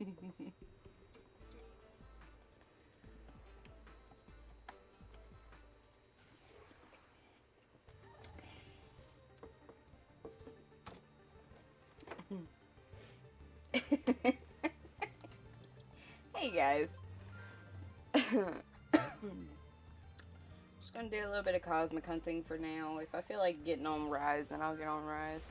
Hey guys. Just gonna do a little bit of cosmic hunting for now. If I feel like getting on Rise, then I'll get on Rise.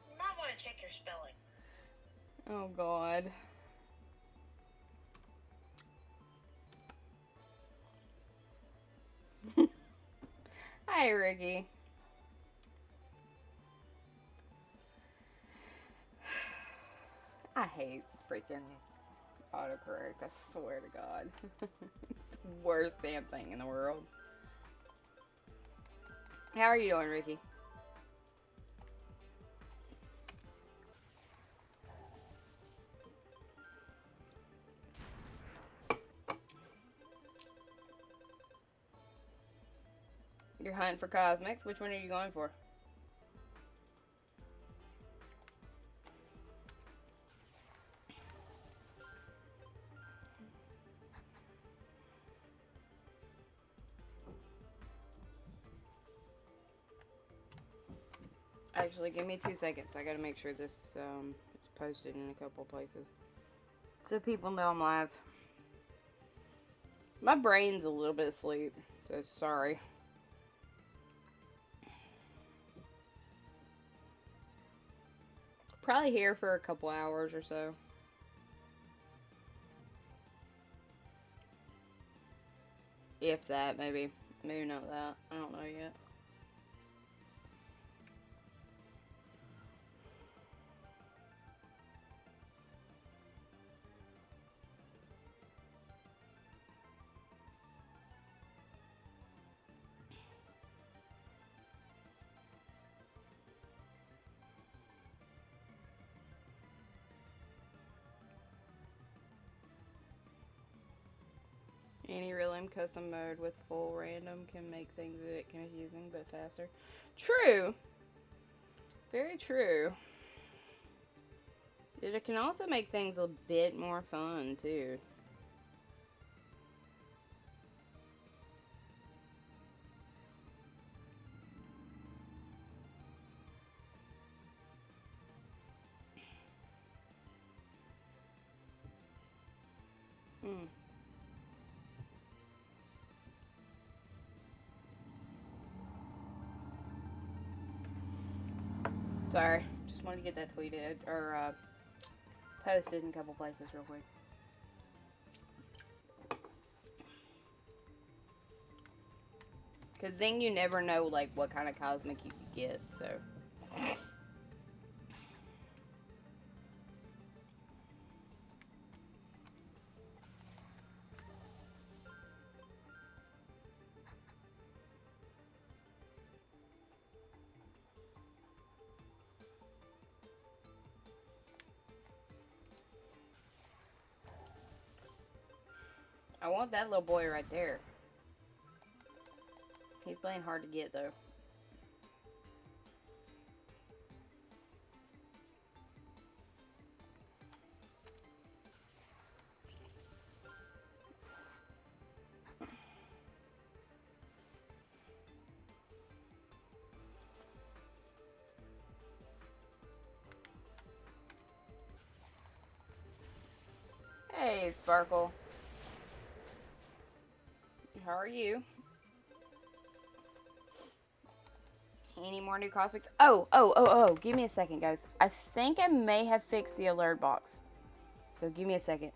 You might want to check your spelling. Oh god. Hi, Ricky. I hate freaking autocorrect. I swear to God. Worst damn thing in the world. How are you doing, Ricky? You're hunting for cosmics. Which one are you going for? Actually, give me 2 seconds. I gotta make sure this is posted in a couple places, so people know I'm live. My brain's a little bit asleep, so sorry. Probably here for a couple hours or so. If that, maybe. Maybe not that. I don't know yet. Any real-time custom mode with full random can make things a bit confusing, but faster. True. Very true. It can also make things a bit more fun, too. Mm. Sorry. Just wanted to get that tweeted or posted in a couple places real quick. Because then you never know, like, what kind of cosmic you could get, so. I want that little boy right there. He's playing hard to get, though. Hey, Sparkle. How are you? Any more new cosmics? Oh. Give me a second, guys. I think I may have fixed the alert box. So give me a second.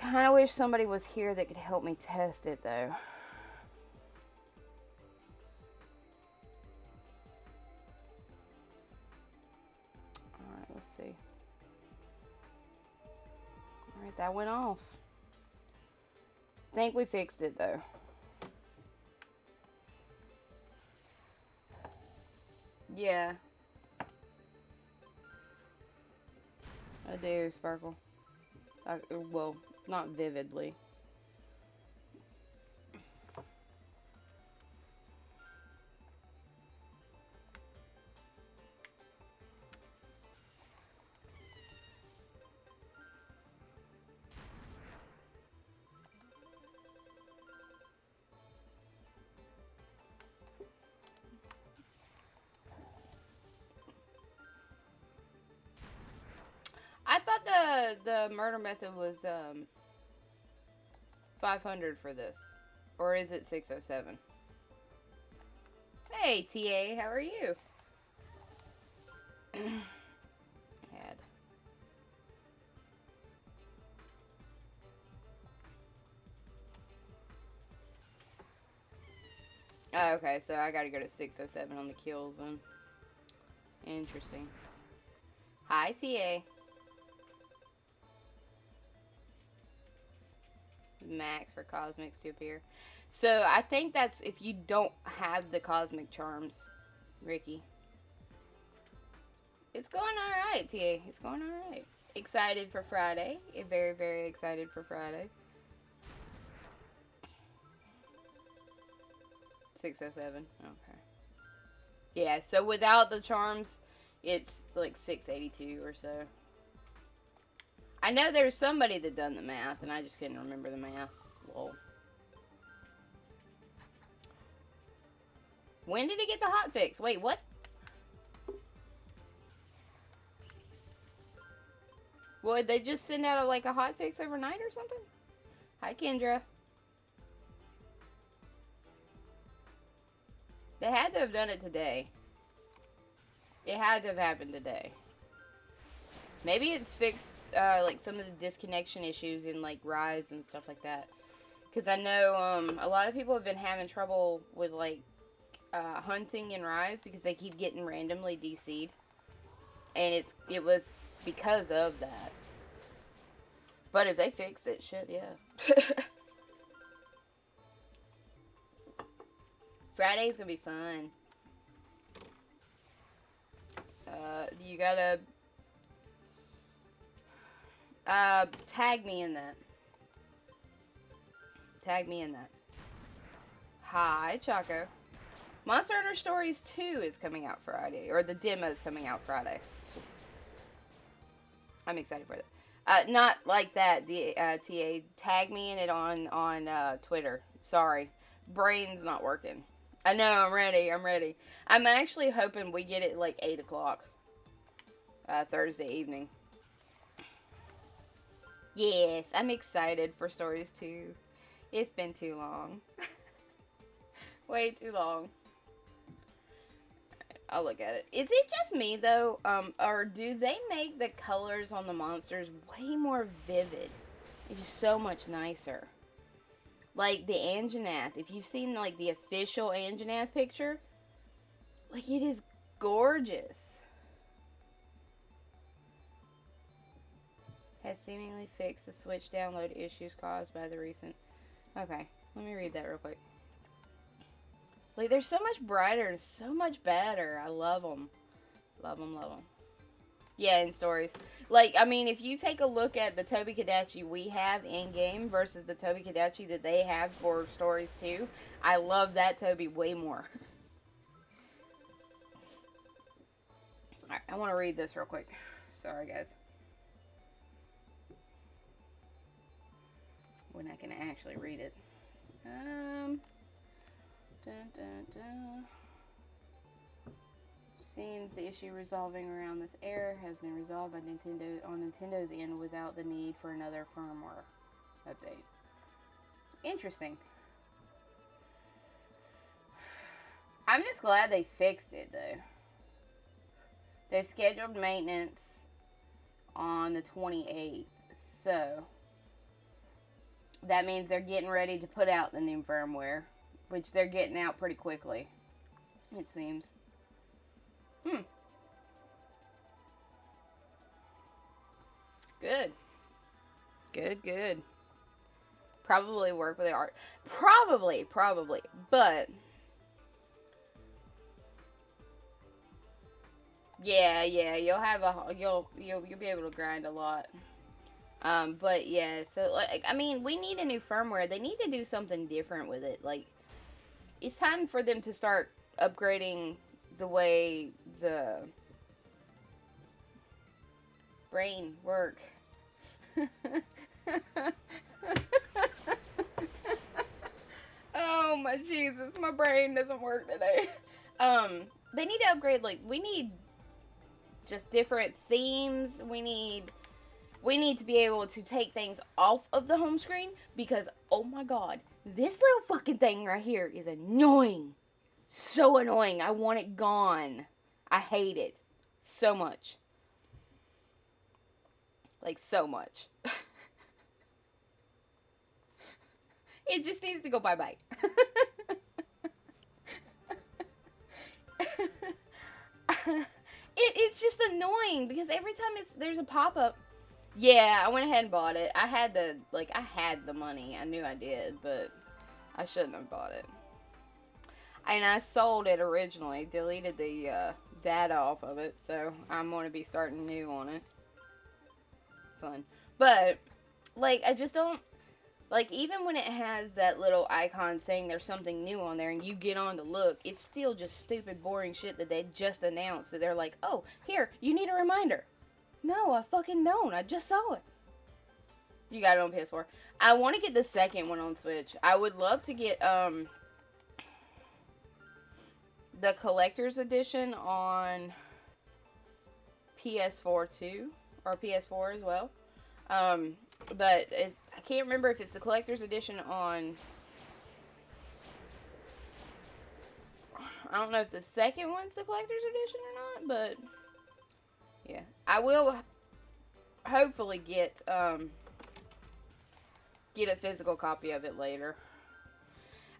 Kind of wish somebody was here that could help me test it, though. Alright, let's see. Alright, that went off. Think we fixed it, though. Yeah. I do, Sparkle. Well, not vividly. I thought the murder method was 500 for this. Or is it 607? Hey, TA, how are you? Had. Oh, okay, so I gotta go to 607 on the kills then. Interesting. Hi, TA. Max for cosmics to appear. So I think that's if you don't have the cosmic charms, Ricky. It's going alright, TA. It's going alright. Excited for Friday. Very, very excited for Friday. 607. Okay. Yeah, so without the charms, it's like 682 or so. I know there's somebody that done the math, and I just couldn't remember the math. Lol. When did he get the hotfix? Wait, what? Would they just send out like a hotfix overnight or something? Hi, Kendra. They had to have done it today. It had to have happened today. Maybe it's fixed, like some of the disconnection issues in like Rise and stuff like that. Because I know a lot of people have been having trouble with like hunting in Rise because they keep getting randomly DC'd, and it was because of that. But if they fix it, shit, yeah. Friday's gonna be fun. You gotta tag me in that. Tag me in that. Hi, Choco. Monster Hunter Stories 2 is coming out Friday, or the demo's coming out Friday. I'm excited for that. Not like that, TA. Tag me in it on Twitter. Sorry. Brain's not working. I know, I'm ready. I'm actually hoping we get it like 8 o'clock. Thursday evening. Yes, I'm excited for Stories 2. It's been too long. Way too long. I'll look at it. Is it just me, though? Or do they make the colors on the monsters way more vivid? It's just so much nicer. Like, the Anjanath. If you've seen, like, the official Anjanath picture, like, it is gorgeous. Has seemingly fixed the Switch download issues caused by the recent... Okay, let me read that real quick. Like, they're so much brighter and so much better. I love them. Love them. Yeah, in Stories. Like, I mean, if you take a look at the Tobi-Kadachi we have in-game versus the Tobi-Kadachi that they have for Stories 2, I love that Tobi way more. Alright, I want to read this real quick. Sorry, guys. When I can actually read it. Seems the issue resolving around this error has been resolved by Nintendo on Nintendo's end without the need for another firmware update. Interesting. I'm just glad they fixed it, though. They've scheduled maintenance on the 28th, so that means they're getting ready to put out the new firmware, which they're getting out pretty quickly, it seems. Good. Good. Probably work with the art. Probably. But yeah, you'll have you'll be able to grind a lot. But yeah, so like, I mean, we need a new firmware. They need to do something different with it. Like, it's time for them to start upgrading the way the brain work. Oh my Jesus, my brain doesn't work today. They need to upgrade. Like, we need just different themes. We need to be able to take things off of the home screen because, oh my god, this little fucking thing right here is annoying. So annoying. I want it gone. I hate it so much. Like, so much. It just needs to go bye-bye. It's just annoying because every time there's a pop-up. Yeah, I went ahead and bought it. I had the money. I knew I did, but I shouldn't have bought it. And I sold it originally, deleted the data off of it, so I'm going to be starting new on it. Fun. But, like, I just don't, like, even when it has that little icon saying there's something new on there and you get on to look, it's still just stupid, boring shit that they just announced. That they're like, oh, here, you need a reminder. No, I fucking don't. I just saw it. You got it on PS4. I want to get the second one on Switch. I would love to get, the collector's edition on PS4 too, or PS4 as well. But I can't remember if it's the collector's edition on. I don't know if the second one's the collector's edition or not, but yeah, I will hopefully get a physical copy of it later.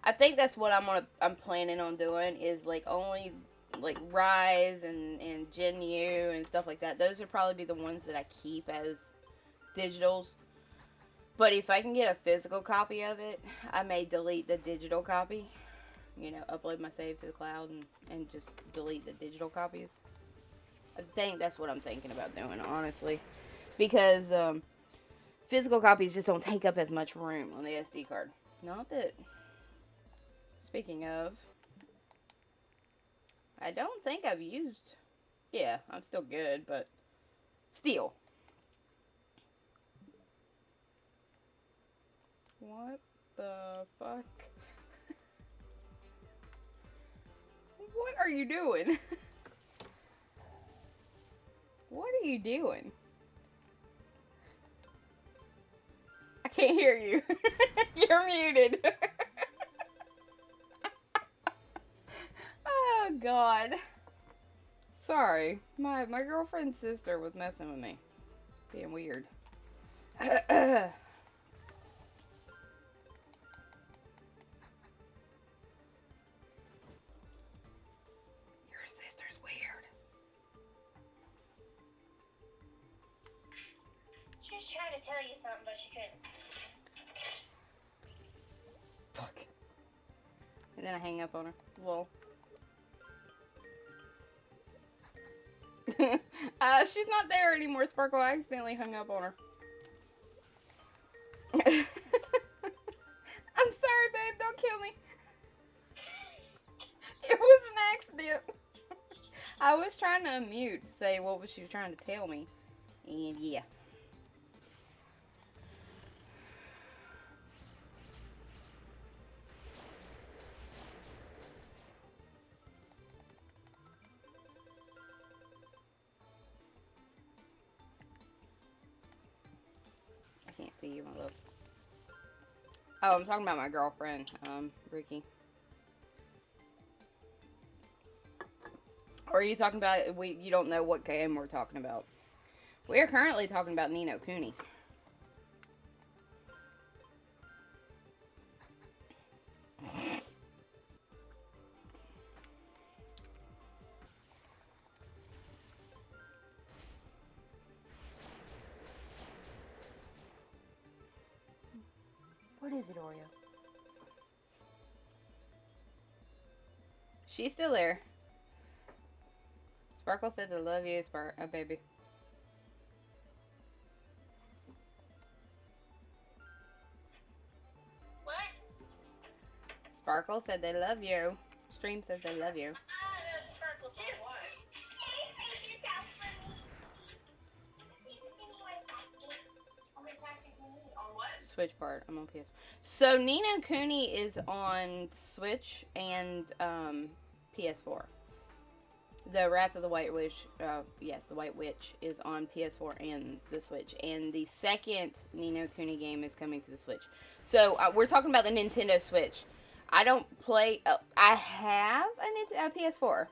I think that's what I'm planning on doing is like only like Rise and Gen U and stuff like that. Those would probably be the ones that I keep as digitals. But if I can get a physical copy of it, I may delete the digital copy. You know, upload my save to the cloud and just delete the digital copies. I think that's what I'm thinking about doing, honestly. Because physical copies just don't take up as much room on the SD card. Not that... Speaking of, I don't think I've used... Yeah, I'm still good, but still. What the fuck? What are you doing? What are you doing? I can't hear you. You're muted. Oh, God. Sorry. My girlfriend's sister was messing with me. Being weird. Your sister's weird. She was trying to tell you something, but she couldn't. Fuck. And then I hang up on her. Lol. She's not there anymore, Sparkle. I accidentally hung up on her. I'm sorry, babe. Don't kill me. It was an accident. I was trying to unmute to say what was she trying to tell me. And yeah. Can't see you, my love. Oh, I'm talking about my girlfriend, Ricky. Or are you talking about, you don't know what game we're talking about? We are currently talking about Ni no Kuni. What is it, Oreo? She's still there. Sparkle says I love you, baby. What? Sparkle said they love you. Stream says they love you. I love Sparkle too. What? On what? Switch part. I'm on PS. So Ni no Kuni is on Switch and PS4. The Wrath of the White Witch, yes, the White Witch is on PS4 and the Switch. And the second Ni no Kuni game is coming to the Switch. So we're talking about the Nintendo Switch. I don't play. I have a PS4,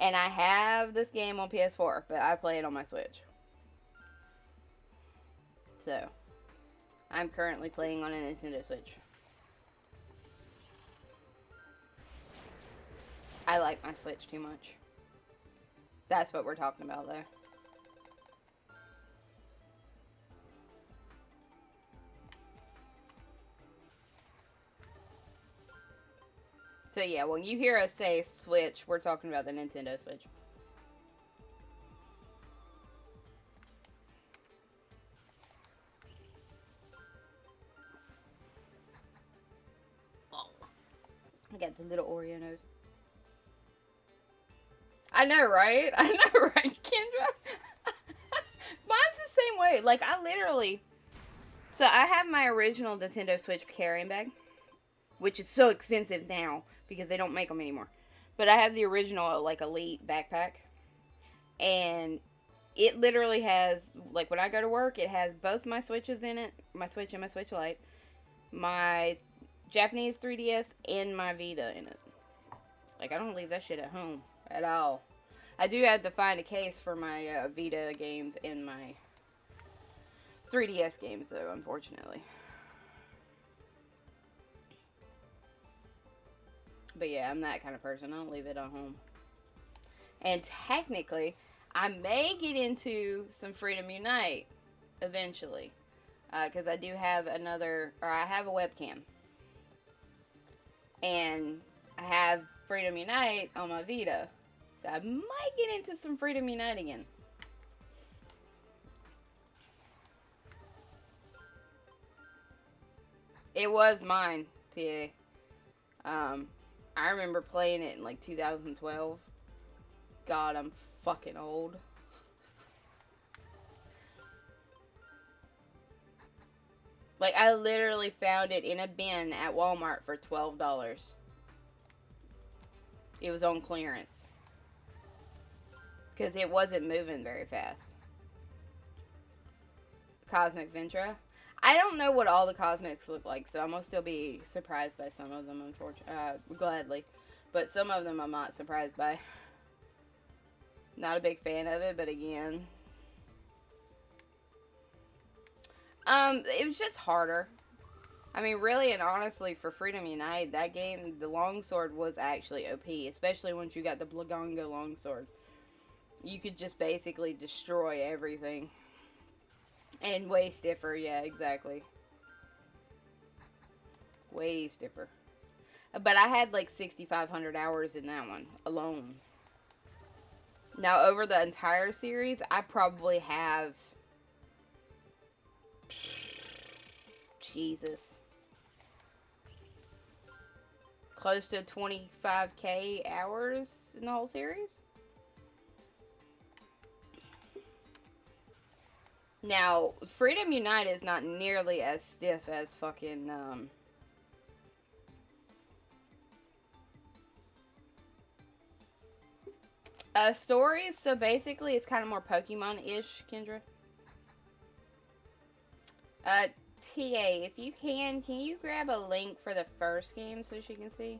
and I have this game on PS4, but I play it on my Switch. So I'm currently playing on a Nintendo Switch. I like my Switch too much. That's what we're talking about, though. So yeah, when you hear us say Switch, we're talking about the Nintendo Switch. I got the little Oreo nose. I know, right? I know, right, Kendra? Mine's the same way. Like, I literally... So, I have my original Nintendo Switch carrying bag, which is so expensive now because they don't make them anymore. But I have the original, like, Elite backpack. And it literally has, like, when I go to work, it has both my Switches in it. My Switch and my Switch Lite. My Japanese 3DS and my Vita in it. Like, I don't leave that shit at home at all. I do have to find a case for my Vita games and my 3DS games, though, unfortunately. But yeah, I'm that kind of person. I don't leave it at home. And technically, I may get into some Freedom Unite eventually. Because I do have I have a webcam. And I have Freedom Unite on my Vita. So I might get into some Freedom Unite again. It was mine, TA. I remember playing it in like 2012. God, I'm fucking old. Like, I literally found it in a bin at Walmart for $12. It was on clearance. Because it wasn't moving very fast. Cosmic Ventura. I don't know what all the cosmetics look like, so I'm going to still be surprised by some of them, gladly. But some of them I'm not surprised by. Not a big fan of it, but again. It was just harder. I mean, really and honestly, for Freedom Unite, that game, the longsword was actually OP. Especially once you got the Blagonga longsword. You could just basically destroy everything. And way stiffer, yeah, exactly. Way stiffer. But I had like 6,500 hours in that one alone. Now, over the entire series, I probably have... Jesus. Close to 25k hours in the whole series. Now, Freedom Unite is not nearly as stiff as fucking, stories, so basically it's kind of more Pokemon-ish, Kendra. TA, if you can you grab a link for the first game so she can see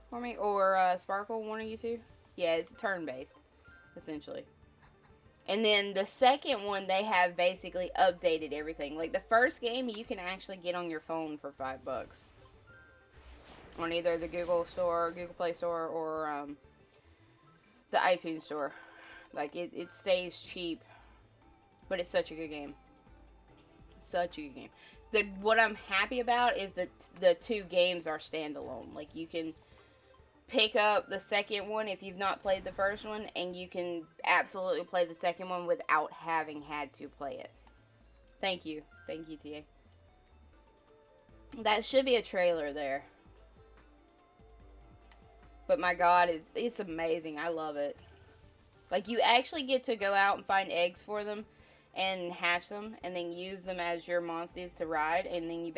for me? Or, Sparkle, one of you two? Yeah, it's turn-based, essentially. And then the second one, they have basically updated everything. Like, the first game, you can actually get on your phone for $5. on either the Google Store, Google Play Store, or the iTunes Store. Like, it stays cheap, but it's such a good game. Such a good game. What I'm happy about is that the two games are standalone. Like, you can pick up the second one if you've not played the first one, and you can absolutely play the second one without having had to play it. Thank you, TA. That should be a trailer there. But my God, it's amazing. I love it. Like, you actually get to go out and find eggs for them and hatch them, and then use them as your monsters to ride, and then you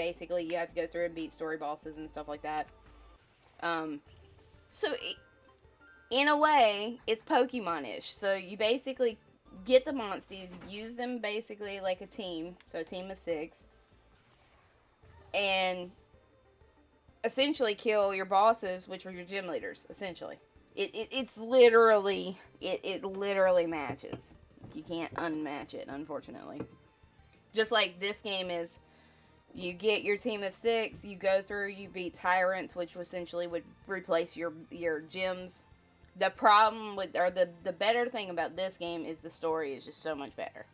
have to go through and beat story bosses and stuff like that. So, in a way, it's Pokemon-ish. So, you basically get the monsters, use them basically like a team, so a team of 6, and essentially kill your bosses, which are your gym leaders, essentially. It's literally, it literally matches. You can't unmatch it, unfortunately. Just like this game is, you get your team of 6, you go through, you beat tyrants, which essentially would replace your gyms. The problem with, or the better thing about this game is the story is just so much better.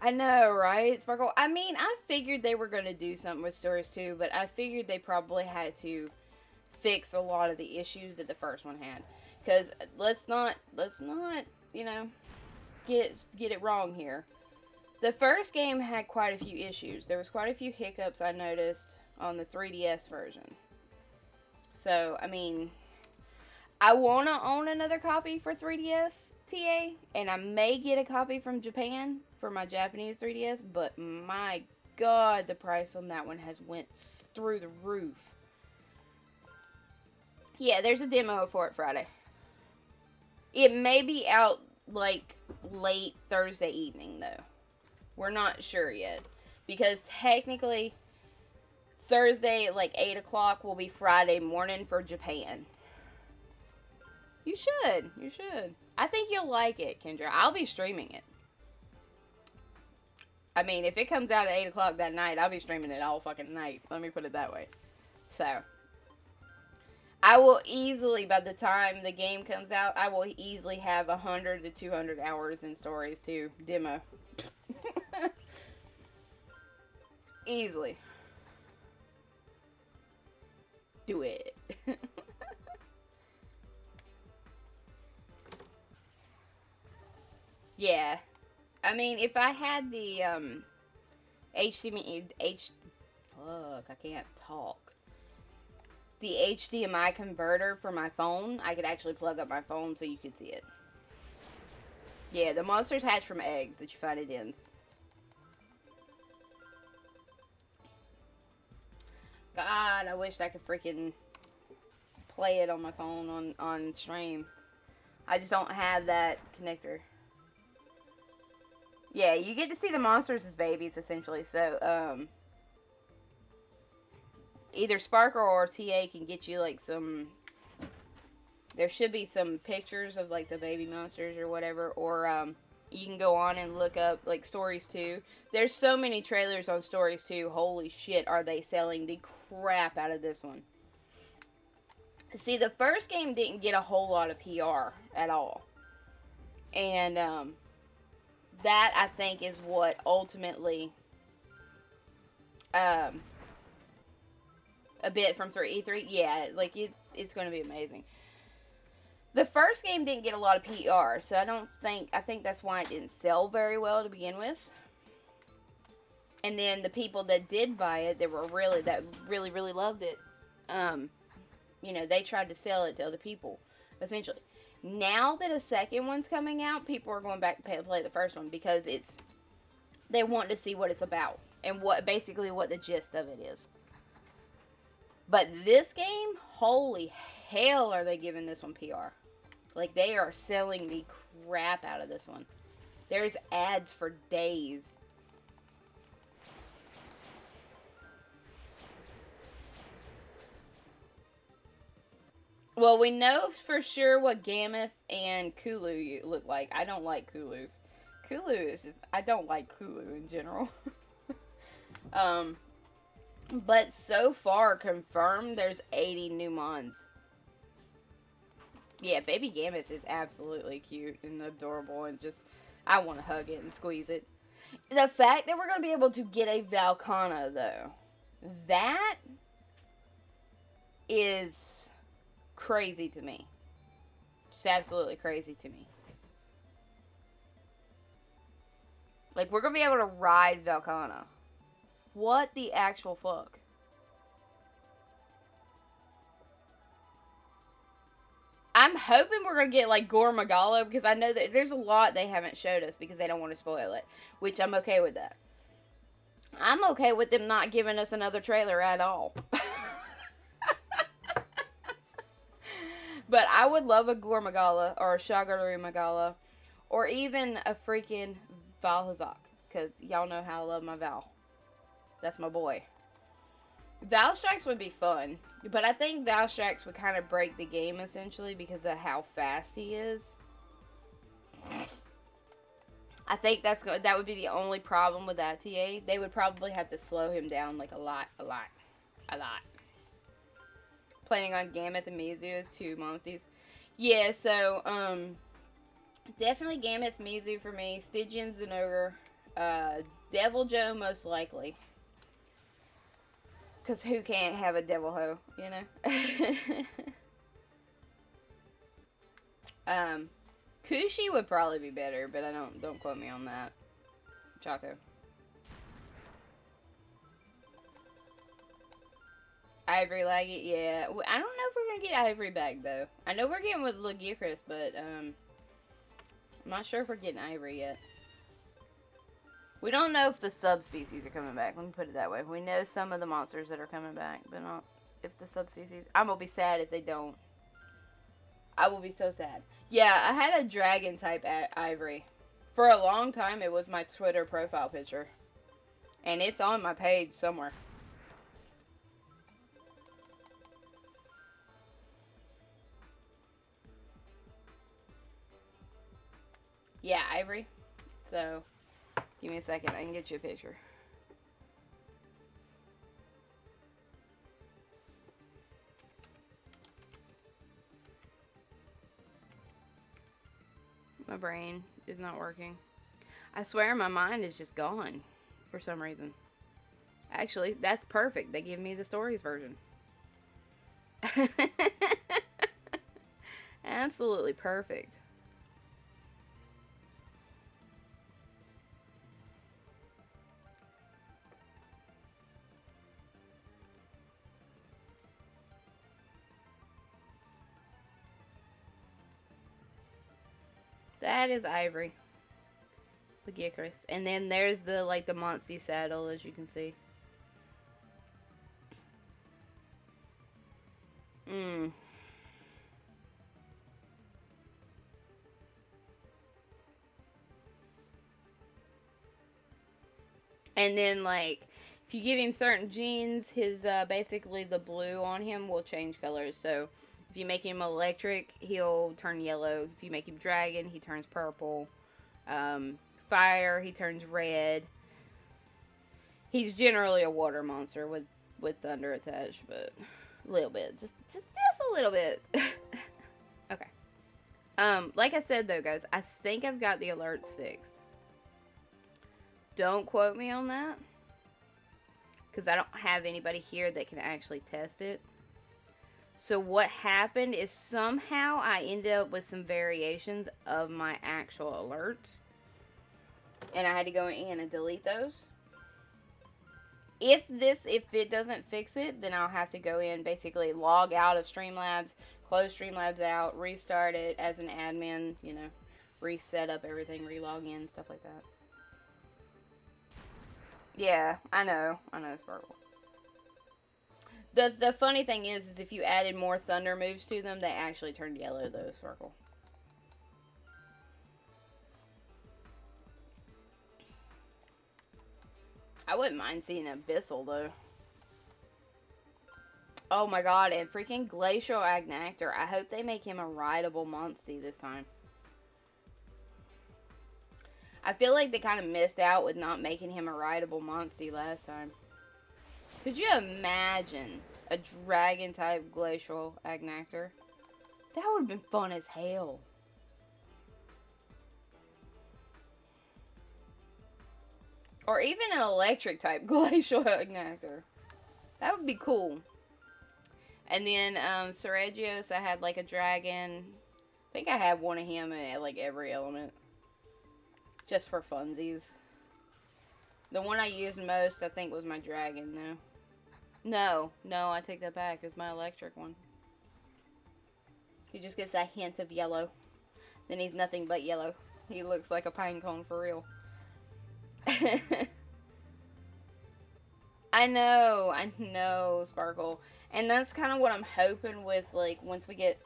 I know, right, Sparkle? I mean, I figured they were going to do something with Stories 2, but I figured they probably had to fix a lot of the issues that the first one had. Because let's not, you know, get it wrong here. The first game had quite a few issues. There was quite a few hiccups I noticed on the 3DS version. So, I mean, I want to own another copy for 3DS, TA, and I may get a copy from Japan for my Japanese 3DS, but my God, the price on that one has went through the roof. Yeah, there's a demo for it Friday. It may be out, like, late Thursday evening, though. We're not sure yet. Because technically, Thursday at, like, 8 o'clock will be Friday morning for Japan. You should. You should. I think you'll like it, Kendra. I'll be streaming it. I mean, if it comes out at 8 o'clock that night, I'll be streaming it all fucking night. Let me put it that way. So, I will easily, by the time the game comes out, I will easily have 100 to 200 hours in Stories 2 demo. Easily. Do it. Yeah. I mean, if I had the fuck, I can't talk. The HDMI converter for my phone, I could actually plug up my phone so you could see it. Yeah, the monsters hatch from eggs that you find at ends. God, I wished I could freaking play it on my phone on stream. I just don't have that connector. Yeah, you get to see the monsters as babies, essentially. So, either Sparkle or TA can get you, like, some... There should be some pictures of, like, the baby monsters or whatever. Or, you can go on and look up, like, Stories 2. There's so many trailers on Stories 2. Holy shit, are they selling the crap out of this one. See, the first game didn't get a whole lot of PR at all. And, that, I think, is what ultimately, a bit from E3, yeah, like, it's going to be amazing. The first game didn't get a lot of PR, so I think that's why it didn't sell very well to begin with. And then the people that did buy it, that really loved it, you know, they tried to sell it to other people, essentially. Now that a second one's coming out, people are going back to play the first one because they want to see what it's about and basically what the gist of it is. But this game, holy hell, are they giving this one PR? Like, they are selling the crap out of this one. There's ads for days. Well, we know for sure what Gammoth and Kulu look like. I don't like Kulus. Kulu is just... I don't like Kulu in general. Um, but so far confirmed, there's 80 new mons. Yeah, baby Gammoth is absolutely cute and adorable, and just I want to hug it and squeeze it. The fact that we're going to be able to get a Valkana, though, that is crazy to me. Just absolutely crazy to me. Like, we're going to be able to ride Valkana. What the actual fuck? I'm hoping we're going to get, like, Gore Magala, because I know that there's a lot they haven't showed us because they don't want to spoil it, which I'm okay with that. I'm okay with them not giving us another trailer at all. But I would love a Gore Magala or a Shagaru Magala or even a freaking Valhazak, because y'all know how I love my Val. That's my boy. Valstrax would be fun, but I think Valstrax would kind of break the game essentially because of how fast he is. I think that would be the only problem with that TA. They would probably have to slow him down like a lot. Planning on Gammoth and Mizu as two monsties. Yeah, so definitely Gammoth, Mizu for me. Stygian, Zinogre, Deviljho most likely. Because who can't have a Deviljho, you know? Kushi would probably be better, but don't quote me on that. Choco. Ivory Laggy, yeah. I don't know if we're gonna get Ivory back though. I know we're getting with Lagiacrus, but I'm not sure if we're getting Ivory yet. We don't know if the subspecies are coming back. Let me put it that way. We know some of the monsters that are coming back, but not if the subspecies. I'm gonna be sad if they don't. I will be so sad. Yeah, I had a dragon type Ivory. For a long time, it was my Twitter profile picture. And it's on my page somewhere. Yeah, Ivory. So, give me a second. I can get you a picture. My brain is not working. I swear my mind is just gone for some reason. Actually, that's perfect. They give me the stories version. Absolutely perfect. That is Ivory. Lagiacrus. And then there's the Monstie saddle, as you can see. And then, like, if you give him certain genes, his, basically the blue on him will change colors. So, if you make him electric, he'll turn yellow. If you make him dragon, he turns purple. Fire, he turns red. He's generally a water monster with thunder attached, but a little bit. Just a little bit. Okay. Like I said, though, guys, I think I've got the alerts fixed. Don't quote me on that, because I don't have anybody here that can actually test it. So what happened is somehow I ended up with some variations of my actual alerts, and I had to go in and delete those. If it doesn't fix it, then I'll have to go in, basically log out of Streamlabs, close Streamlabs out, restart it as an admin, you know, reset up everything, relog in, stuff like that. Yeah, I know, Sparkle. The funny thing is if you added more thunder moves to them, they actually turned yellow, though, Sparkle. I wouldn't mind seeing Abyssal, though. Oh my god, and freaking Glacial Agnactor. I hope they make him a rideable Monstie this time. I feel like they kind of missed out with not making him a rideable Monstie last time. Could you imagine a dragon-type glacial Agnactor? That would have been fun as hell. Or even an electric-type glacial Agnactor. That would be cool. And then Seregios, I had like a dragon. I think I had one of him in like every element. Just for funsies. The one I used most, I think, was my dragon, though. No, I take that back. It's my electric one. He just gets that hint of yellow. Then he's nothing but yellow. He looks like a pine cone for real. I know, Sparkle. And that's kind of what I'm hoping with, like, once we get...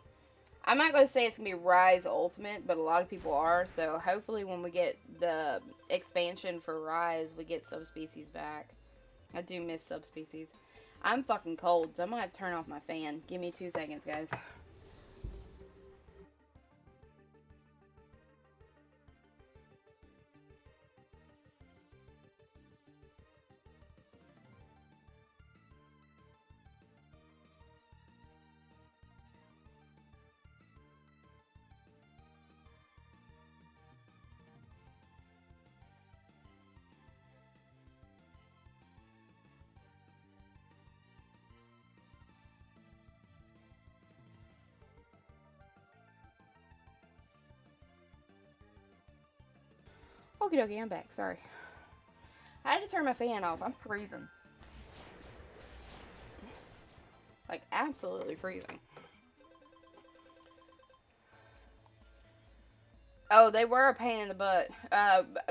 I'm not going to say it's going to be Rise Ultimate, but a lot of people are. So hopefully when we get the expansion for Rise, we get subspecies back. I do miss subspecies. I'm fucking cold, so I'm going to have to turn off my fan. Give me 2 seconds, guys. Okie dokie, I'm back. Sorry. I had to turn my fan off. I'm freezing. Like, absolutely freezing. Oh, they were a pain in the butt.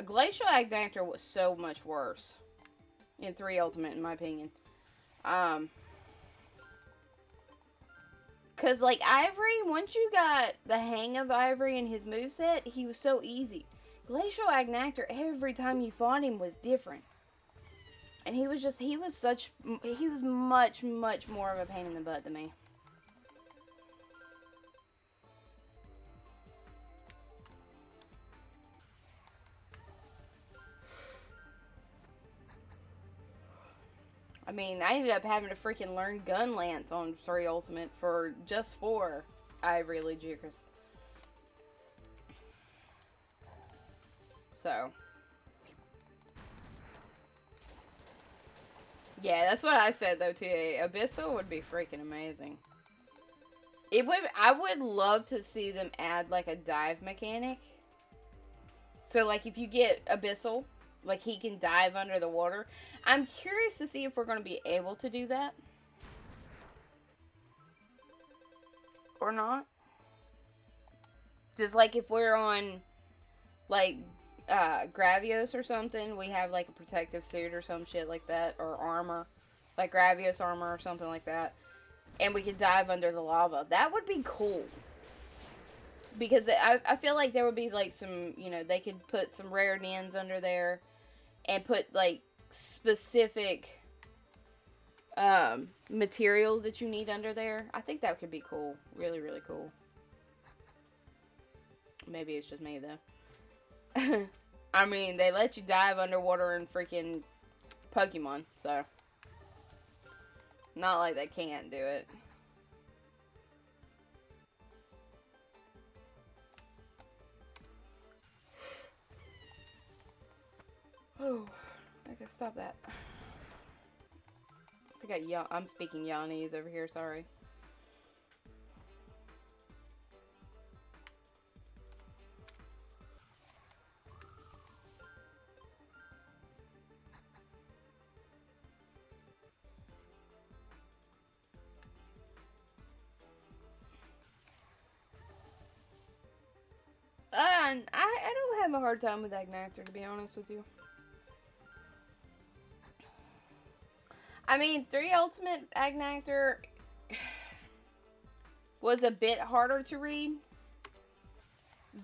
Glacial Agnactor was so much worse in 3 Ultimate, in my opinion. Cause like Ivory, once you got the hang of Ivory and his moveset, he was so easy. Glacial Agnactor, every time you fought him was different. And he was much more of a pain in the butt than me. I mean, I ended up having to freaking learn Gun Lance on 3 Ultimate for Ivory Legicrus. So. Yeah, that's what I said though too. Abyssal would be freaking amazing. I would love to see them add like a dive mechanic. So like if you get Abyssal, like he can dive under the water. I'm curious to see if we're going to be able to do that. Or not. Just like if we're on like Gravios or something, we have like a protective suit or some shit like that. Or armor. Like Gravios armor or something like that. And we could dive under the lava. That would be cool. Because I feel like there would be like some, they could put some rare Dens under there. And put like specific materials that you need under there. I think that could be cool. Really, really cool. Maybe it's just me though. I mean, they let you dive underwater in freaking Pokemon, so not like they can't do it. Oh, I gotta stop that. I'm speaking Yanese over here, sorry. I don't have a hard time with Agnactor, to be honest with you. I mean, 3 Ultimate Agnactor was a bit harder to read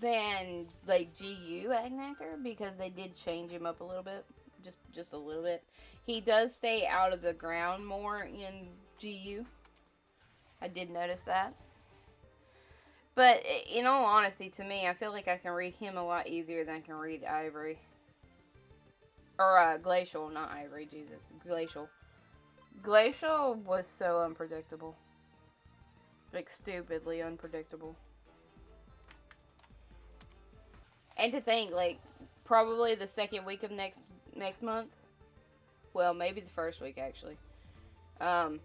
than, like, GU Agnactor, because they did change him up a little bit. Just a little bit. He does stay out of the ground more in GU. I did notice that. But in all honesty, to me, I feel like I can read him a lot easier than I can read Ivory. Or Glacial, not Ivory, Jesus. Glacial. Glacial was so unpredictable. Like, stupidly unpredictable. And to think, like, probably the second week of next month. Well, maybe the first week, actually. I'm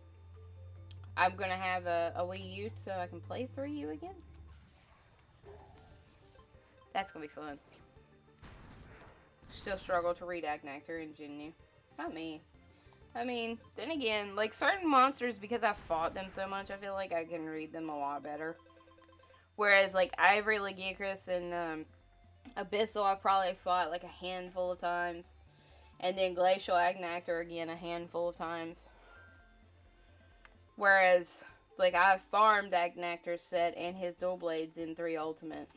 gonna have a Wii U so I can play 3U again. That's gonna be fun. Still struggle to read Agnactor and Jinnu. Not me. I mean, then again, like certain monsters, because I fought them so much, I feel like I can read them a lot better. Whereas, like, Ivory, Lagiacrus, and Abyssal, I probably fought like a handful of times. And then Glacial Agnactor, again, a handful of times. Whereas, like, I farmed Agnactor's set and his dual blades in 3 Ultimate.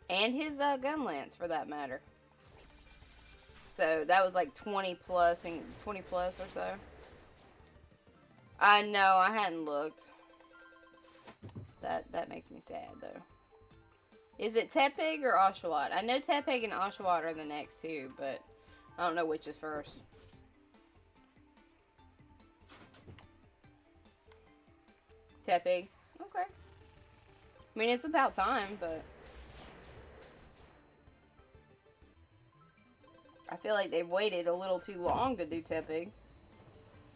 And his gun lance, for that matter. So that was like 20 plus or so. No, I hadn't looked. That makes me sad though. Is it Tepig or Oshawott? I know Tepig and Oshawott are the next two, but I don't know which is first. Tepig. Okay. I mean, it's about time, but I feel like they've waited a little too long to do Tepig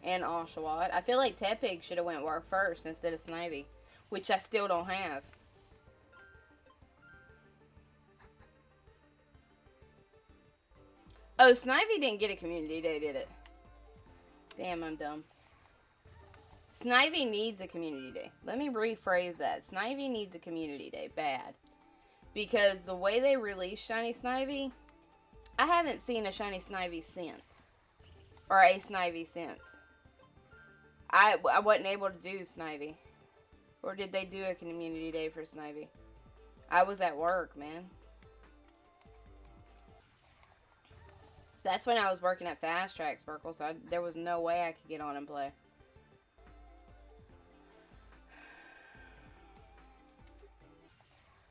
and Oshawott. I feel like Tepig should have went first instead of Snivy, which I still don't have. Oh, Snivy didn't get a community day, did it? Damn, I'm dumb. Snivy needs a community day. Let me rephrase that. Snivy needs a community day. Bad. Because the way they released Shiny Snivy, I haven't seen a Shiny Snivy since. Or a Snivy since. I wasn't able to do Snivy. Or did they do a community day for Snivy? I was at work, man. That's when I was working at Fast Track Sparkle, so there was no way I could get on and play.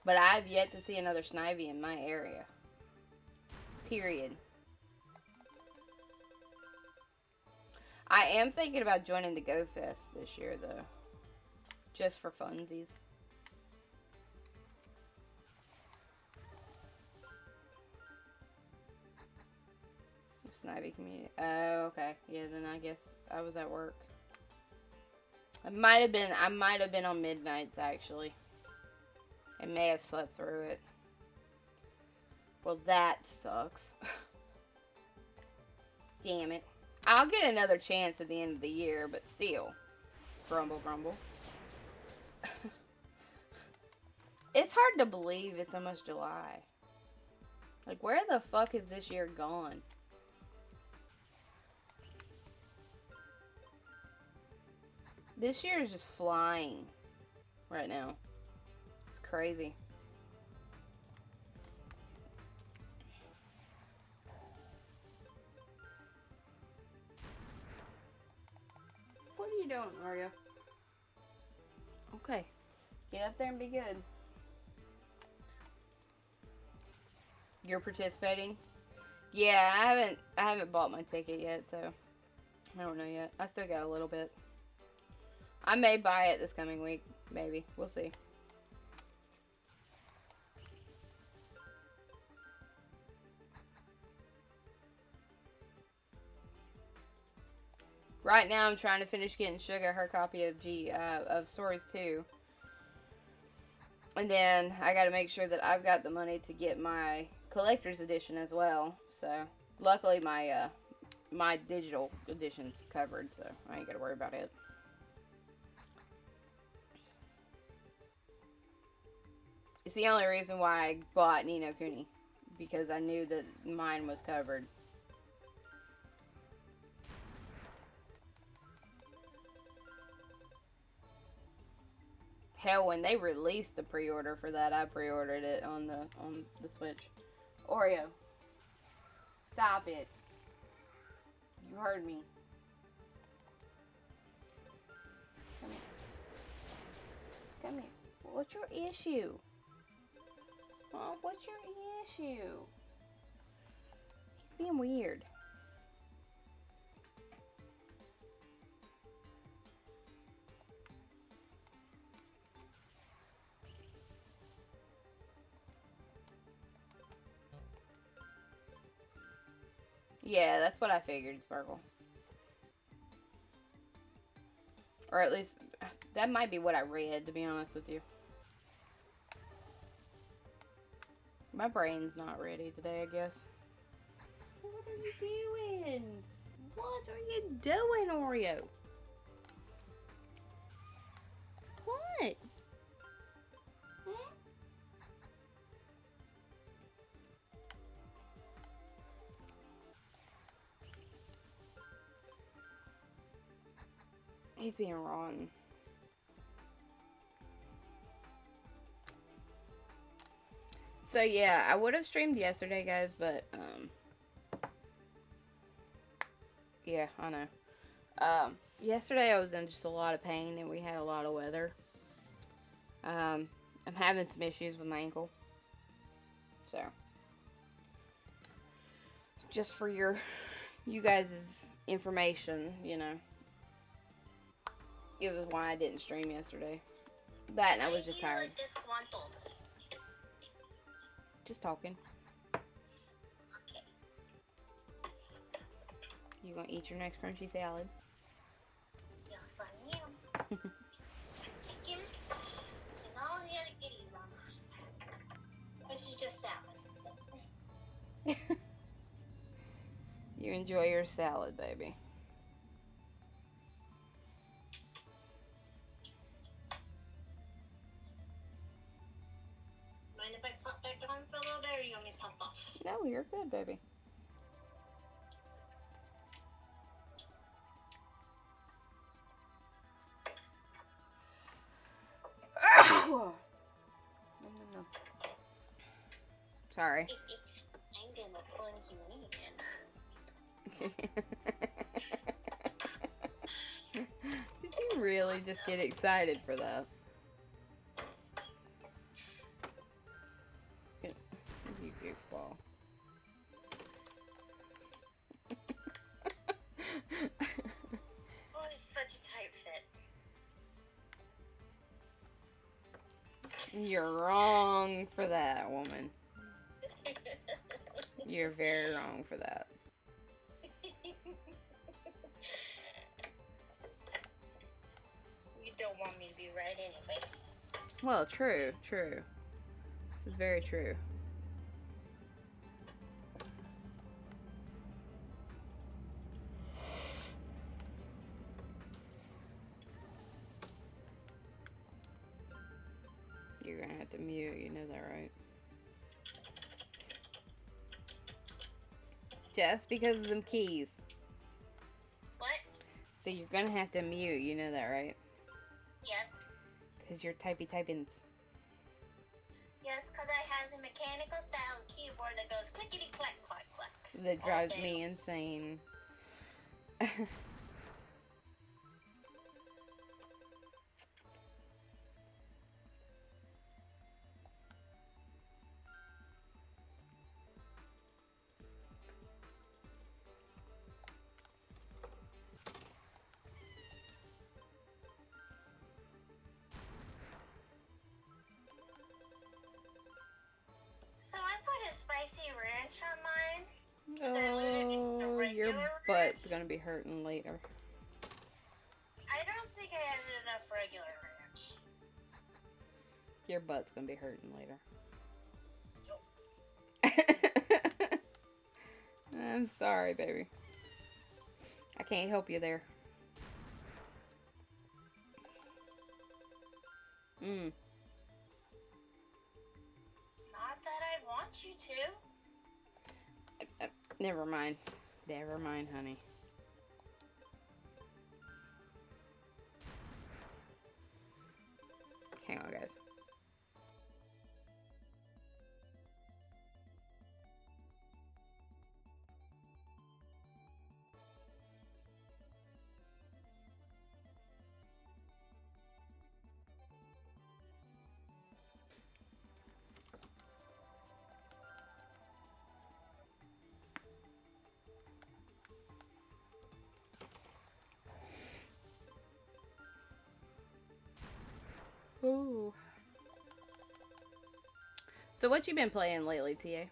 But I've yet to see another Snivy in my area. Period. I am thinking about joining the Go Fest this year, though. Just for funsies. Snivy community. Oh, okay. Yeah, then I guess I was at work. I might have been on midnights, actually. I may have slept through it. Well, that sucks. Damn it. I'll get another chance at the end of the year, but still. Grumble, grumble. It's hard to believe it's almost July. Like, where the fuck is this year gone? This year is just flying right now. It's crazy. What are you doing, Mario? Okay. Get up there and be good. You're participating? Yeah, I haven't bought my ticket yet, so I don't know yet. I still got a little bit. I may buy it this coming week, maybe. We'll see. Right now, I'm trying to finish getting Sugar her copy of Stories 2. And then I got to make sure that I've got the money to get my collector's edition as well. So, luckily my my digital edition's covered, so I ain't got to worry about it. It's the only reason why I bought Ni no Kuni, because I knew that mine was covered. Hell, when they released the pre-order for that, I pre-ordered it on the Switch. Oreo, stop it. You heard me. Come here. Come here. What's your issue? Huh? What's your issue? He's being weird. Yeah, that's what I figured, Sparkle. Or at least, that might be what I read, to be honest with you. My brain's not ready today, I guess. What are you doing? What are you doing, Oreo? What? Hmm? He's being rotten. So yeah, I would have streamed yesterday, guys, but yeah, I know. Yesterday I was in just a lot of pain and we had a lot of weather. I'm having some issues with my ankle. So just for you guys' information, you know. It was why I didn't stream yesterday. That and I was just tired. Disgruntled. Just talking. Okay. You gonna eat your nice crunchy salad? Yes, I am. Chicken and all the other goodies on it. This is just salad. You enjoy your salad, baby. Mind if I pop back on for a little bit, or you want me to pop off? No, you're good, baby. No. Sorry. I'm gonna plunge you in. Did you really just get excited for that? You goofball. Oh, it's such a tight fit. You're wrong for that, woman. You're very wrong for that. You don't want me to be right anyway. Well, true. This is very true. You're gonna have to mute, you know that, right? Just because of them keys. What? So you're gonna have to mute, you know that, right? Yes. Because you're typing. Yes, because I have a mechanical style keyboard that goes clickety clack clack clack. That drives Okay. me insane. So I put a spicy ranch on mine. Oh, your regular butt's ranch? gonna be hurting later. I don't think I added enough regular ranch. Your butt's gonna be hurting later. So, I'm sorry, baby. I can't help you there. not that I want you to. Never mind. Never mind, honey. Hang on, guys. So what you been playing lately, TA?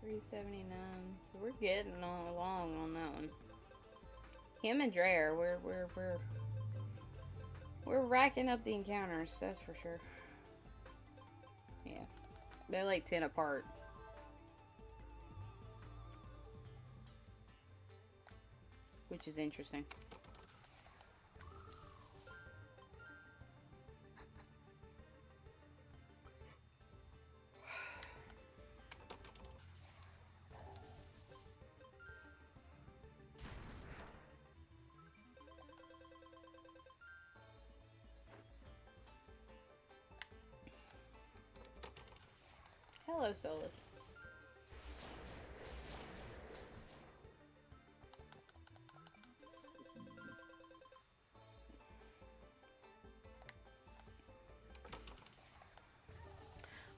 $3.79. So we're getting along on that one. Him and Dreyer, we're racking up the encounters, that's for sure. Yeah. They're like 10 apart. Which is interesting. Hello, Solus.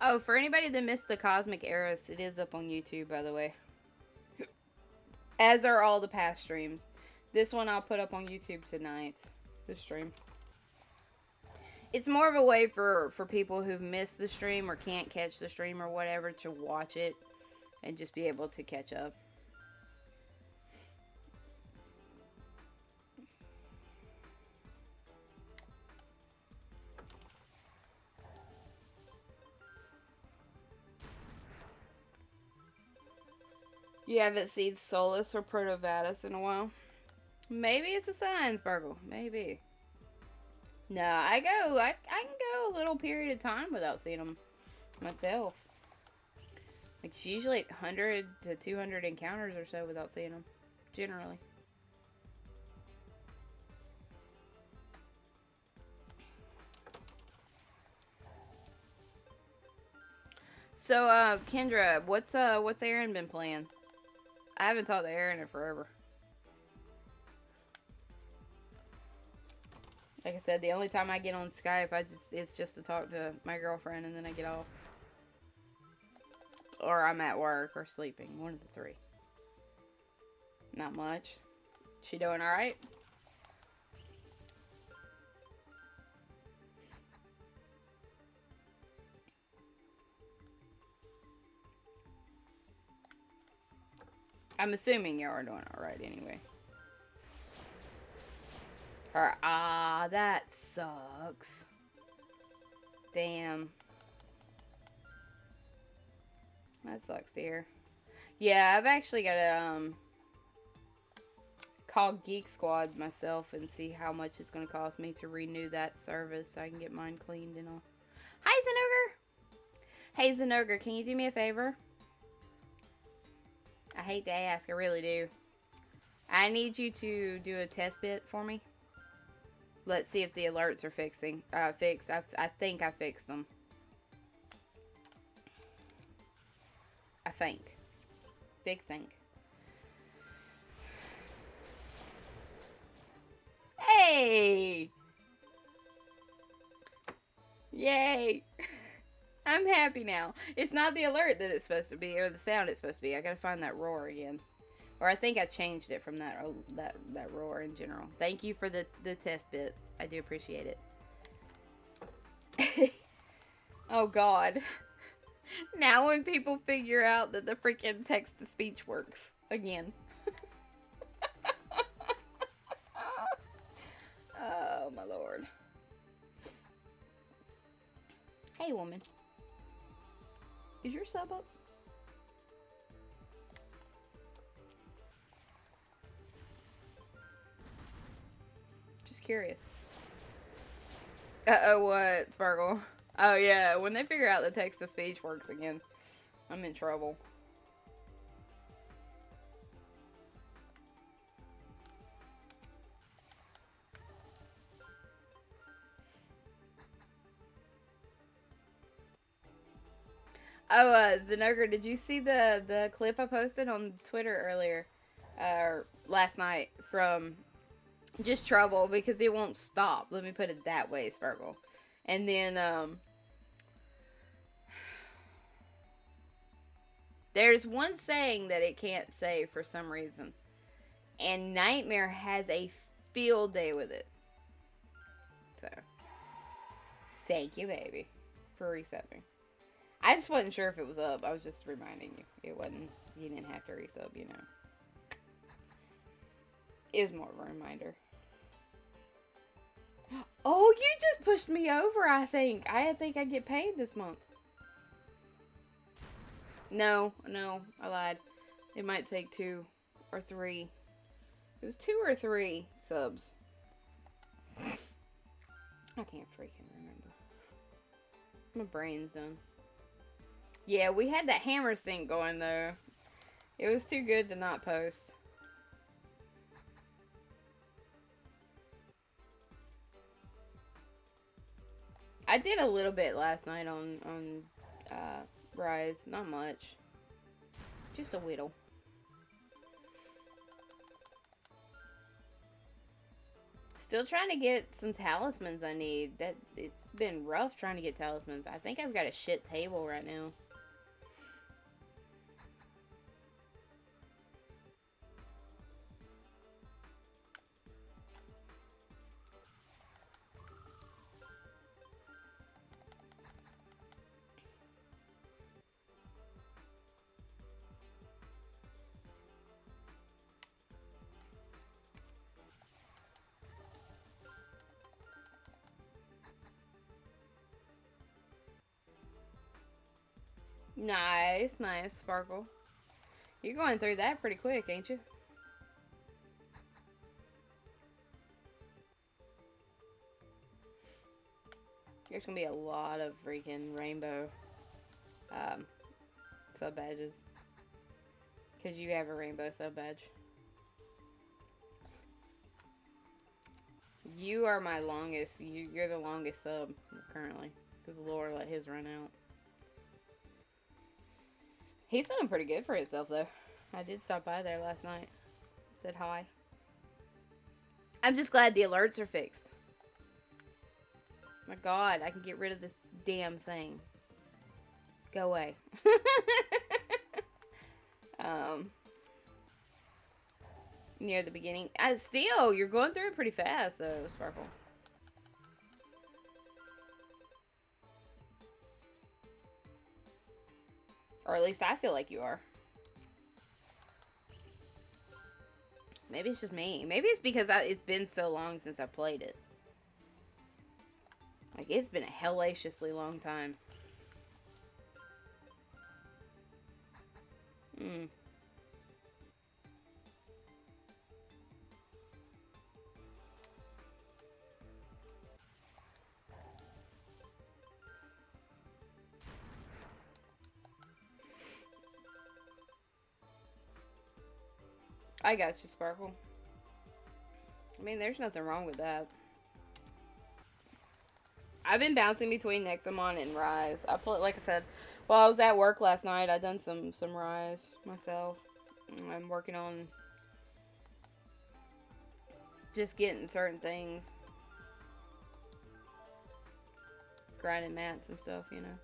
Oh, for anybody that missed the Cosmic Eras, it is up on YouTube, by the way. As are all the past streams. This one I'll put up on YouTube tonight. This stream. It's more of a way for people who've missed the stream or can't catch the stream or whatever to watch it and just be able to catch up. You haven't seen Solus or Protovadus in a while? Maybe it's a sign, Sparkle. Maybe. No, I can go a little period of time without seeing them myself. Like, it's usually 100 to 200 encounters or so without seeing them, generally. So, Kendra, what's Aaron been playing? I haven't talked to Aaron in forever. Like I said, the only time I get on Skype, it's just to talk to my girlfriend, and then I get off. Or I'm at work or sleeping. One of the three. Not much. She doing alright? I'm assuming you are doing alright anyway. That sucks. Damn. That sucks to hear. Yeah, I've actually got to call Geek Squad myself and see how much it's going to cost me to renew that service so I can get mine cleaned and all. Hi, Zenoger! Hey, Zenoger, can you do me a favor? I hate to ask, I really do. I need you to do a test bit for me. Let's see if the alerts are fixed. I think I fixed them. I think. Big think. Hey! Yay! I'm happy now. It's not the alert that it's supposed to be, or the sound it's supposed to be. I gotta find that roar again. Or I think I changed it from that roar in general. Thank you for the test bit. I do appreciate it. Oh God. Now when people figure out that the freaking text-to-speech works again. Oh my Lord. Hey woman. Is your sub up? Just curious. Uh-oh, what, Sparkle? Oh yeah, when they figure out the text-to-speech works again, I'm in trouble. Oh, Zenoger, did you see the clip I posted on Twitter earlier, last night from just trouble because it won't stop. Let me put it that way, Sparkle. And then there's one saying that it can't say for some reason, and Nightmare has a field day with it. So, thank you, baby, for resubbing. I just wasn't sure if it was up. I was just reminding you. It wasn't. You didn't have to resub, you know. It was more of a reminder. Oh, you just pushed me over, I think. I think I get paid this month. No, I lied. It might take 2 or 3. It was 2 or 3 subs. I can't freaking remember. My brain's done. Yeah, we had that hammer sync going, though. It was too good to not post. I did a little bit last night on Rise. Not much. Just a whittle. Still trying to get some talismans I need. It's been rough trying to get talismans. I think I've got a shit table right now. Nice, Sparkle. You're going through that pretty quick, ain't you? There's gonna be a lot of freaking rainbow sub badges. Because you have a rainbow sub badge. You are my longest. You're the longest sub currently. Because Laura let his run out. He's doing pretty good for himself, though. I did stop by there last night. Said hi. I'm just glad the alerts are fixed. My God, I can get rid of this damn thing. Go away. Near the beginning. Still, you're going through it pretty fast, though, Sparkle. Or at least I feel like you are. Maybe it's just me. Maybe it's because it's been so long since I played it. Like, it's been a hellaciously long time. I got you, Sparkle. I mean, there's nothing wrong with that. I've been bouncing between Nexamon and Rise. I played, like I said, while I was at work last night, I done some Rise myself. I'm working on just getting certain things. Grinding mats and stuff, you know.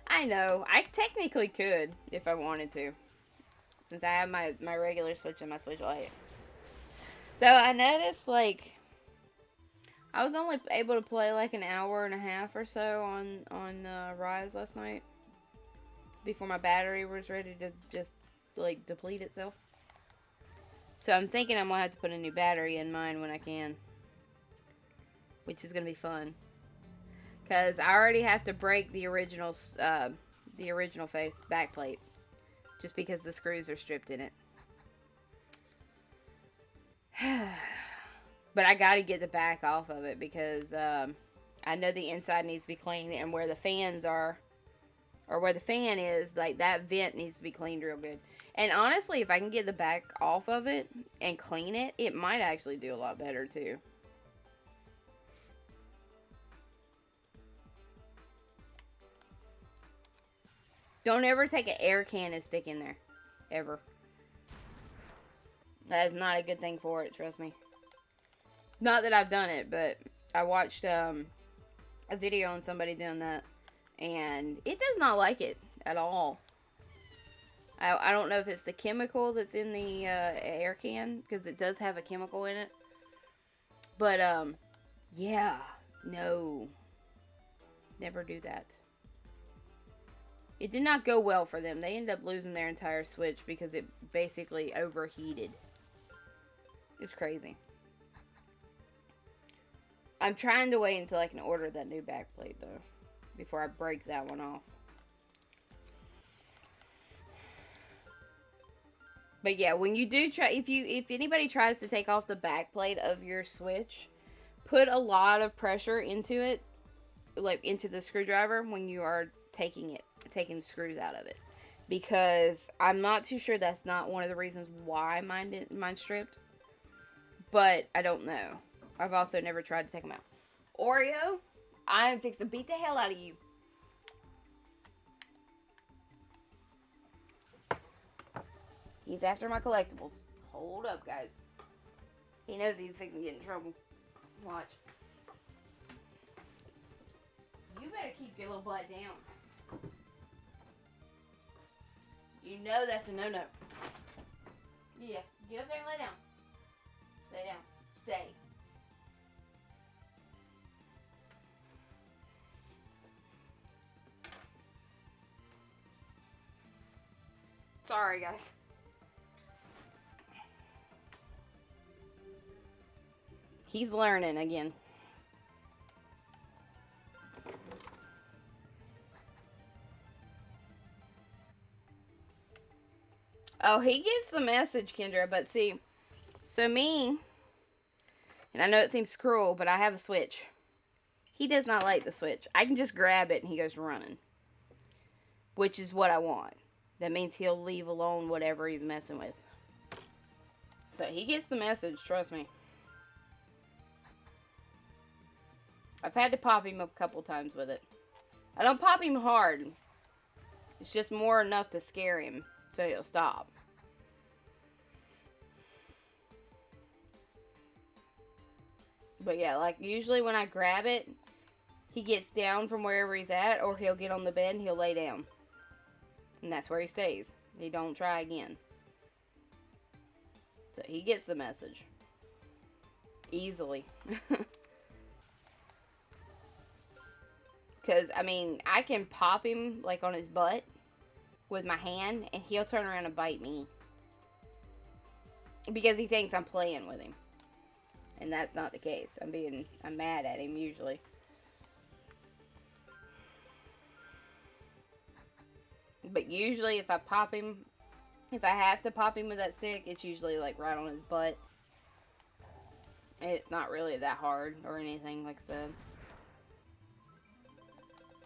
I know. I technically could if I wanted to. Since I have my regular Switch and my Switch Lite. So I noticed, like, I was only able to play like an hour and a half or so on Rise last night. Before my battery was ready to just, like, deplete itself. So I'm thinking I'm going to have to put a new battery in mine when I can. Which is going to be fun. Because I already have to break the original face backplate. Just because the screws are stripped in it. But I gotta get the back off of it because I know the inside needs to be cleaned, and where the fans are, or where the fan is, like that vent needs to be cleaned real good. And honestly, if I can get the back off of it and clean it, it might actually do a lot better too. Don't ever take an air can and stick in there. Ever. That is not a good thing for it, trust me. Not that I've done it, but I watched a video on somebody doing that, and it does not like it at all. I don't know if it's the chemical that's in the air can, because it does have a chemical in it. But, yeah, no. Never do that. It did not go well for them. They ended up losing their entire Switch because it basically overheated. It's crazy. I'm trying to wait until I can order that new backplate, though, before I break that one off. But yeah, when you do try, if anybody tries to take off the backplate of your Switch, put a lot of pressure into it, like into the screwdriver when you are taking the screws out of it, because I'm not too sure that's not one of the reasons why mine stripped, but I don't know. I've also never tried to take them out. Oreo, I'm fixing to beat the hell out of you. He's after my collectibles. Hold up, guys. He knows he's fixing to get in trouble. Watch. You better keep your little butt down. You know that's a no-no. Yeah, get up there and lay down. Lay down. Stay. Sorry, guys. He's learning again. Oh, he gets the message, Kendra, but see, so me, and I know it seems cruel, but I have a Switch. He does not like the Switch. I can just grab it and he goes running, which is what I want. That means he'll leave alone whatever he's messing with. So he gets the message, trust me. I've had to pop him a couple times with it. I don't pop him hard. It's just more enough to scare him so he'll stop. But yeah, like usually when I grab it, he gets down from wherever he's at, or he'll get on the bed and he'll lay down. And that's where he stays. He don't try again. So he gets the message. Easily. Because, I mean, I can pop him, like, on his butt with my hand, and he'll turn around and bite me. Because he thinks I'm playing with him. And that's not the case. I'm mad at him, usually. But usually, if I have to pop him with that stick, it's usually, like, right on his butt. And it's not really that hard or anything, like I said.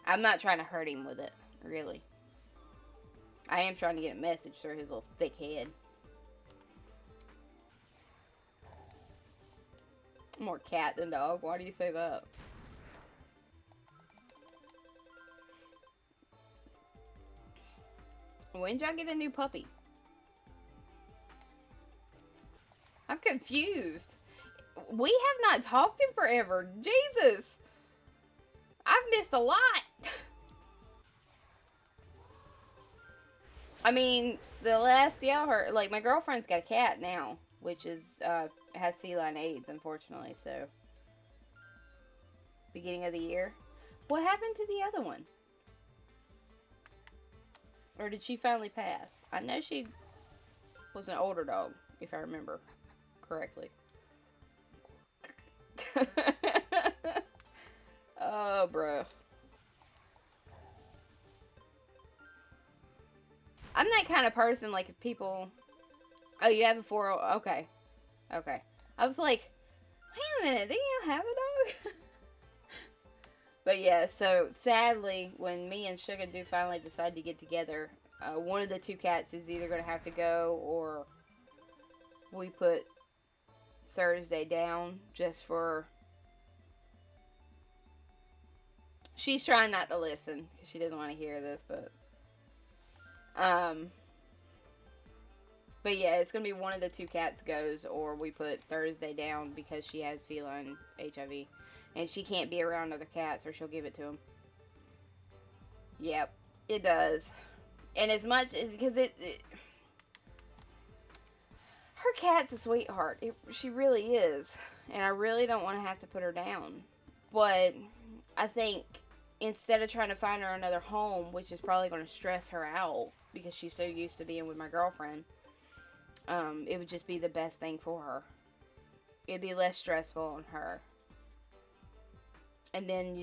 I'm not trying to hurt him with it, really. I am trying to get a message through his little thick head. More cat than dog. Why do you say that? When did y'all get a new puppy? I'm confused. We have not talked in forever. Jesus. I've missed a lot. I mean, the last y'all heard, like, my girlfriend's got a cat now, which is, has feline AIDS, unfortunately, so. Beginning of the year. What happened to the other one? Or did she finally pass? I know she was an older dog, if I remember correctly. Oh, bro. I'm that kind of person, like, if people... Oh, you have a 4-year-old? Okay. Okay. I was like, wait a minute, do you have a dog? But yeah, so, sadly, when me and Sugar do finally decide to get together, one of the two cats is either going to have to go, or we put Thursday down just for... She's trying not to listen, because she doesn't want to hear this, but... Um, but yeah, it's gonna be one of the two cats goes, or we put Thursday down because she has feline HIV, and she can't be around other cats, or she'll give it to them. Yep, it does. And as much because her cat's a sweetheart. She really is, and I really don't want to have to put her down. But I think instead of trying to find her another home, which is probably going to stress her out because she's so used to being with my girlfriend, it would just be the best thing for her. It'd be less stressful on her. And then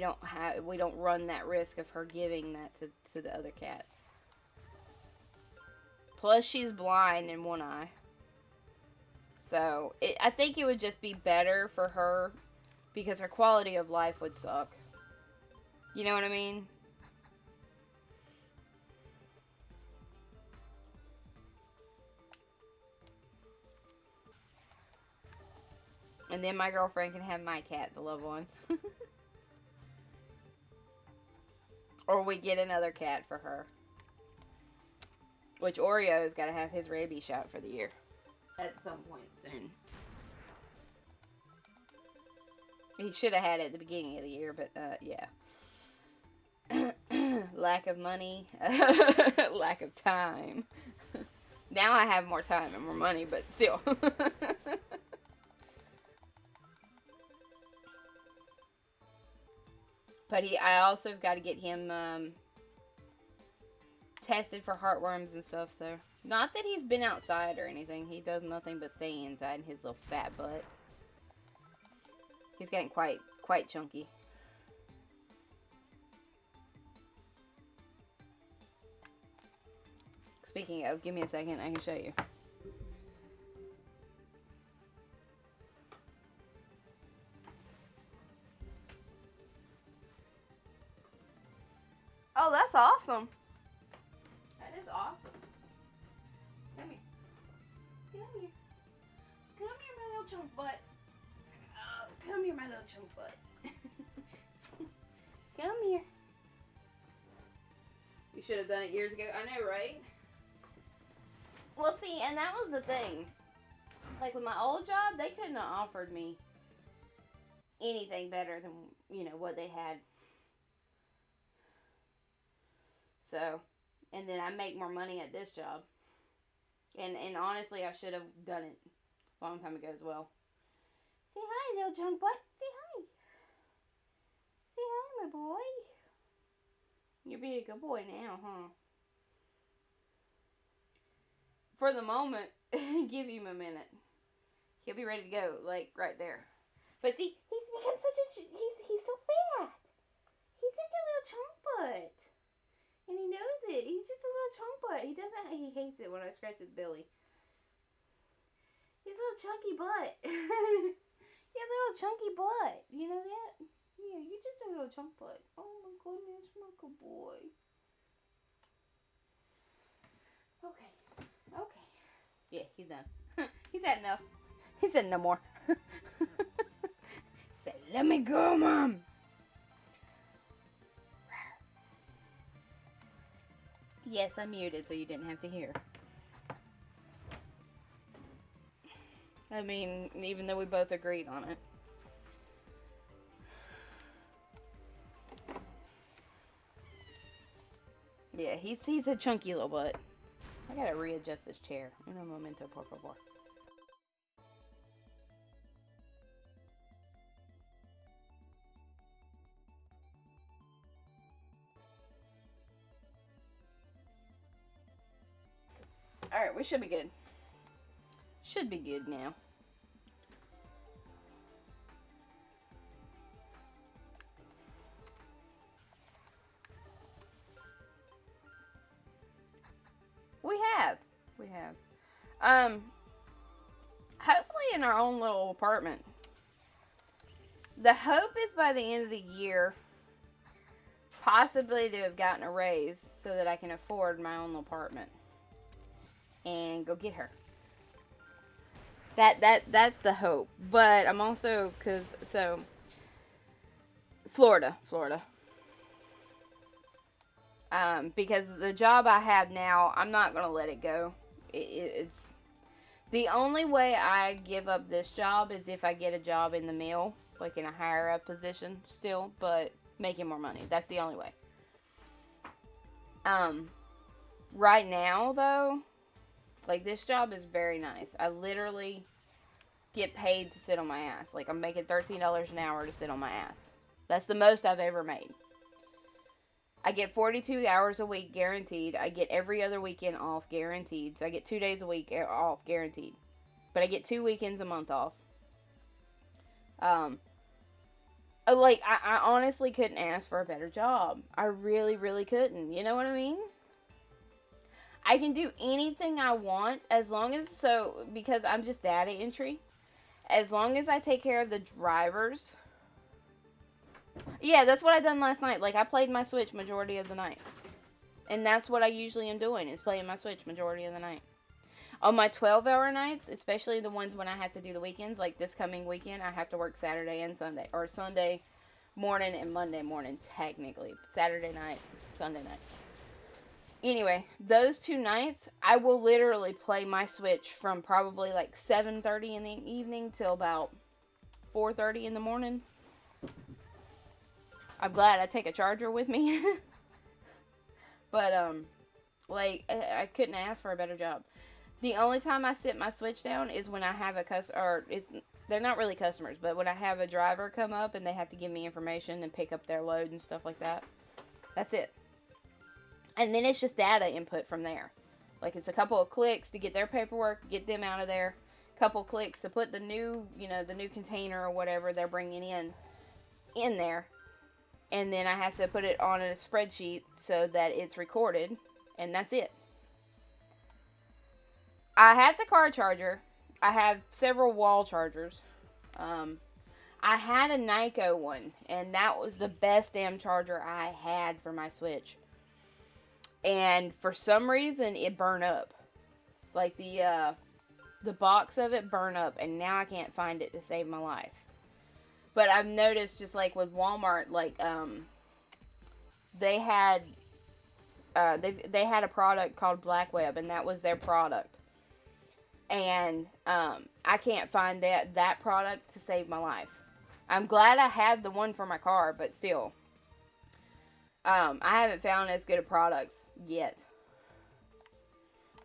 we don't run that risk of her giving that to the other cats. Plus, she's blind in one eye. So, I think it would just be better for her because her quality of life would suck. You know what I mean? And then my girlfriend can have my cat, the loved one. Or we get another cat for her. Which Oreo's got to have his rabies shot for the year. At some point soon. He should have had it at the beginning of the year, but yeah. Lack of money. Lack of time. Now I have more time and more money, but still. But I also got to get him tested for heartworms and stuff, so. Not that he's been outside or anything. He does nothing but stay inside in his little fat butt. He's getting quite chunky. Speaking of, give me a second, I can show you. Oh, that's awesome. That is awesome. Come here. Come here. Come here, my little chunk butt. Oh, come here, my little chunk butt. Come here. You should have done it years ago. I know, right? Well, see, and that was the thing. Like, with my old job, they couldn't have offered me anything better than, what they had. So, and then I make more money at this job. And honestly, I should have done it a long time ago as well. Say hi, little chunk butt. Say hi. Say hi, my boy. You're being a good boy now, huh? For the moment, give him a minute. He'll be ready to go, like, right there. But see, he's become he's so fat. He's such a little chunk butt. And he knows it. He's just a little chunk butt. He hates it when I scratch his belly. He's a little chunky butt. You have a little chunky butt. You know that? Yeah, you're just a little chunk butt. Oh my goodness, my good boy. Okay. Okay. Yeah, he's done. He's had enough. He said no more. He said, let me go, Mom. Yes, I muted so you didn't have to hear. I mean, even though we both agreed on it. Yeah, he's a chunky little butt. I gotta readjust this chair. Un momento, por favor. Alright, we should be good. Should be good now. We have. Hopefully in our own little apartment. The hope is by the end of the year, possibly to have gotten a raise so that I can afford my own apartment. And go get her. That's the hope. But I'm also, Florida. Because the job I have now, I'm not going to let it go. It's the only way I give up this job is if I get a job in the mill, like in a higher up position still, but making more money. That's the only way. Right now though, like this job is very nice. I literally get paid to sit on my ass. Like I'm making $13 an hour to sit on my ass. That's the most I've ever made. I get 42 hours a week guaranteed. I get every other weekend off guaranteed. So I get 2 days a week off guaranteed. But I get 2 weekends a month off. Like, I honestly couldn't ask for a better job. I really, really couldn't. You know what I mean? I can do anything I want as long as, because I'm just data entry. As long as I take care of the drivers. Yeah, that's what I done last night. Like, I played my Switch majority of the night. And that's what I usually am doing, is playing my Switch majority of the night. On my 12-hour nights, especially the ones when I have to do the weekends, like this coming weekend, I have to work Saturday and Sunday. Or Sunday morning and Monday morning, technically. Saturday night, Sunday night. Anyway, those 2 nights, I will literally play my Switch from probably like 7:30 in the evening till about 4:30 in the morning. I'm glad I take a charger with me. But, like, I couldn't ask for a better job. The only time I sit my Switch down is when I have a customer, they're not really customers, but when I have a driver come up and they have to give me information and pick up their load and stuff like that. That's it. And then it's just data input from there. Like, it's a couple of clicks to get their paperwork, get them out of there. Couple clicks to put the new, the new container or whatever they're bringing in there. And then I have to put it on a spreadsheet so that it's recorded. And that's it. I have the car charger. I have several wall chargers. I had a Nyko one, and that was the best damn charger I had for my Switch. And for some reason, it burned up. Like the box of it burned up, and now I can't find it to save my life. But I've noticed, just like with Walmart, like they had a product called Black Web, and that was their product. And I can't find that product to save my life. I'm glad I have the one for my car, but still. I haven't found as good a products yet.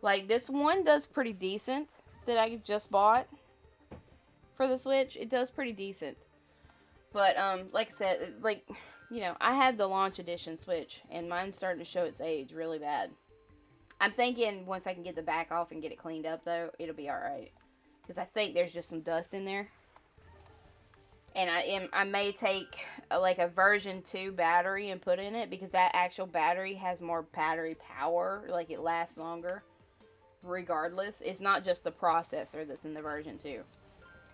Like, this one does pretty decent that I just bought for the Switch. It does pretty decent. But, like I said, I had the launch edition Switch, and mine's starting to show its age really bad. I'm thinking once I can get the back off and get it cleaned up, though, it'll be alright. Because I think there's just some dust in there. And I may take a version 2 battery and put in it, because that actual battery has more battery power. Like, it lasts longer regardless. It's not just the processor that's in the version 2.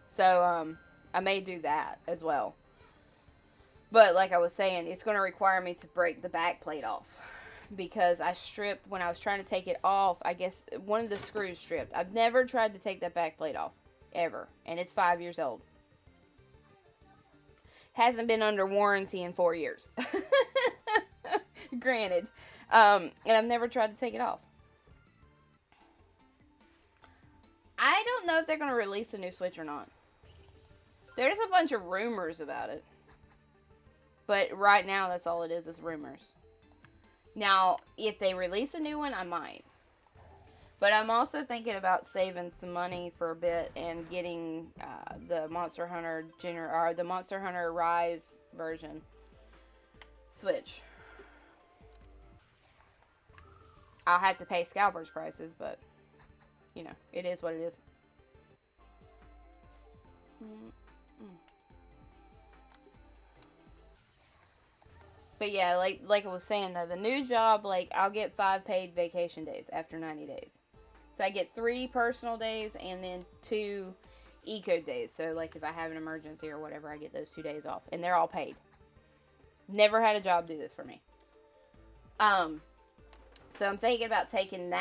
So, I may do that as well. But like I was saying, it's going to require me to break the back plate off. Because I stripped, when I was trying to take it off, I guess one of the screws stripped. I've never tried to take that back plate off. Ever. And it's 5 years old. Hasn't been under warranty in 4 years. Granted. And I've never tried to take it off. I don't know if they're going to release a new Switch or not. There's a bunch of rumors about it. But right now, that's all it is rumors. Now, if they release a new one, I might. But I'm also thinking about saving some money for a bit and getting the Monster Hunter the Monster Hunter Rise version Switch. I'll have to pay scalpers prices, but it is what it is. But yeah, like I was saying though, the new job, I'll get 5 paid vacation days after 90 days. So I get 3 personal days and then 2 eco days. So if I have an emergency or whatever, I get those 2 days off. And they're all paid. Never had a job do this for me. So I'm thinking about taking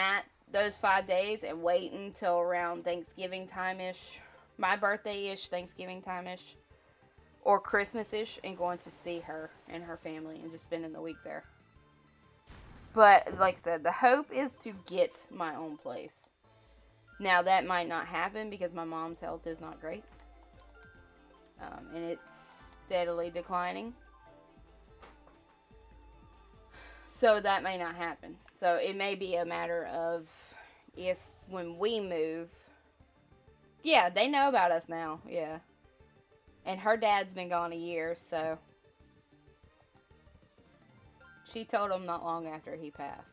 those 5 days and waiting until around Thanksgiving time-ish. My birthday-ish, Thanksgiving time-ish. Or Christmas-ish, and going to see her and her family and just spending the week there. But like I said, the hope is to get my own place. Now that might not happen because my mom's health is not great, and it's steadily declining. So that may not happen. So it may be a matter of if when we move, yeah, they know about us now, yeah. And her dad's been gone a year, so she told him not long after he passed.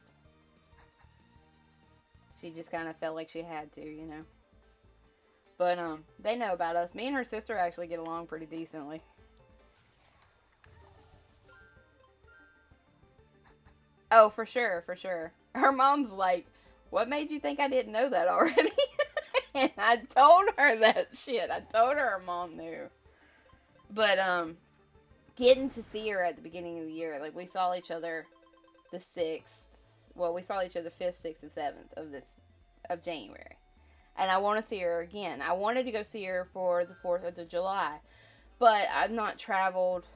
She just kind of felt like she had to, you know. But they know about us. Me and her sister actually get along pretty decently. Oh, for sure, for sure. Her mom's like, "What made you think I didn't know that already?" And I told her that shit. I told her her mom knew. But getting to see her at the beginning of the year, like we saw each other the 6th. Well, we saw each other 5th, 6th, and 7th of January. And I want to see her again. I wanted to go see her for the 4th of July, but I've not traveled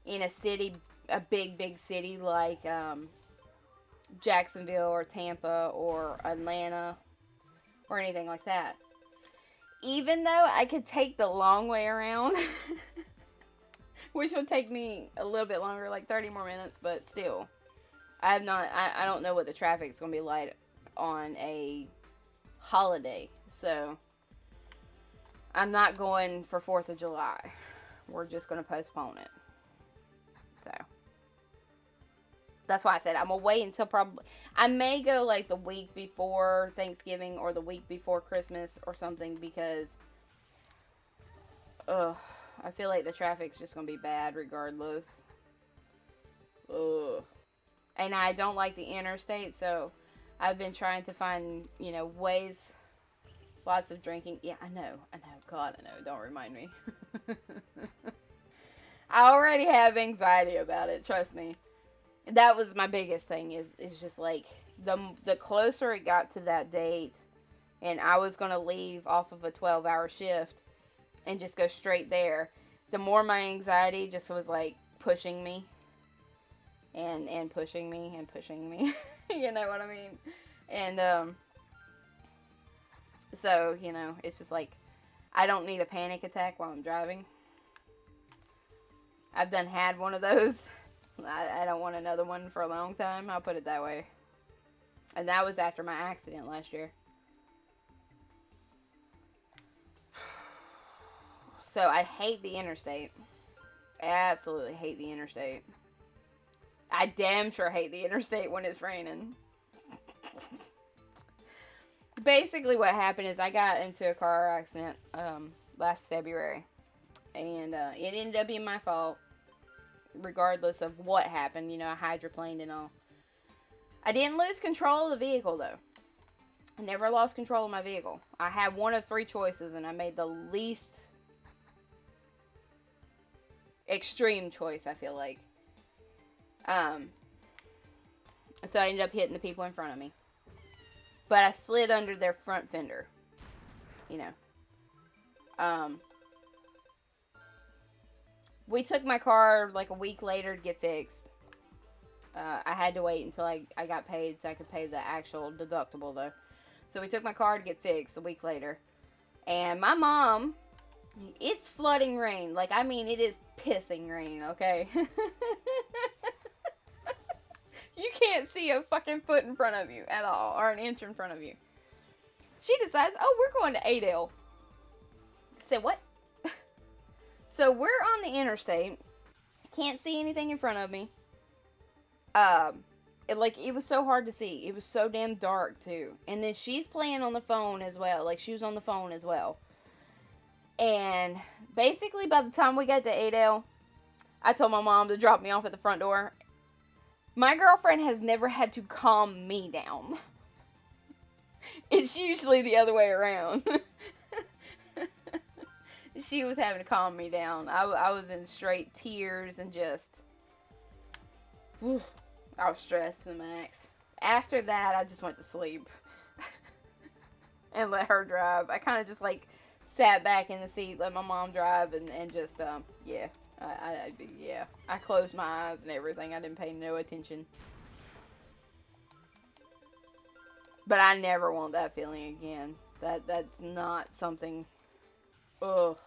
in a city, a big city like Jacksonville or Tampa or Atlanta or anything like that. Even though I could take the long way around, which would take me a little bit longer, like 30 more minutes, but still. I don't know what the traffic's going to be like on a holiday, so I'm not going for 4th of July. We're just going to postpone it. So that's why I said I'm going to wait until probably, I may go like the week before Thanksgiving or the week before Christmas or something because, I feel like the traffic's just going to be bad regardless. Ugh. And I don't like the interstate, so I've been trying to find, you know, ways, lots of drinking. Yeah, I know, God, I know, don't remind me. I already have anxiety about it, trust me. That was my biggest thing, is just like, the closer it got to that date, and I was going to leave off of a 12-hour shift and just go straight there, the more my anxiety just was like pushing me. And pushing me and pushing me. You know what I mean? And, so, you know, it's just like, I don't need a panic attack while I'm driving. I've had one of those. I don't want another one for a long time. I'll put it that way. And that was after my accident last year. So, I hate the interstate. I absolutely hate the interstate. I damn sure hate the interstate when it's raining. Basically what happened is I got into a car accident last February. And it ended up being my fault. Regardless of what happened. You know, I hydroplaned and all. I didn't lose control of the vehicle though. I never lost control of my vehicle. I had one of 3 choices and I made the least extreme choice, I feel like. So I ended up hitting the people in front of me. But I slid under their front fender. You know. We took my car like a week later to get fixed. I had to wait until I got paid so I could pay the actual deductible though. So we took my car to get fixed a week later. And my mom, it's flooding rain. Like, I mean, it is pissing rain, okay? You can't see a fucking foot in front of you at all, or an inch in front of you. She decides, oh, we're going to Adel. I said, what? So we're on the interstate. Can't see anything in front of me. It was so hard to see. It was so damn dark, too. And then she's playing on the phone as well. Like, she was on the phone as well. And basically, by the time we got to Adel, I told my mom to drop me off at the front door. My girlfriend has never had to calm me down. It's usually the other way around. She was having to calm me down. I was in straight tears and just... Whew, I was stressed to the max. After that, I just went to sleep. And let her drive. I kind of just, like, sat back in the seat, let my mom drive, and just, yeah. I closed my eyes and everything. I didn't pay no attention. But I never want that feeling again. That's not something. Ugh.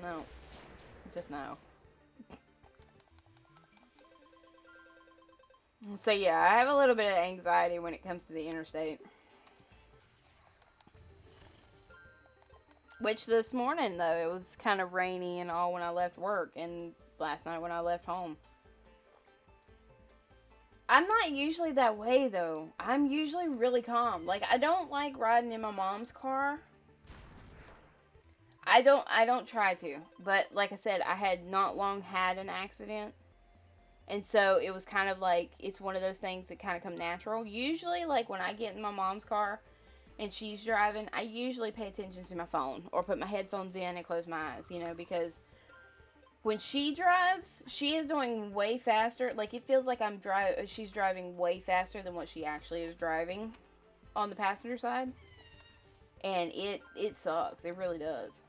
No. Just no. So yeah, I have a little bit of anxiety when it comes to the interstate. Which this morning though, it was kind of rainy and all when I left work, and last night when I left home. I'm not usually that way though. I'm usually really calm. Like, I don't like riding in my mom's car. I don't try to. But like I said, I had not long had an accident. And so it was kind of like, it's one of those things that kind of come natural. Usually, like when I get in my mom's car and she's driving, I usually pay attention to my phone or put my headphones in and close my eyes, because when she drives, she is doing way faster. Like, it feels like she's driving way faster than what she actually is driving on the passenger side. And it sucks. It really does.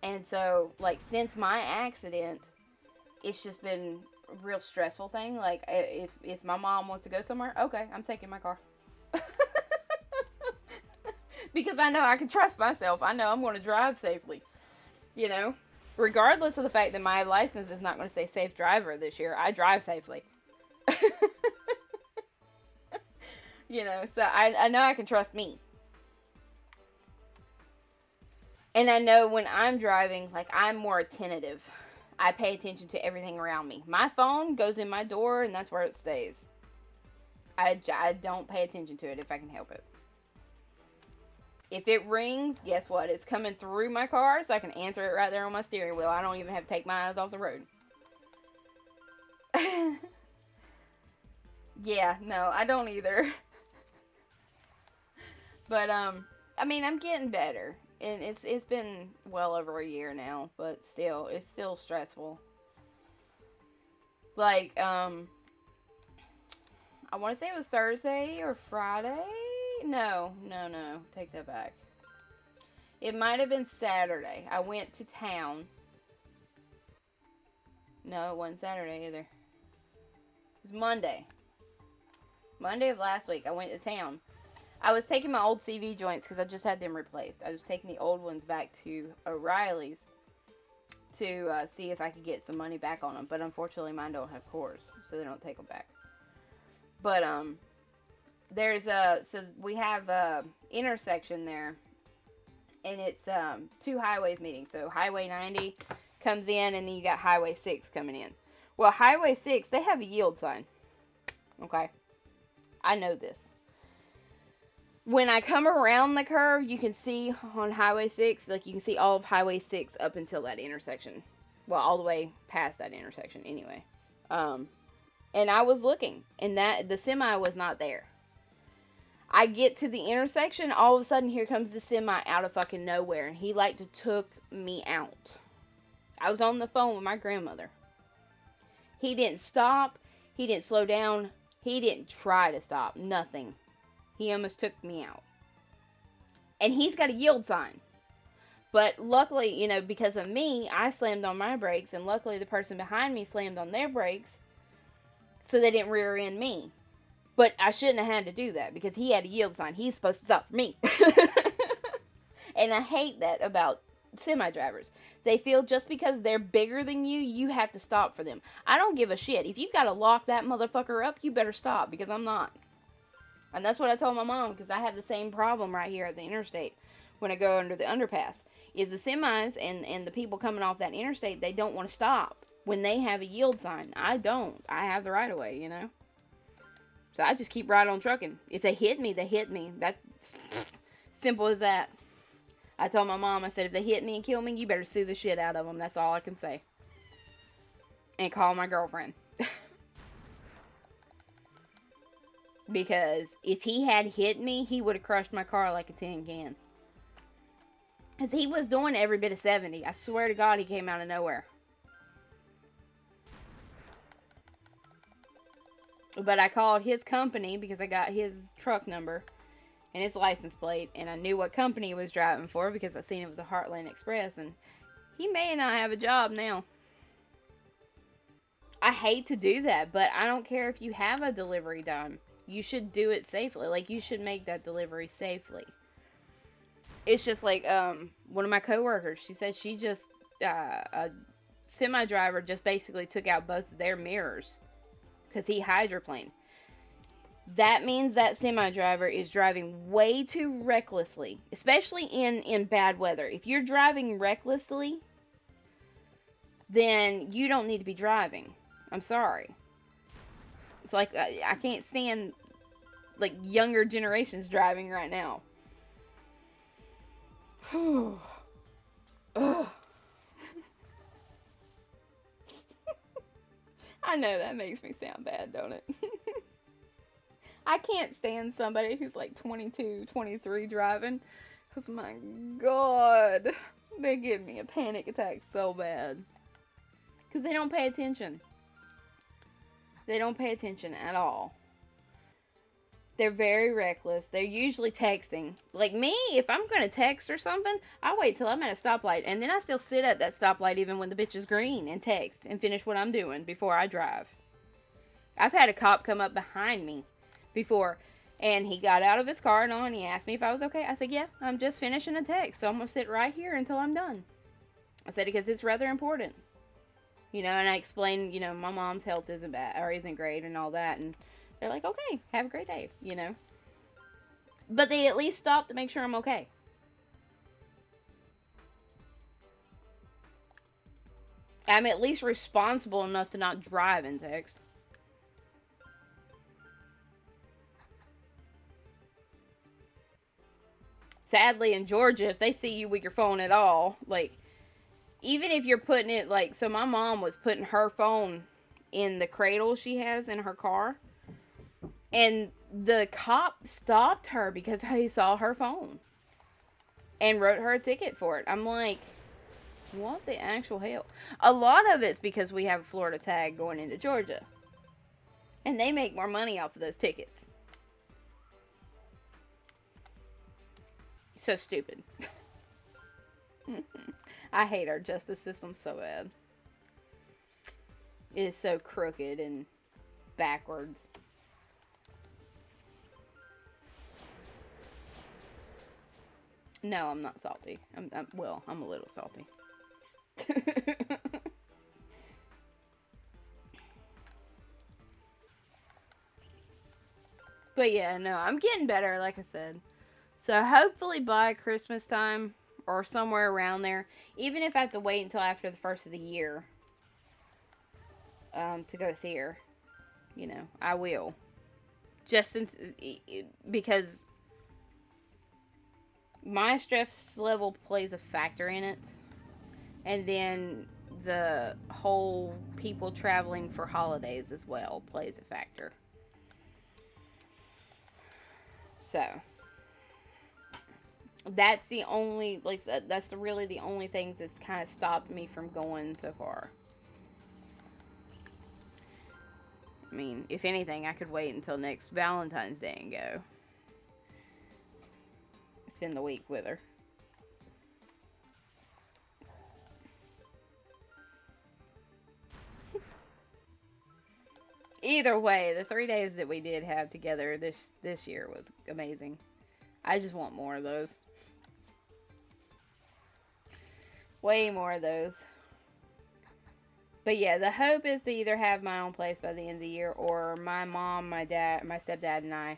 And so, like, since my accident, it's just been a real stressful thing. Like, if my mom wants to go somewhere, okay, I'm taking my car. Because I know I can trust myself. I know I'm going to drive safely. Regardless of the fact that my license is not going to say safe driver this year, I drive safely. So I know I can trust me. And I know when I'm driving, like, I'm more attentive. I pay attention to everything around me. My phone goes in my door, and that's where it stays. I don't pay attention to it if I can help it. If it rings, guess what? It's coming through my car, so I can answer it right there on my steering wheel. I don't even have to take my eyes off the road. Yeah, no, I don't either. But, I mean, I'm getting better. And it's been well over a year now, but still, it's still stressful. Like, I want to say it was Thursday or Friday. No. Take that back. It might have been Saturday. I went to town. No, it wasn't Saturday either. It was Monday. Monday of last week, I went to town. I was taking my old CV joints because I just had them replaced. I was taking the old ones back to O'Reilly's to see if I could get some money back on them. But unfortunately, mine don't have cores, so they don't take them back. But, so we have a intersection there, and it's 2 highways meeting. So Highway 90 comes in, and then you got Highway 6 coming in. Well, Highway 6, they have a yield sign. Okay? I know this. When I come around the curve, you can see on Highway 6, like, you can see all of Highway 6 up until that intersection. Well, all the way past that intersection, anyway. And I was looking, and the semi was not there. I get to the intersection, all of a sudden, here comes the semi out of fucking nowhere, and he, like, took me out. I was on the phone with my grandmother. He didn't stop. He didn't slow down. He didn't try to stop. Nothing. He almost took me out. And he's got a yield sign. But luckily, because of me, I slammed on my brakes. And luckily, the person behind me slammed on their brakes. So they didn't rear end me. But I shouldn't have had to do that. Because he had a yield sign. He's supposed to stop for me. And I hate that about semi-drivers. They feel just because they're bigger than you, you have to stop for them. I don't give a shit. If you've got to lock that motherfucker up, you better stop. Because I'm not. And that's what I told my mom, because I have the same problem right here at the interstate when I go under the underpass. Is the semis and the people coming off that interstate, they don't want to stop when they have a yield sign. I don't. I have the right of way, So I just keep right on trucking. If they hit me, they hit me. That's simple as that. I told my mom, I said, if they hit me and kill me, you better sue the shit out of them. That's all I can say. And call my girlfriend. Because if he had hit me, he would have crushed my car like a tin can. Because he was doing every bit of 70. I swear to God, he came out of nowhere. But I called his company because I got his truck number and his license plate. And I knew what company he was driving for because I seen it was a Heartland Express. And he may not have a job now. I hate to do that, but I don't care if you have a delivery done. You should do it safely. Like, you should make that delivery safely. It's just like, one of my coworkers, she said she just, a semi-driver just basically took out both of their mirrors because he hydroplaned. That means that semi-driver is driving way too recklessly, especially in bad weather. If you're driving recklessly, then you don't need to be driving. I'm sorry. It's like, I can't stand, like, younger generations driving right now. Ugh. I know that makes me sound bad, don't it? I can't stand somebody who's like 22, 23 driving. Because, my God, they give me a panic attack so bad. Because they don't pay attention. They don't pay attention at all. They're very reckless. They're usually texting. Like me, if I'm going to text or something, I wait till I'm at a stoplight. And then I still sit at that stoplight even when the bitch is green and text and finish what I'm doing before I drive. I've had a cop come up behind me before, and he got out of his car and all, and he asked me if I was okay. I said, yeah, I'm just finishing a text, so I'm going to sit right here until I'm done. I said, because it's rather important. You know, and I explained, you know, my mom's health isn't bad, or isn't great and all that, and they're like, okay, have a great day, you know. But they at least stop to make sure I'm okay. I'm at least responsible enough to not drive and text. Sadly, in Georgia, if they see you with your phone at all, like, even if you're putting it, like, so my mom was putting her phone in the cradle she has in her car, and the cop stopped her because he saw her phone and wrote her a ticket for it. I'm like, what the actual hell? A lot of it's because we have a Florida tag going into Georgia, and they make more money off of those tickets. So stupid. I hate our justice system so bad. It is so crooked and backwards. No, I'm not salty. I'm a little salty. But yeah, no, I'm getting better, like I said. So hopefully by Christmas time, or somewhere around there, even if I have to wait until after the first of the year to go see her, you know, I will. Just since, because my stress level plays a factor in it, and then the whole people traveling for holidays as well plays a factor. So that's the only, like, that's really the only things that's kind of stopped me from going so far. I mean, if anything, I could wait until next Valentine's Day and go. Spend the week with her. Either way, the 3 days that we did have together this year was amazing. I just want more of those. Way more of those. But yeah, the hope is to either have my own place by the end of the year, or my mom, my dad, my stepdad, and I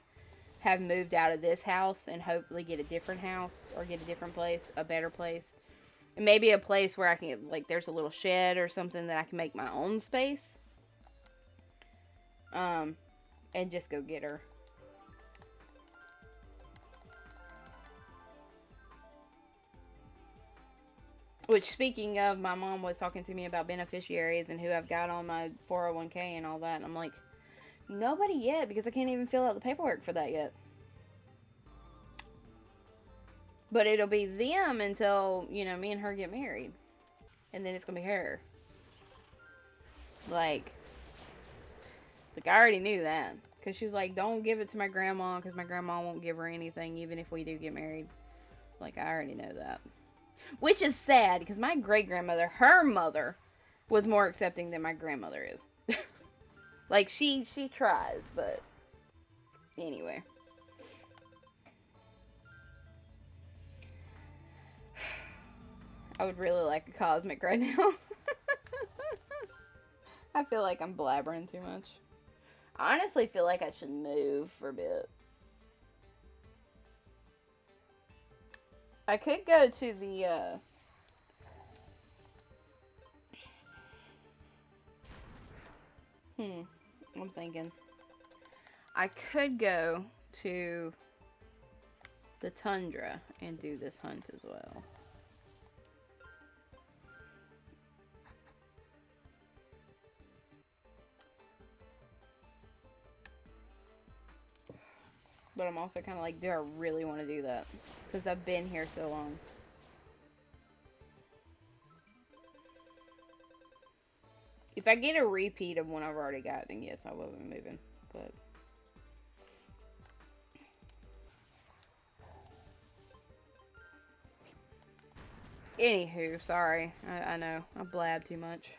have moved out of this house and hopefully get a different house, or get a different place, a better place. And maybe a place where I can, like, there's a little shed or something that I can make my own space. And just go get her. Which, speaking of, my mom was talking to me about beneficiaries and who I've got on my 401k and all that. And I'm like, nobody yet, because I can't even fill out the paperwork for that yet. But it'll be them until, you know, me and her get married. And then it's going to be her. Like, I already knew that. Because she was like, don't give it to my grandma, because my grandma won't give her anything, even if we do get married. Like, I already know that. Which is sad, because my great-grandmother, her mother, was more accepting than my grandmother is. Like, she tries, but Anyway. I would really like a cosmic right now. I feel like I'm blabbering too much. I honestly feel like I should move for a bit. I could go to the, I'm thinking. I could go to the tundra and do this hunt as well. But I'm also kind of like, do I really want to do that? Because I've been here so long. If I get a repeat of one I've already got, then yes, I will be moving. But anywho, sorry. I know I blab too much,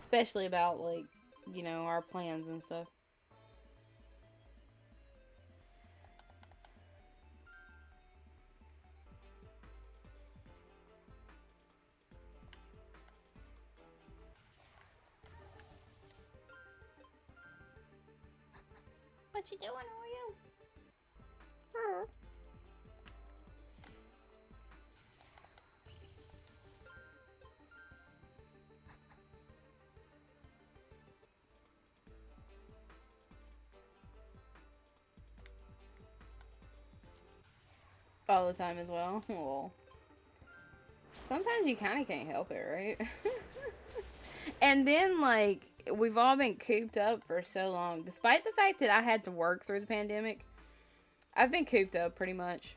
especially about like, you know, our plans and stuff. What you doing, Oreo? All the time as well. Well, sometimes you kind of can't help it, right? And then, like, we've all been cooped up for so long. Despite the fact that I had to work through the pandemic, I've been cooped up pretty much.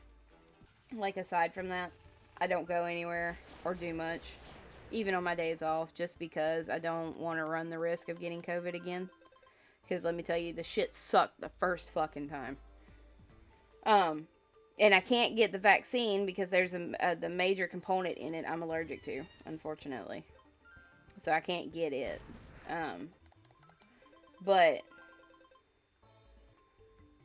Like, aside from that, I don't go anywhere or do much, even on my days off, just because I don't want to run the risk of getting COVID again. Because let me tell you, the shit sucked the first fucking time. And I can't get the vaccine because there's the major component in it I'm allergic to, unfortunately. So I can't get it. But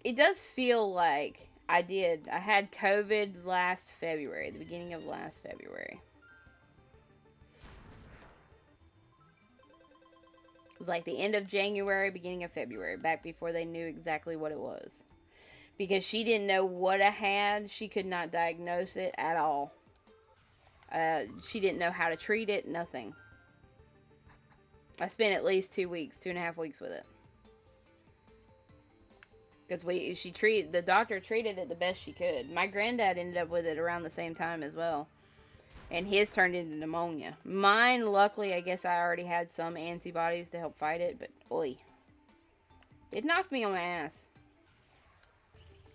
it does feel like I had COVID last February, the beginning of last February. It was like the end of January, beginning of February, back before they knew exactly what it was. Because she didn't know what I had, she could not diagnose it at all. She didn't know how to treat it, nothing. I spent at least 2.5 weeks with it. Because the doctor treated it the best she could. My granddad ended up with it around the same time as well. And his turned into pneumonia. Mine, luckily, I guess I already had some antibodies to help fight it, but oi. It knocked me on my ass.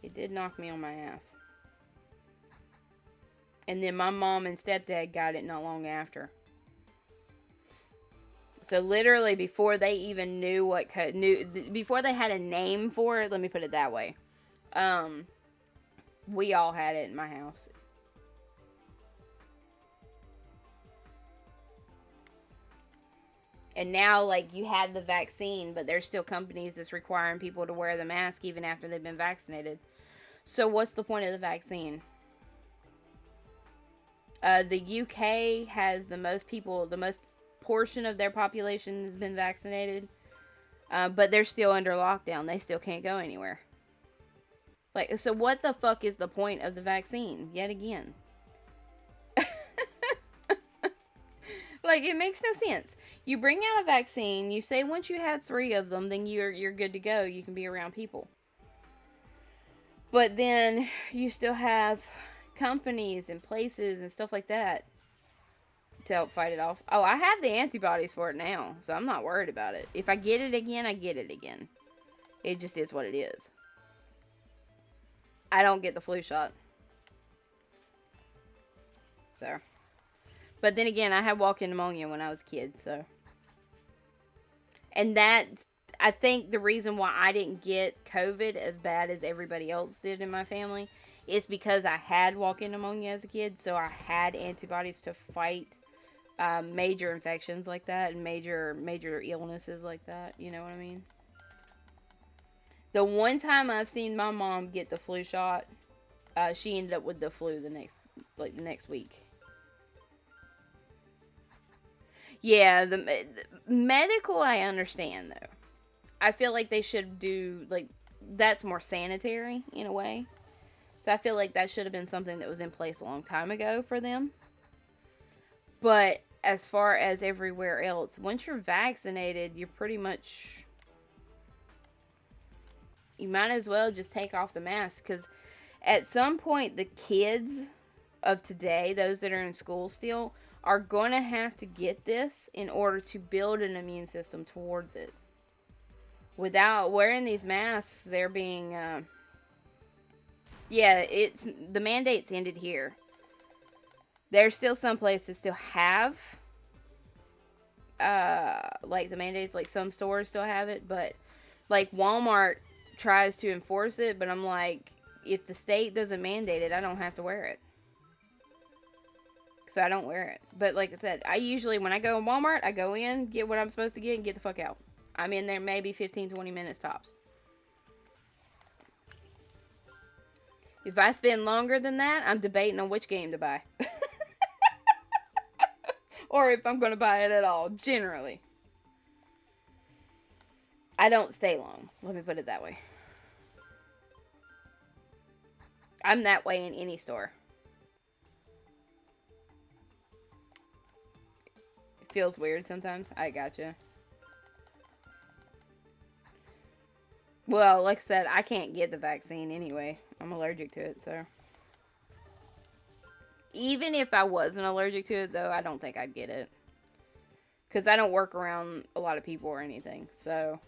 It did knock me on my ass. And then my mom and stepdad got it not long after. So literally before they even knew before they had a name for it, let me put it that way. We all had it in my house. And now, like, you have the vaccine, but there's still companies that's requiring people to wear the mask even after they've been vaccinated. So what's the point of the vaccine? The UK has the most portion of their population has been vaccinated. But they're still under lockdown. They still can't go anywhere. Like, so what the fuck is the point of the vaccine? Yet again. Like, it makes no sense. You bring out a vaccine, you say once you have 3 of them, then you're good to go. You can be around people. But then you still have companies and places and stuff like that to help fight it off. Oh, I have the antibodies for it now, so I'm not worried about it. If I get it again, I get it again. It just is what it is. I don't get the flu shot. So. But then again, I had walk-in pneumonia when I was a kid, so. And that, I think the reason why I didn't get COVID as bad as everybody else did in my family is because I had walk-in pneumonia as a kid, so I had antibodies to fight major infections like that and major illnesses like that. You know what I mean? The one time I've seen my mom get the flu shot, she ended up with the flu the next week. Yeah, the medical I understand though. I feel like they should do like that's more sanitary in a way. So I feel like that should have been something that was in place a long time ago for them. But as far as everywhere else, once you're vaccinated, you're pretty much you might as well just take off the mask because at some point the kids of today, those that are in school still, are going to have to get this in order to build an immune system towards it. Without wearing these masks, they're being, yeah, it's the mandates ended here. There's still some places still have, like the mandates, like some stores still have it, but like Walmart tries to enforce it, but I'm like, if the state doesn't mandate it, I don't have to wear it. So I don't wear it. But like I said, I usually, when I go in Walmart, I go in, get what I'm supposed to get, and get the fuck out. I'm in there maybe 15, 20 minutes tops. If I spend longer than that, I'm debating on which game to buy. Or if I'm going to buy it at all, generally. I don't stay long. Let me put it that way. I'm that way in any store. It feels weird sometimes. I gotcha. Well, like I said, I can't get the vaccine anyway. I'm allergic to it, so. Even if I wasn't allergic to it, though, I don't think I'd get it. Because I don't work around a lot of people or anything, so.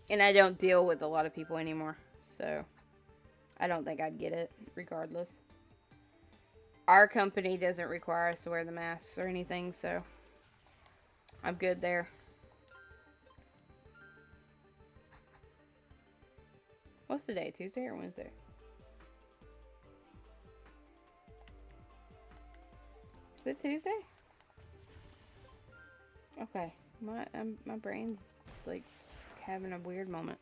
And I don't deal with a lot of people anymore, so. I don't think I'd get it, regardless. Our company doesn't require us to wear the masks or anything, so. I'm good there. What's the day? Tuesday or Wednesday? Is it Tuesday? Okay. My brain's like having a weird moment.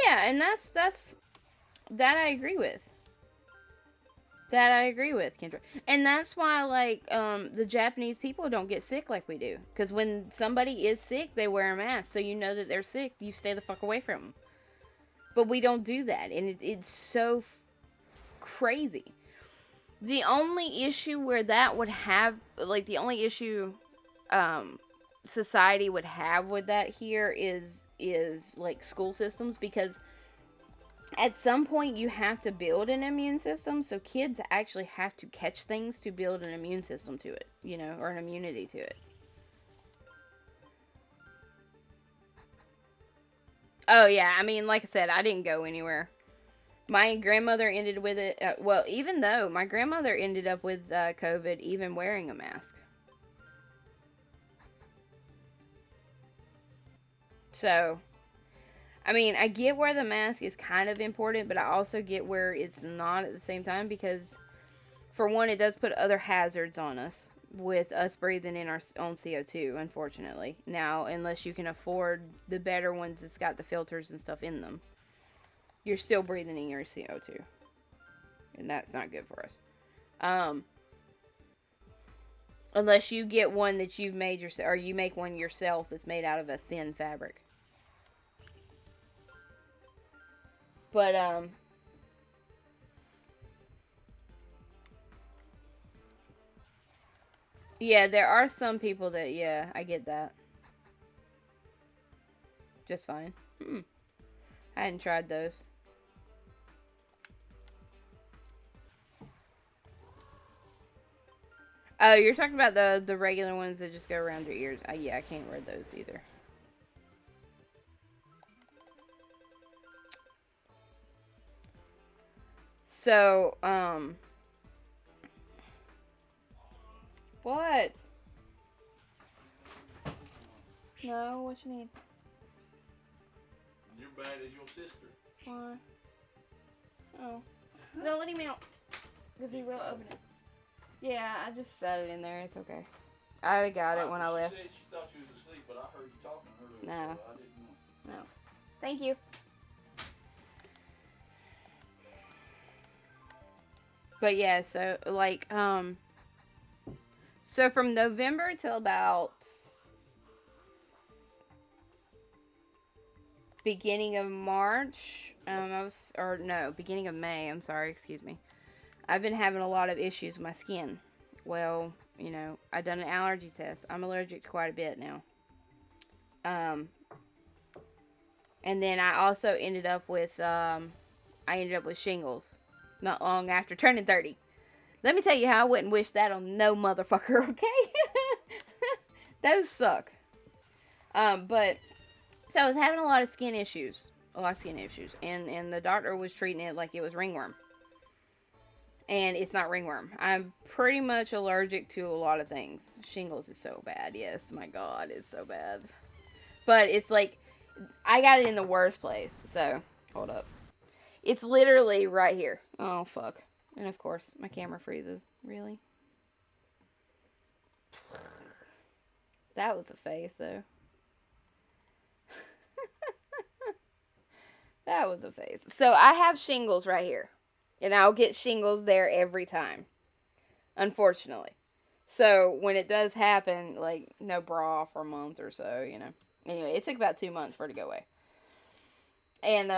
Yeah, and that's that I agree with. That I agree with, Kendra. And that's why like the Japanese people don't get sick like we do. Cuz when somebody is sick, they wear a mask. So you know that they're sick, you stay the fuck away from them. But we don't do that, and it's so crazy. The only issue where that would have like the only issue society would have with that here is like school systems, because at some point you have to build an immune system, so kids actually have to catch things to build an immune system to it, you know, or an immunity to it. Oh yeah, I mean, like I said, I didn't go anywhere. My grandmother ended with it. Well, even though my grandmother ended up with COVID, even wearing a mask. So, I mean, I get where the mask is kind of important, but I also get where it's not at the same time, because, for one, it does put other hazards on us with us breathing in our own CO2, unfortunately. Now, unless you can afford the better ones that's got the filters and stuff in them, you're still breathing in your CO2. And that's not good for us. Unless you get one that you've made yourself, or you make one yourself that's made out of a thin fabric. But, yeah, there are some people that, yeah, I get that. Just fine. I hadn't tried those. Oh, you're talking about the regular ones that just go around your ears. Yeah, I can't wear those either. So, What? No, what you need? You're bad as your sister. Why? Oh. No, let him out. Because he will open it. Yeah, I just set it in there. It's okay. I got it when I left. She said she thought you was asleep, but I heard you talking to her. No. So I didn't know. No. Thank you. But yeah, so like so from November till about beginning of March, beginning of May, I'm sorry, excuse me. I've been having a lot of issues with my skin. Well, you know, I done an allergy test. I'm allergic to quite a bit now. And then I also ended up with shingles not long after turning 30. Let me tell you how I wouldn't wish that on no motherfucker, okay? That would suck. But so I was having a lot of skin issues. And the doctor was treating it like it was ringworm. And it's not ringworm. I'm pretty much allergic to a lot of things. Shingles is so bad. Yes, my God, it's so bad. But it's like, I got it in the worst place. So, hold up. It's literally right here. Oh, fuck. And of course, my camera freezes. Really? That was a face, though. That was a face. So, I have shingles right here. And I'll get shingles there every time. Unfortunately. So, when it does happen, like, no bra for a month or so, you know. Anyway, it took about 2 months for it to go away. And,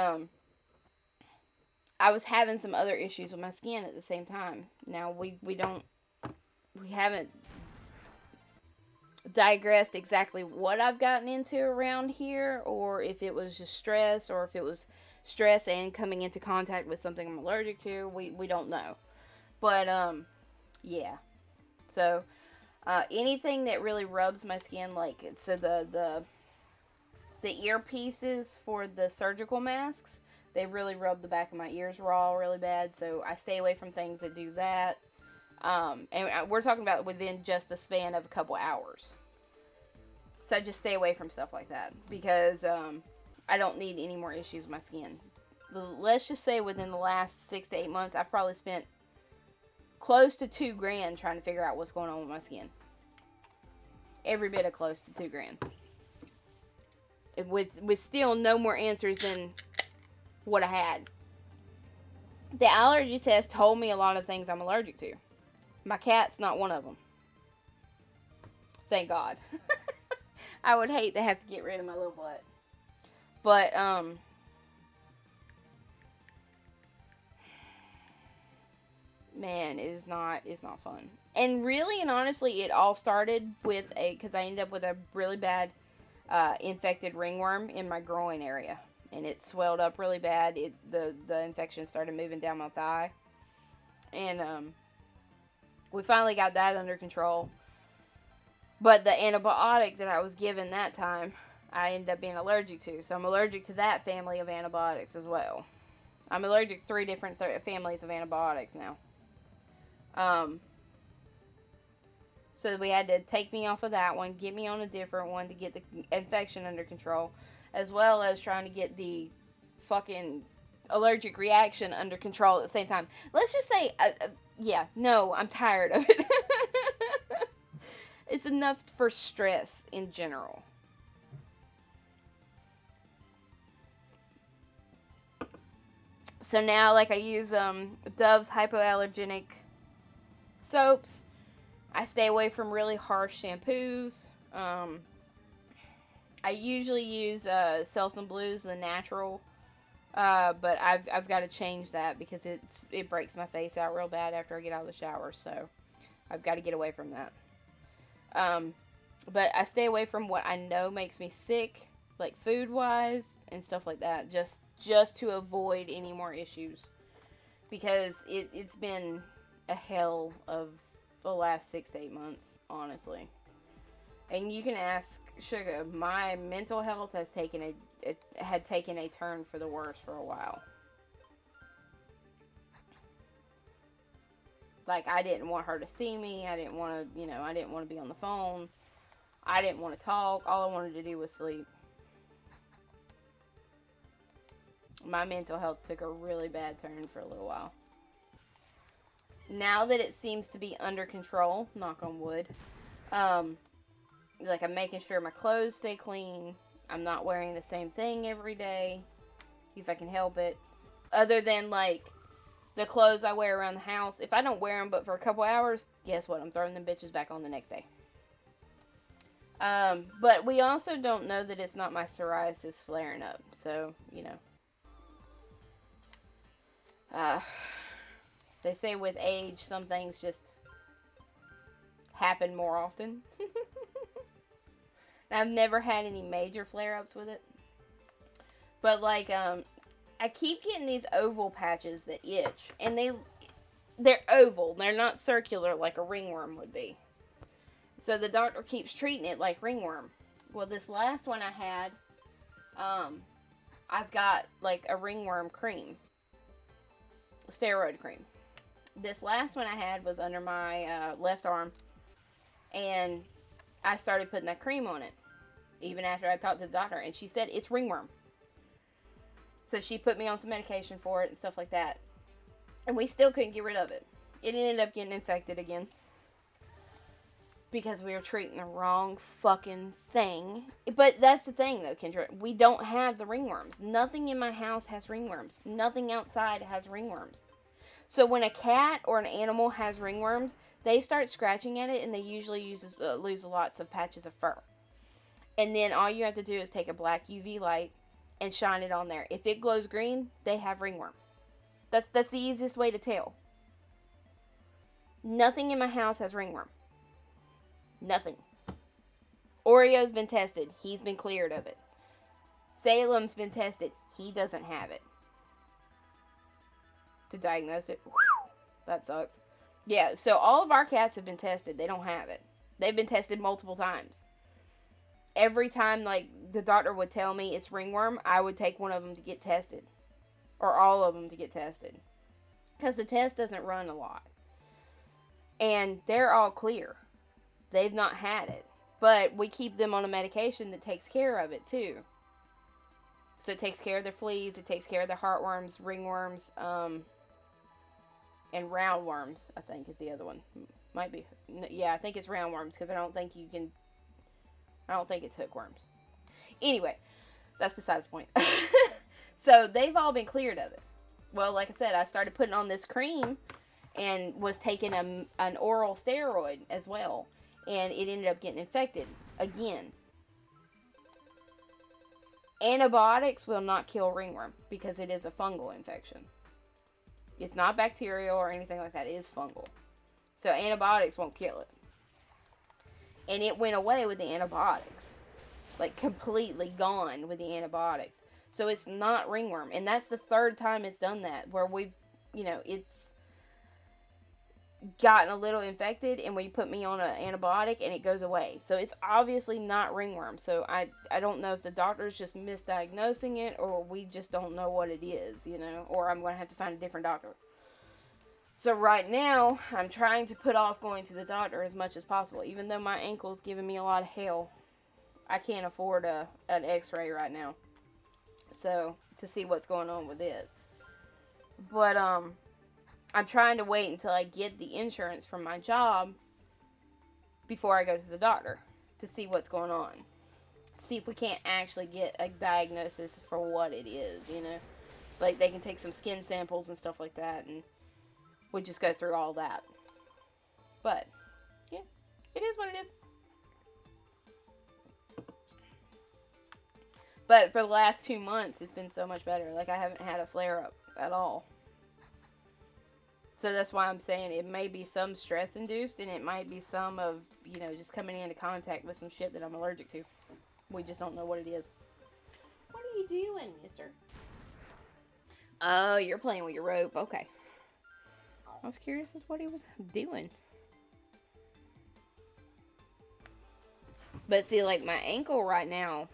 I was having some other issues with my skin at the same time. Now, we haven't digressed exactly what I've gotten into around here, or if it was just stress, or if it was stress and coming into contact with something I'm allergic to. We don't know. But, yeah. So, anything that really rubs my skin, like, so the earpieces for the surgical masks, they really rub the back of my ears raw really bad, so I stay away from things that do that. And we're talking about within just the span of a couple hours. So I just stay away from stuff like that, because I don't need any more issues with my skin. Let's just say within the last 6 to 8 months, I've probably spent close to $2,000 trying to figure out what's going on with my skin. Every bit of close to $2,000. With still no more answers than what I had. The allergy test told me a lot of things I'm allergic to. My cat's not one of them. Thank God. I would hate to have to get rid of my little butt. But, man, it's not fun. And really and honestly, it all started with because I ended up with a really bad infected ringworm in my groin area. And it swelled up really bad. The infection started moving down my thigh. And we finally got that under control. But the antibiotic that I was given that time, I ended up being allergic to. So I'm allergic to that family of antibiotics as well. I'm allergic to 3 different families of antibiotics now. So we had to take me off of that one, get me on a different one to get the infection under control, as well as trying to get the fucking allergic reaction under control at the same time. Let's just say, I'm tired of it. It's enough for stress in general. So now, like, I use Dove's hypoallergenic soaps. I stay away from really harsh shampoos. I usually use Selsun Blues, the natural, but I've got to change that because it breaks my face out real bad after I get out of the shower. So I've got to get away from that. But I stay away from what I know makes me sick, like food-wise and stuff like that, just to avoid any more issues, because it's been a hell of the last 6 to 8 months, honestly. And you can ask Sugar. My mental health has had taken a turn for the worse for a while. Like, I didn't want her to see me. I didn't want to, I didn't want to be on the phone. I didn't want to talk. All I wanted to do was sleep. My mental health took a really bad turn for a little while. Now that it seems to be under control, knock on wood, like, I'm making sure my clothes stay clean. I'm not wearing the same thing every day, if I can help it. Other than, like, the clothes I wear around the house. If I don't wear them but for a couple hours, guess what? I'm throwing them bitches back on the next day. But we also don't know that it's not my psoriasis flaring up. So, they say with age, some things just happen more often. I've never had any major flare-ups with it. But, like, I keep getting these oval patches that itch. And they're oval. They're not circular like a ringworm would be. So the doctor keeps treating it like ringworm. Well, this last one I had, I've got, like, a ringworm cream. Steroid cream. This last one I had was under my left arm. And I started putting that cream on it. Even after I talked to the doctor. And she said, it's ringworm. So she put me on some medication for it and stuff like that. And we still couldn't get rid of it. It ended up getting infected again. Because we were treating the wrong fucking thing. But that's the thing though, Kendra. We don't have the ringworms. Nothing in my house has ringworms. Nothing outside has ringworms. So when a cat or an animal has ringworms, they start scratching at it and they usually lose lots of patches of fur. And then all you have to do is take a black UV light and shine it on there. If it glows green, they have ringworm. That's the easiest way to tell. Nothing in my house has ringworm. Nothing. Oreo's been tested. He's been cleared of it. Salem's been tested. He doesn't have it. To diagnose it. Whew, that sucks. Yeah, so all of our cats have been tested. They don't have it. They've been tested multiple times. Every time, like, the doctor would tell me it's ringworm, I would take one of them to get tested. Or all of them to get tested. Because the test doesn't run a lot. And they're all clear. They've not had it. But we keep them on a medication that takes care of it, too. So it takes care of their fleas, it takes care of their heartworms, ringworms, and roundworms, I think is the other one. Might be. Yeah, I think it's roundworms, because I don't think it's hookworms. Anyway, that's besides the point. So they've all been cleared of it. Well, like I said, I started putting on this cream and was taking an oral steroid as well. And it ended up getting infected again. Antibiotics will not kill ringworm because it is a fungal infection. It's not bacterial or anything like that. It is fungal. So antibiotics won't kill it. And it went away with the antibiotics. Like, completely gone with the antibiotics. So it's not ringworm. And that's the third time it's done that. Where we've, it's gotten a little infected and we put me on an antibiotic and it goes away. So it's obviously not ringworm. So I don't know if the doctor's just misdiagnosing it or we just don't know what it is, or I'm going to have to find a different doctor. So right now, I'm trying to put off going to the doctor as much as possible. Even though my ankle's giving me a lot of hell, I can't afford an x-ray right now. So, to see what's going on with it. But, I'm trying to wait until I get the insurance from my job before I go to the doctor to see what's going on. See if we can't actually get a diagnosis for what it is, Like, they can take some skin samples and stuff like that, and we just go through all that. But, yeah, it is what it is. But for the last 2 months, it's been so much better. Like, I haven't had a flare-up at all. So that's why I'm saying it may be some stress-induced, and it might be some of, just coming into contact with some shit that I'm allergic to. We just don't know what it is. What are you doing, mister? Oh, you're playing with your rope. Okay. I was curious as what he was doing. But see, like, my ankle right now,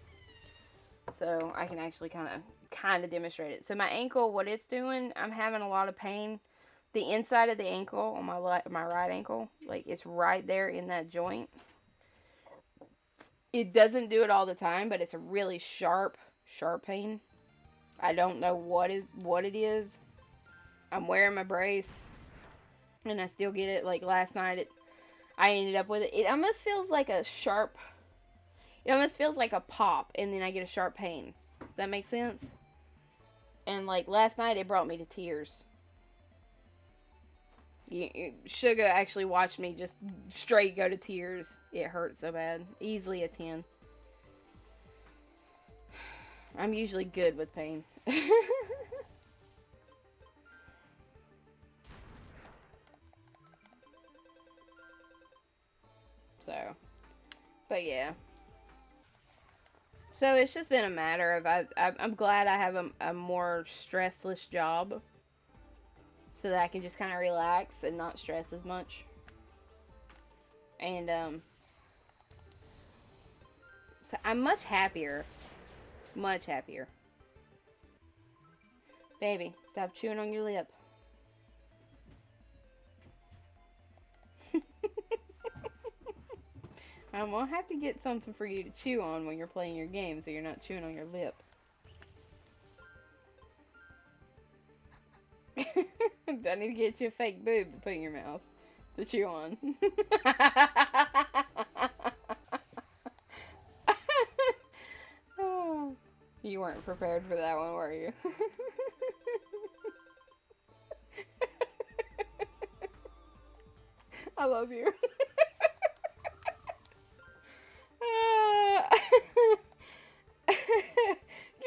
so I can actually kind of demonstrate it. So my ankle, what it's doing, I'm having a lot of pain the inside of the ankle on my right ankle, like it's right there in that joint. It doesn't do it all the time, but it's a really sharp pain. I don't know what it is. I'm wearing my brace, and I still get it. Like last night, I ended up with it. It almost feels like a sharp. It almost feels like a pop, and then I get a sharp pain. Does that make sense? And like last night, it brought me to tears. Sugar actually watched me just straight go to tears. It hurt so bad. Easily a 10. I'm usually good with pain. So, but yeah. So it's just been a matter of I'm glad I have a more stressless job, so that I can just kind of relax and not stress as much. And so I'm much happier. Much happier. Baby, stop chewing on your lip. I'm gonna have to get something for you to chew on when you're playing your game so you're not chewing on your lip. I need to get you a fake boob to put in your mouth to chew on. Oh, you weren't prepared for that one, were you? I love you.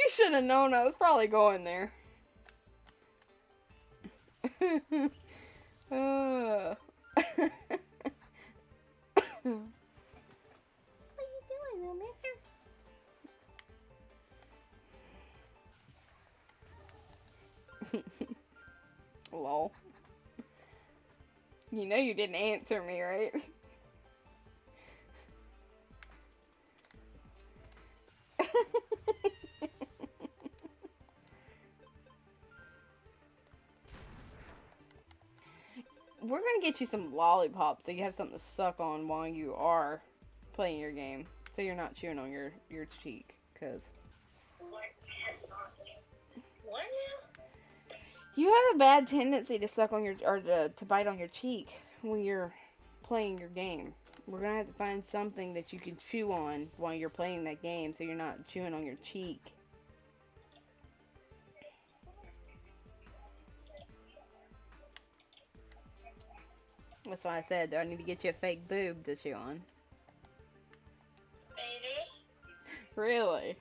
You should have known I was probably going there. What are you doing, little mister? Lol. You know you didn't answer me, right? We're gonna get you some lollipops so you have something to suck on while you are playing your game. So you're not chewing on your cheek, cause What now? you have a bad tendency to suck on to bite on your cheek when you're playing your game. We're gonna have to find something that you can chew on while you're playing that game so you're not chewing on your cheek. That's why I said, do I need to get you a fake boob to chew on? Baby? Really?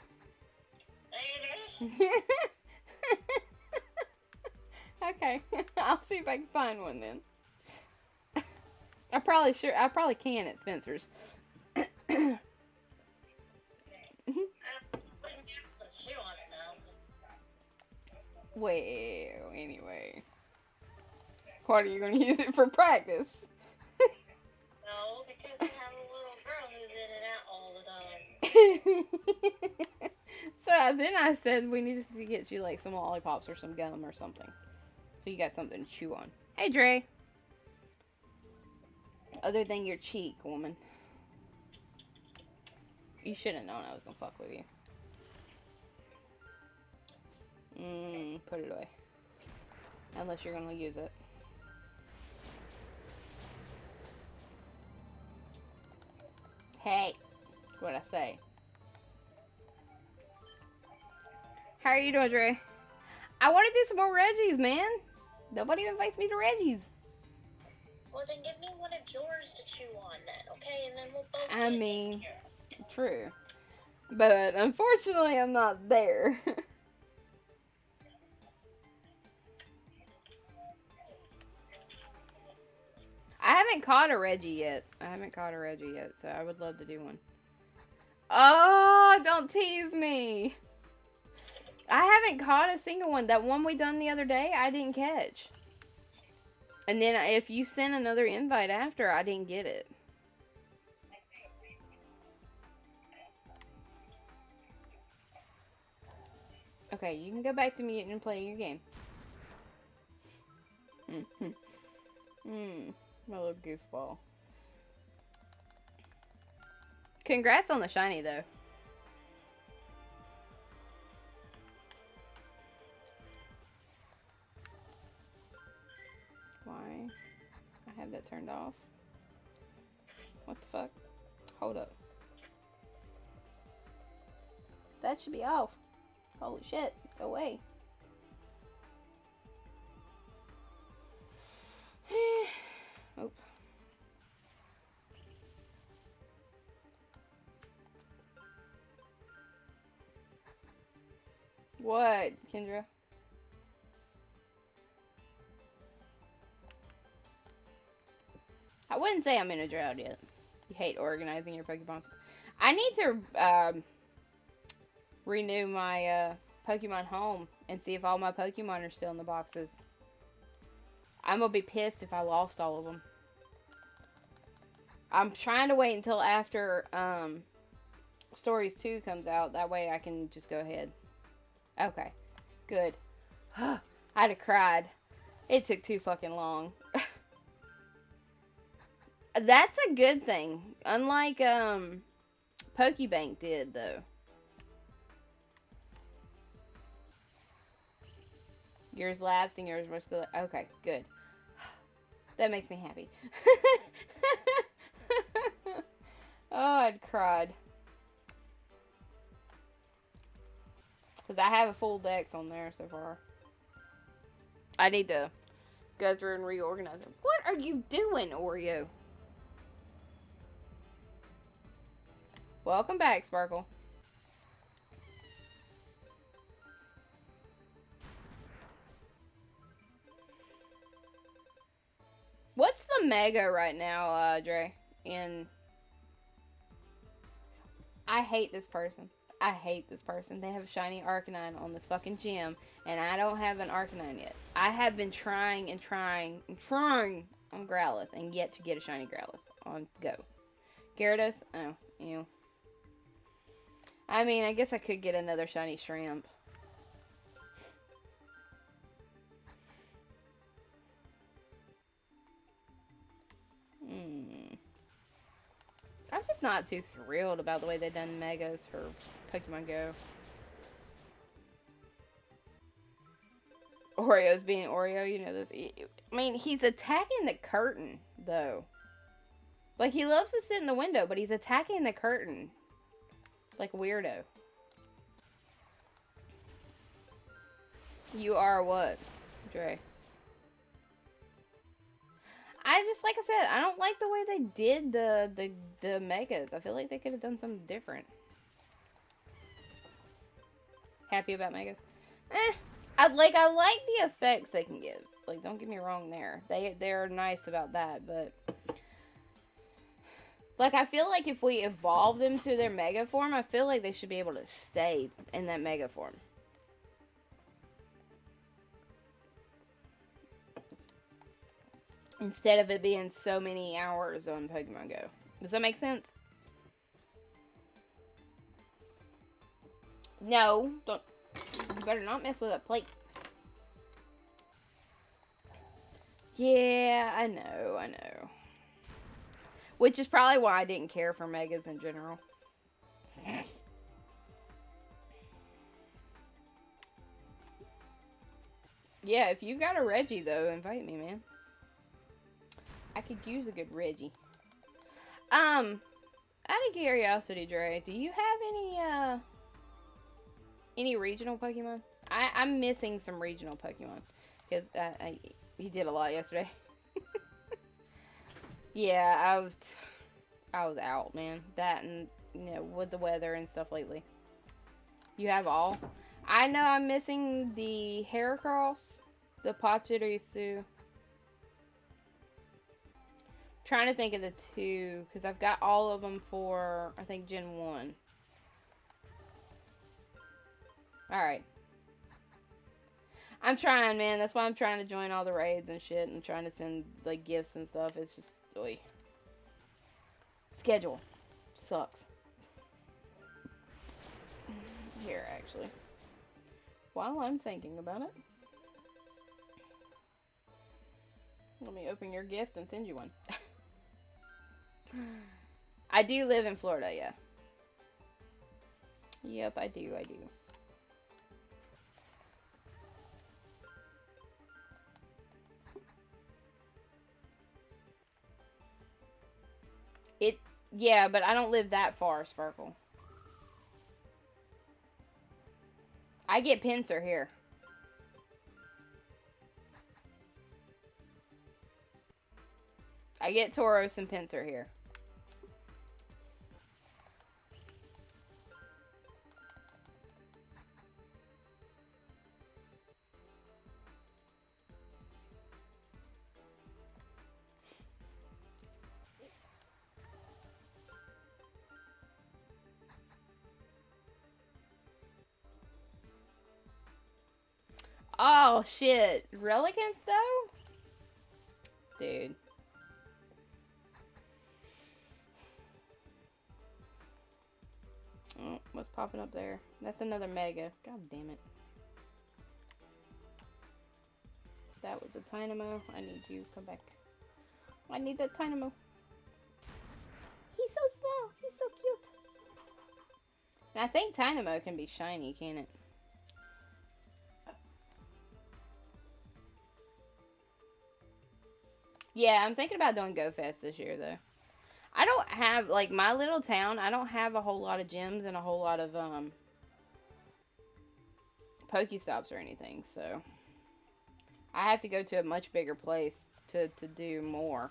Baby? Okay, I'll see if I can find one then. I probably can at Spencer's. I wouldn't be able to chew on it now. Well, anyway. What, are you going to use it for practice? No, because I have a little girl who's in and out all the time. So then I said we need to get you like some lollipops or some gum or something. So you got something to chew on. Hey, Dre. Other than your cheek, woman. You should have known I was going to fuck with you. Put it away. Unless you're going to use it. Hey. What'd I say? How are you doing, Dre? I want to do some more Reggies, man. Nobody invites me to Reggies. Well, then give me one of yours to chew on then, okay? And then we'll both I get mean, taken care of. true. But unfortunately, I'm not there. I haven't caught a Reggie yet. So I would love to do one. Oh, don't tease me. I haven't caught a single one. That one we done the other day, I didn't catch. And then if you sent another invite after, I didn't get it. Okay, you can go back to mute and play your game. My little goofball. Congrats on the shiny, though. Why? I have that turned off. What the fuck? Hold up. That should be off. Holy shit. Go away. Oh. What, Kendra? I wouldn't say I'm in a drought yet. You hate organizing your Pokemon. I need to renew my Pokemon home and see if all my Pokemon are still in the boxes. I'm gonna be pissed if I lost all of them. I'm trying to wait until after Stories 2 comes out. That way I can just go ahead. Okay. Good. I'd have cried. It took too fucking long. That's a good thing. Unlike Pokebank did, though. Yours lapsed and yours were still... Okay, good. That makes me happy. Oh, I'd cried. Because I have a full Dex on there so far. I need to go through and reorganize it. What are you doing, Oreo? Welcome back, Sparkle. What's the mega right now, Dre? I hate this person. I hate this person. They have a shiny Arcanine on this fucking gym, and I don't have an Arcanine yet. I have been trying and trying and trying on Growlithe, and yet to get a shiny Growlithe on Go. Gyarados? Oh, ew. I mean, I guess I could get another shiny Shrimp. I'm just not too thrilled about the way they've done Megas for Pokemon Go. Oreo's being Oreo, you know this. I mean, he's attacking the curtain, though. Like, he loves to sit in the window, but he's attacking the curtain. Like a weirdo. You are what, Dre? I just, like I said, I don't like the way they did the Megas. I feel like they could have done something different. Happy about Megas? I like the effects they can give. Like, don't get me wrong there. They're nice about that, but... Like, I feel like if we evolve them to their Mega form, I feel like they should be able to stay in that Mega form. Instead of it being so many hours on Pokemon Go. Does that make sense? No, don't. You better not mess with a plate. Yeah, I know. Which is probably why I didn't care for Megas in general. Yeah, if you got a Reggie, though, invite me, man. I could use a good Reggie. Out of curiosity, Dre, do you have any regional Pokemon? I'm missing some regional Pokemon. Because you did a lot yesterday. Yeah, I was out, man. That and, you know, with the weather and stuff lately. You have all? I know I'm missing the Heracross, the Pachirisu. Trying to think of the two, because I've got all of them for, I think, Gen 1. Alright. I'm trying, man. That's why I'm trying to join all the raids and shit and trying to send, like, gifts and stuff. It's just, oy. Schedule. Sucks. Here, actually. While I'm thinking about it. Let me open your gift and send you one. I do live in Florida, yeah. Yep, I do. Yeah, but I don't live that far, Sparkle. I get Pincer here. I get Tauros and Pincer here. Oh, shit. Relicants, though? Dude. Oh, what's popping up there? That's another mega. God damn it. That was a Tynamo. I need you. Come back. I need that Tynamo. He's so small. He's so cute. And I think Tynamo can be shiny, can it? Yeah, I'm thinking about doing Go Fest this year, though. I don't have, like, my little town, I don't have a whole lot of gyms and a whole lot of, Pokestops or anything, so I have to go to a much bigger place to do more.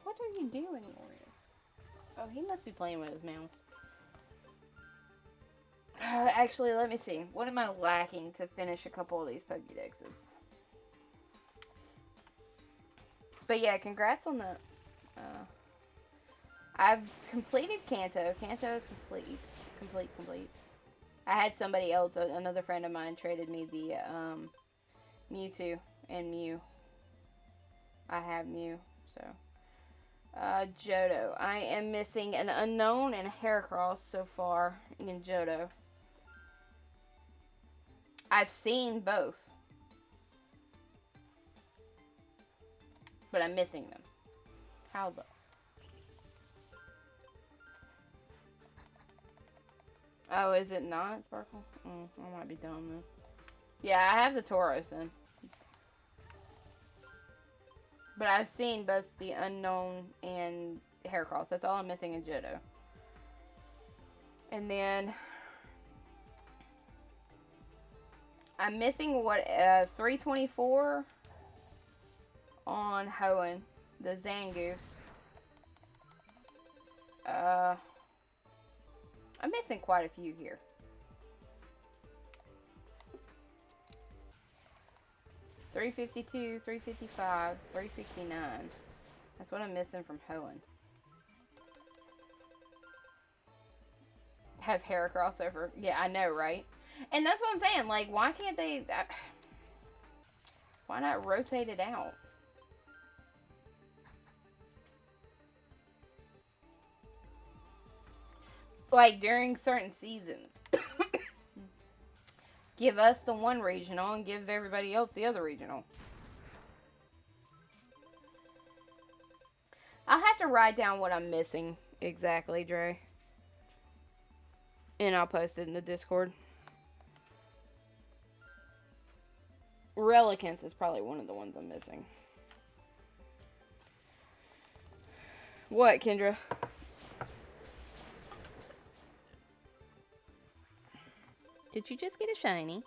What are you doing, Warrior? Oh, he must be playing with his mouse. Actually, let me see. What am I lacking to finish a couple of these Pokédexes? But yeah, congrats on the... I've completed Kanto. Kanto is complete. Complete. I had somebody else, another friend of mine, traded me the Mewtwo and Mew. I have Mew, so... Johto. I am missing an Unknown and a Heracross so far in Johto. I've seen both. But I'm missing them. How the... Oh, is it not, Sparkle? I might be dumb then. Yeah, I have the Tauros then. But I've seen both the Unknown and Heracross. That's all I'm missing in Johto. And then... I'm missing what 324 on Hoenn, the Zangoose. I'm missing quite a few here. $352, $355, $369. That's what I'm missing from Hoenn. Have Heracross over. Yeah, I know, right? And that's what I'm saying. Like, why can't they... why not rotate it out? Like, during certain seasons. Give us the one regional and give everybody else the other regional. I'll have to write down what I'm missing exactly, Dre. And I'll post it in the Discord. Relicants is probably one of the ones I'm missing. What, Kendra? Did you just get a shiny?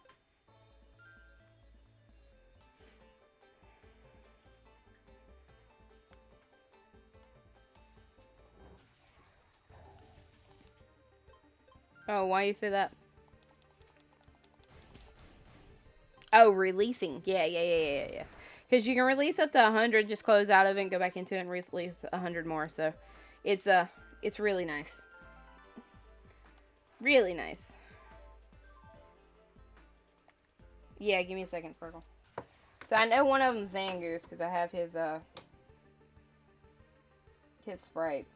Oh, why you say that? Oh, releasing. Yeah. Because you can release up to 100, just close out of it and go back into it and release 100 more. So, it's really nice. Really nice. Yeah, give me a second, Sparkle. So I know one of them's Zangoose because I have his Sprite.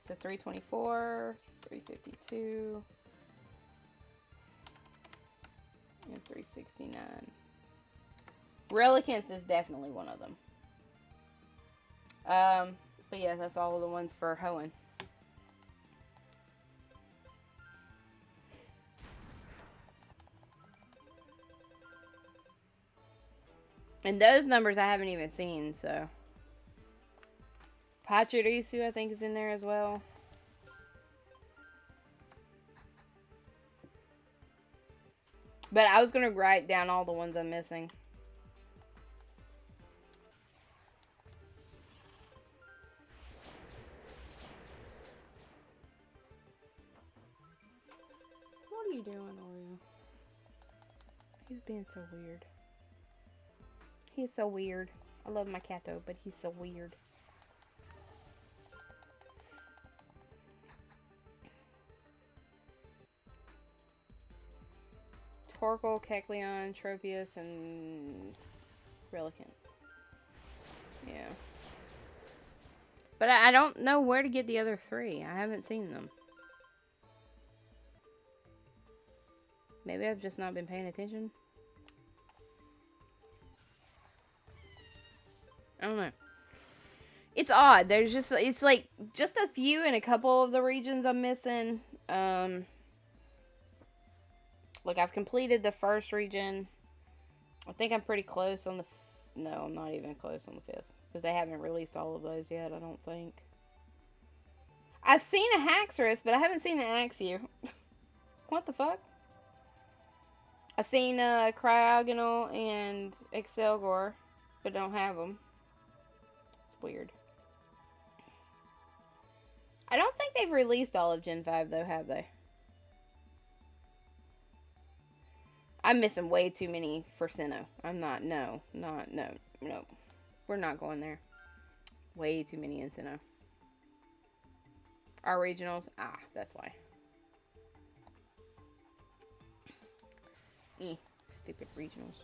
So 324, 352. And 369. Relicanth is definitely one of them. But yeah, that's all of the ones for Hoenn. And those numbers I haven't even seen, so. Pachirisu, I think, is in there as well. But I was going to write down all the ones I'm missing. What are you doing, Oreo? He's being so weird. He's so weird. I love my cat though, but he's so weird. Torkoal, Kecleon, Tropius, and Relicanth. Yeah. But I don't know where to get the other three. I haven't seen them. Maybe I've just not been paying attention. I don't know. It's odd. There's just, it's like just a few in a couple of the regions I'm missing. Like I've completed the first region. I think I'm pretty close on the, no, I'm not even close on the 5th. Because they haven't released all of those yet, I don't think. I've seen a Haxorus, but I haven't seen an Axew. What the fuck? I've seen Cryogonal and Excelgor, but don't have them. It's weird. I don't think they've released all of Gen 5 though, have they? I'm missing way too many for Sinnoh. I'm not, no. We're not going there. Way too many in Sinnoh. Our regionals, that's why. Stupid regionals.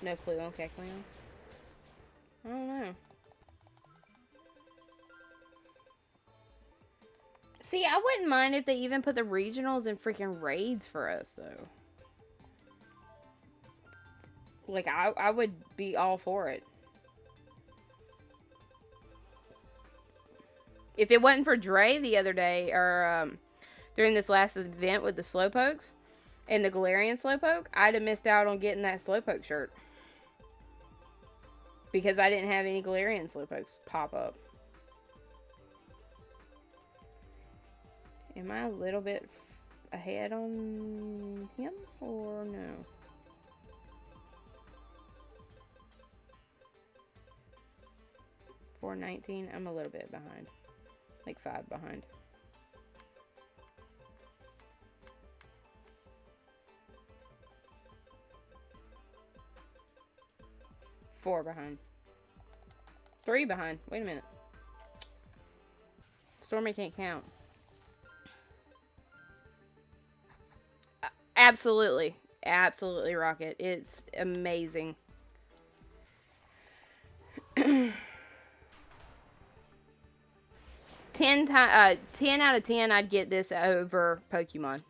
No clue on Kecleon. I don't know. See, I wouldn't mind if they even put the regionals in freaking raids for us, though. Like, I would be all for it. If it wasn't for Dre the other day, or during this last event with the Slowpokes and the Galarian Slowpoke, I'd have missed out on getting that Slowpoke shirt. Because I didn't have any Galarian Slowpokes pop up. Am I a little bit ahead on him, or no? $4.19. I'm a little bit behind. Like 5 behind. $4 behind. 3 behind. Wait a minute. Stormy can't count. Absolutely. Absolutely, Rocket. It's amazing. 10 out of 10, I'd get this over Pokemon.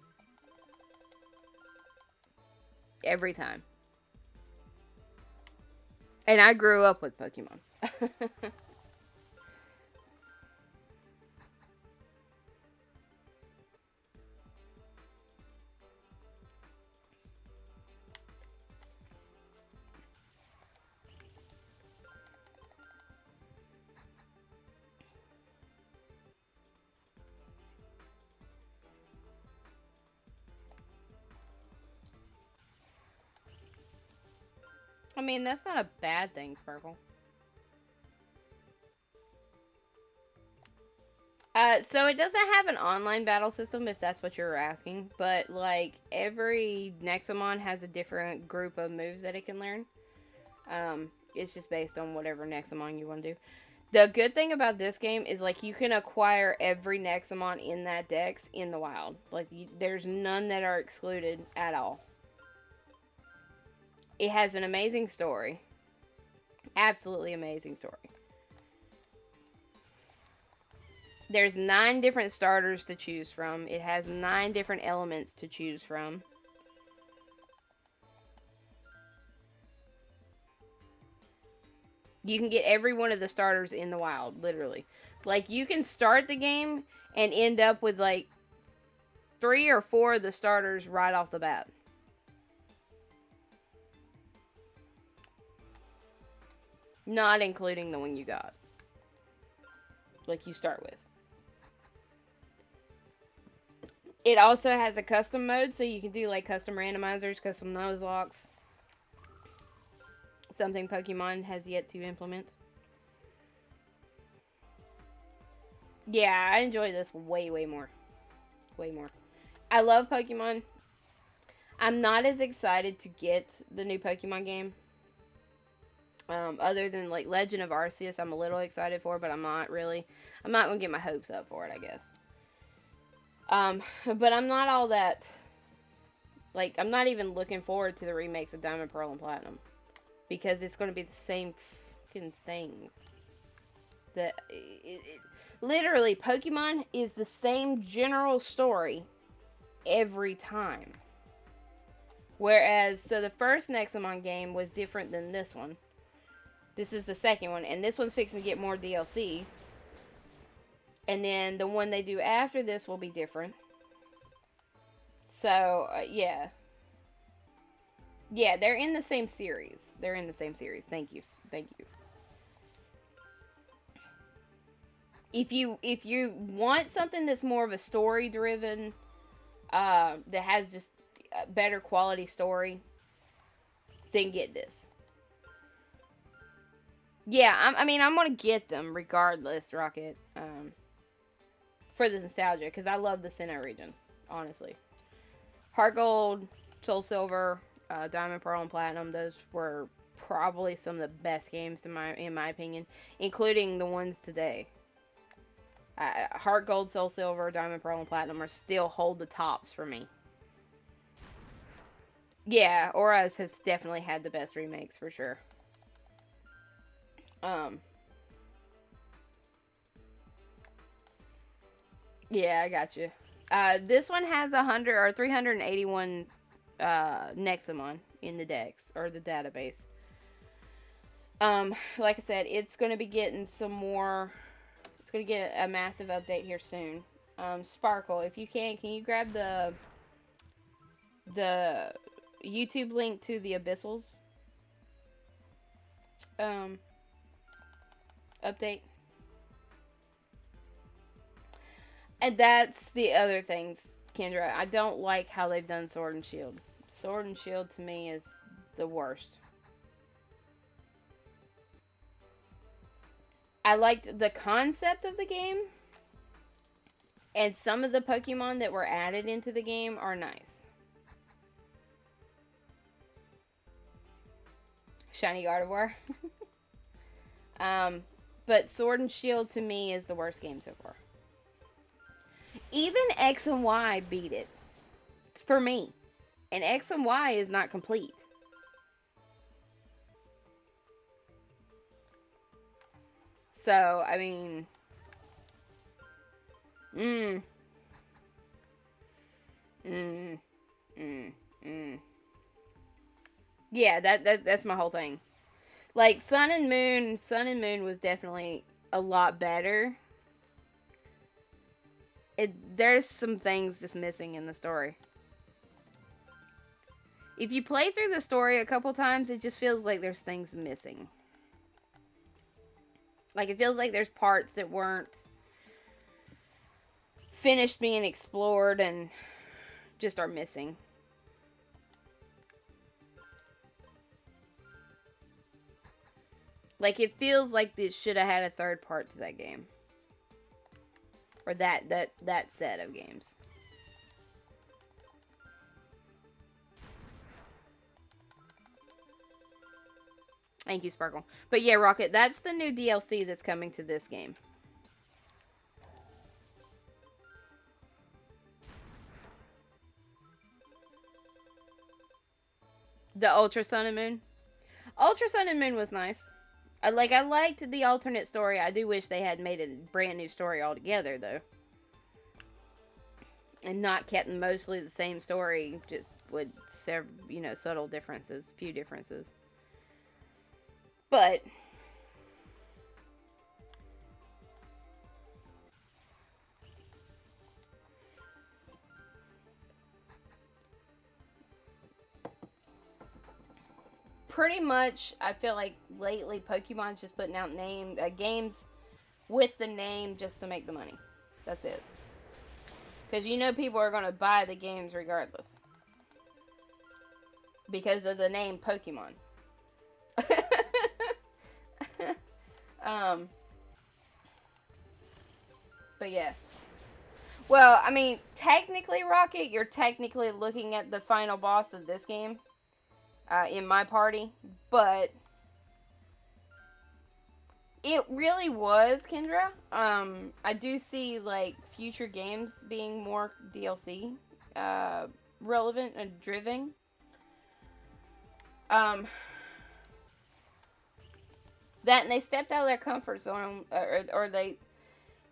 Every time. And I grew up with Pokemon. I mean, that's not a bad thing, Sparkle. So it doesn't have an online battle system, if that's what you're asking. But, like, every Nexomon has a different group of moves that it can learn. It's just based on whatever Nexomon you want to do. The good thing about this game is, like, you can acquire every Nexomon in that dex in the wild. Like, there's none that are excluded at all. It has an amazing story. Absolutely amazing story. There's 9 different starters to choose from. It has 9 different elements to choose from. You can get every one of the starters in the wild, literally. Like, you can start the game and end up with, like, 3 or 4 of the starters right off the bat. Not including the one you got. Like, you start with. It also has a custom mode, so you can do, like, custom randomizers, custom Nuzlockes. Something Pokemon has yet to implement. Yeah, I enjoy this way, way more. Way more. I love Pokemon. I'm not as excited to get the new Pokemon game. Other than, like, Legend of Arceus, I'm a little excited for, but I'm not really. I'm not going to get my hopes up for it, I guess. But I'm not all that. Like, I'm not even looking forward to the remakes of Diamond, Pearl, and Platinum. Because it's going to be the same fucking things. Literally, Pokemon is the same general story every time. Whereas, so the first Nexomon game was different than this one. This is the second one, and this one's fixing to get more DLC. And then the one they do after this will be different. So, yeah. Yeah, they're in the same series. They're in the same series. Thank you. Thank you. If you want something that's more of a story driven, that has just a better quality story, then get this. Yeah, I mean, I'm gonna get them regardless, Rocket. For the nostalgia, because I love the Sinnoh region, honestly. Heart Gold, Soul Silver, Diamond, Pearl, and Platinum, those were probably some of the best games in my opinion, including the ones today. Heart Gold, Soul Silver, Diamond, Pearl, and Platinum are still hold the tops for me. Yeah, Auras has definitely had the best remakes for sure. Yeah, I got you. This one has 100 or 381 Nexomon in the dex or the database. Like I said, it's going to be getting some more. It's going to get a massive update here soon. Sparkle, if you can you grab the YouTube link to the Abyssals update? And that's the other things, Kendra. I don't like how they've done Sword and Shield. Sword and Shield to me is the worst. I liked the concept of the game. And some of the Pokemon that were added into the game are nice. Shiny Gardevoir. But Sword and Shield to me is the worst game so far. Even X and Y beat it. For me. And X and Y is not complete. So, I mean... Yeah, that's my whole thing. Like, Sun and Moon was definitely a lot better. There's some things just missing in the story. If you play through the story a couple times, it just feels like there's things missing. Like, it feels like there's parts that weren't finished being explored and just are missing. Like, it feels like this should have had a third part to that game. Or that set of games. Thank you, Sparkle. But yeah, Rocket, that's the new DLC that's coming to this game. The Ultra Sun and Moon. Ultra Sun and Moon was nice. I liked the alternate story. I do wish they had made a brand new story altogether, though. And not kept mostly the same story, just with several, subtle differences, few differences. But pretty much, I feel like lately Pokemon's just putting out games with the name just to make the money. That's it. Because people are going to buy the games regardless. Because of the name Pokemon. But yeah. Well, I mean, technically, Rocket, you're technically looking at the final boss of this game. In my party. But it really was, Kendra. I do see, like, future games being more DLC relevant and driven. That, and they stepped out of their comfort zone, or they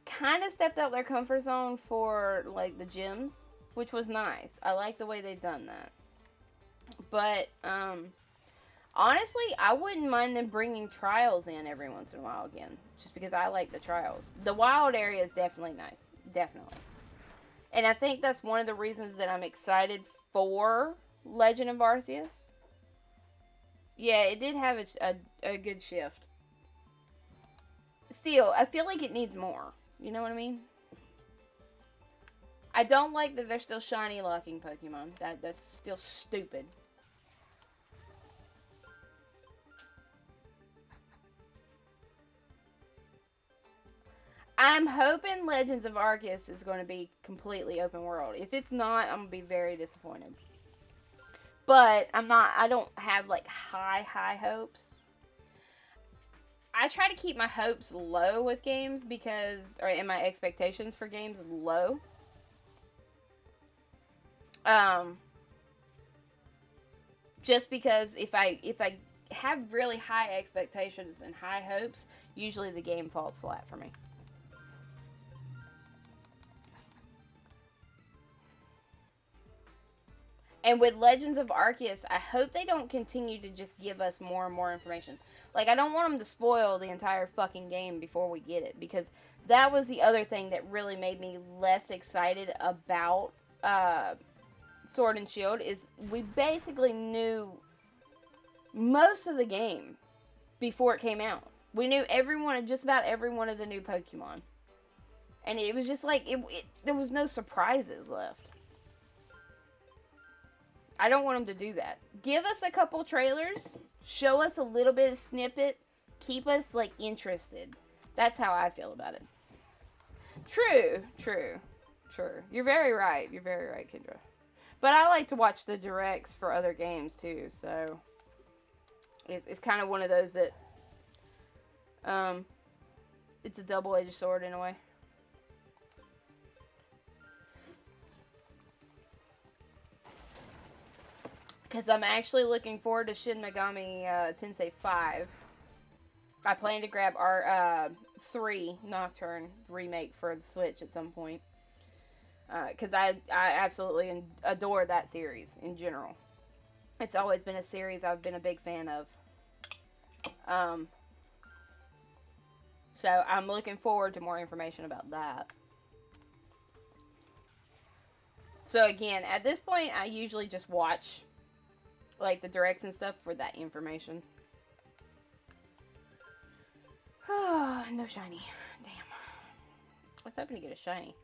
kind of stepped out their comfort zone for, like, the gyms, which was nice. I like the way they've done that. But, honestly, I wouldn't mind them bringing trials in every once in a while again. Just because I like the trials. The wild area is definitely nice. Definitely. And I think that's one of the reasons that I'm excited for Legend of Arceus. Yeah, it did have a good shift. Still, I feel like it needs more. You know what I mean? I don't like that they're still shiny locking Pokemon. That's still stupid. I'm hoping Legends of Arceus is going to be completely open world. If it's not, I'm going to be very disappointed. But I don't have like high hopes. I try to keep my hopes low with games and my expectations for games low. Just because if I have really high expectations and high hopes, usually the game falls flat for me. And with Legends of Arceus, I hope they don't continue to just give us more and more information. Like, I don't want them to spoil the entire fucking game before we get it. Because that was the other thing that really made me less excited about Sword and Shield. Is we basically knew most of the game before it came out. We knew just about every one of the new Pokemon. And it was just like, there was no surprises left. I don't want them to do that. Give us a couple trailers. Show us a little bit of snippet. Keep us, like, interested. That's how I feel about it. True. You're very right, Kendra. But I like to watch the directs for other games, too, so... It's kind of one of those that... It's a double-edged sword, in a way. Because I'm actually looking forward to Shin Megami Tensei 5. I plan to grab our 3 Nocturne remake for the Switch at some point. Because I absolutely adore that series in general. It's always been a series I've been a big fan of. So I'm looking forward to more information about that. So again, at this point, I usually just watch... like the directs and stuff for that information. Oh, no shiny. Damn. I was hoping to get a shiny.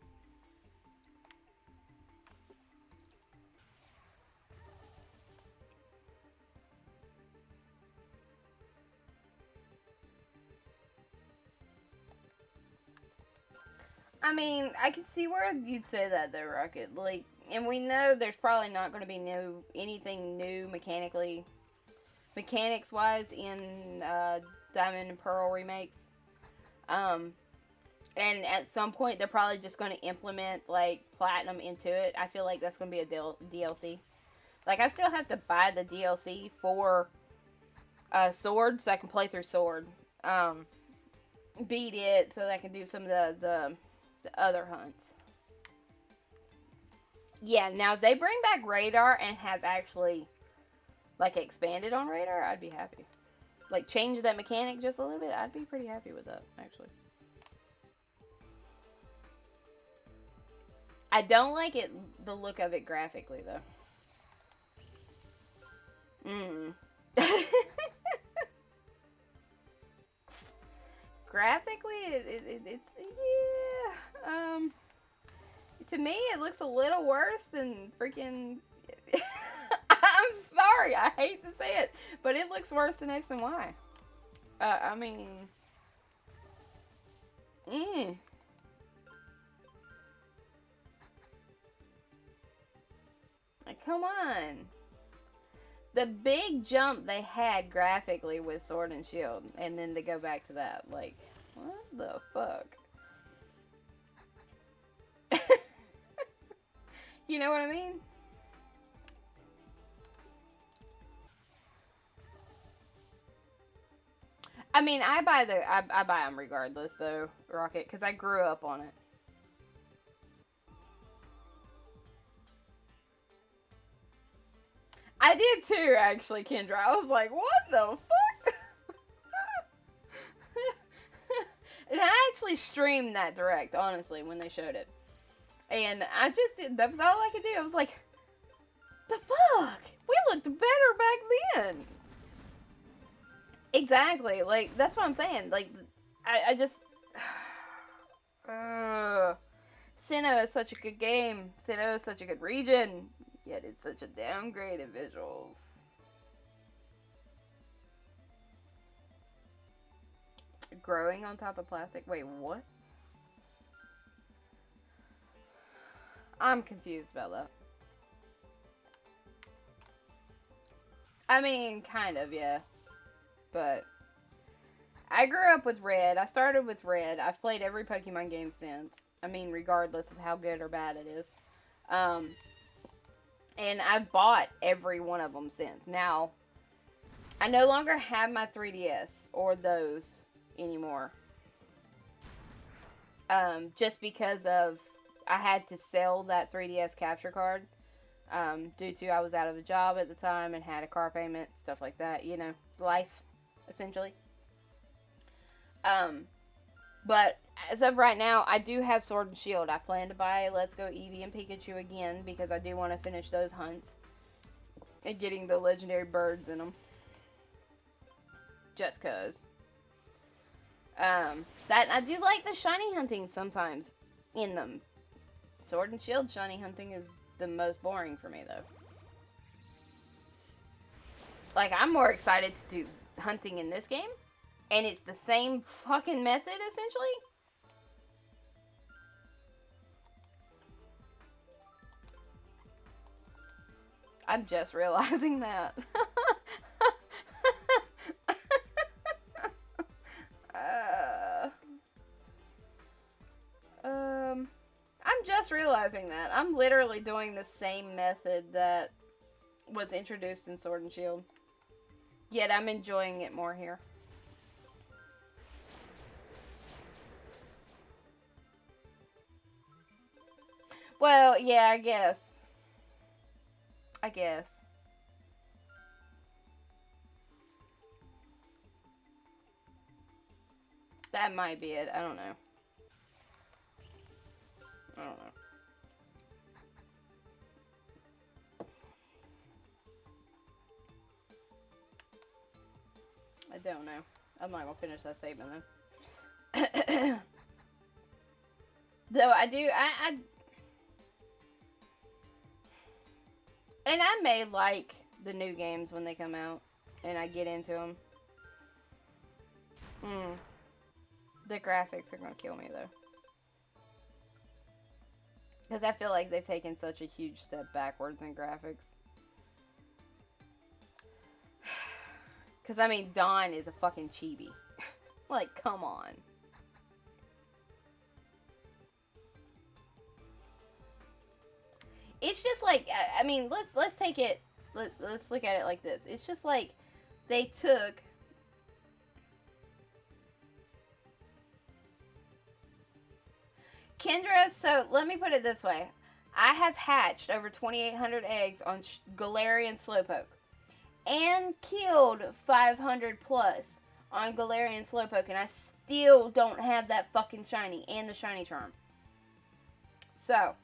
I mean, I can see where you'd say that though, Rocket. Like, and we know there's probably not going to be anything new mechanics-wise in Diamond and Pearl remakes. And at some point, they're probably just going to implement, like, Platinum into it. I feel like that's going to be a DLC. Like, I still have to buy the DLC for Sword so I can play through Sword. beat it so that I can do some of the other hunts. Yeah, now if they bring back radar and have actually like expanded on radar, I'd be happy. Like change that mechanic just a little bit, I'd be pretty happy with that actually. I don't like it, the look of it graphically though. Graphically, it's yeah. To me, it looks a little worse than freaking. I'm sorry, I hate to say it, but it looks worse than X and Y. I mean, like, come on. The big jump they had graphically with Sword and Shield, and then to go back to that, like, what the fuck? You know what I mean? I mean, I buy them regardless, though, Rocket, because I grew up on it. I did too, actually, Kendra. I was like, what the fuck? And I actually streamed that direct, honestly, when they showed it. And I just did, that was all I could do. I was like, the fuck? We looked better back then. Exactly. Like, that's what I'm saying. Like, I just... Sinnoh is such a good game. Sinnoh is such a good region. Yet it's such a downgrade in visuals. Growing on top of plastic? Wait, what? I'm confused about that. I mean, kind of, yeah. But I grew up with Red. I started with Red. I've played every Pokemon game since. I mean, regardless of how good or bad it is. And I've bought every one of them since. Now, I no longer have my 3DS or those anymore. Just because of, I had to sell that 3DS capture card. Due to I was out of a job at the time and had a car payment, stuff like that. You know, life, essentially. But as of right now, I do have Sword and Shield. I plan to buy Let's Go Eevee and Pikachu again because I do want to finish those hunts and getting the legendary birds in them. Just cause. That I do like the shiny hunting sometimes in them. Sword and Shield shiny hunting is the most boring for me though. Like, I'm more excited to do hunting in this game. And it's the same fucking method, essentially. I'm just realizing that. I'm just realizing that. I'm literally doing the same method that was introduced in Sword and Shield. Yet I'm enjoying it more here. Well, yeah, I guess. That might be it. I don't know. I don't know. I'm not gonna finish that statement though. Though I do, and I may like the new games when they come out, and I get into them. The graphics are gonna kill me though. Because I feel like they've taken such a huge step backwards in graphics. Because, I mean, Dawn is a fucking chibi. Like, come on. It's just like, I mean, let's take it, let's look at it like this. It's just like they took Kendra, so let me put it this way. I have hatched over 2,800 eggs on Galarian Slowpoke. And killed 500 plus on Galarian Slowpoke. And I still don't have that fucking shiny and the shiny charm. So.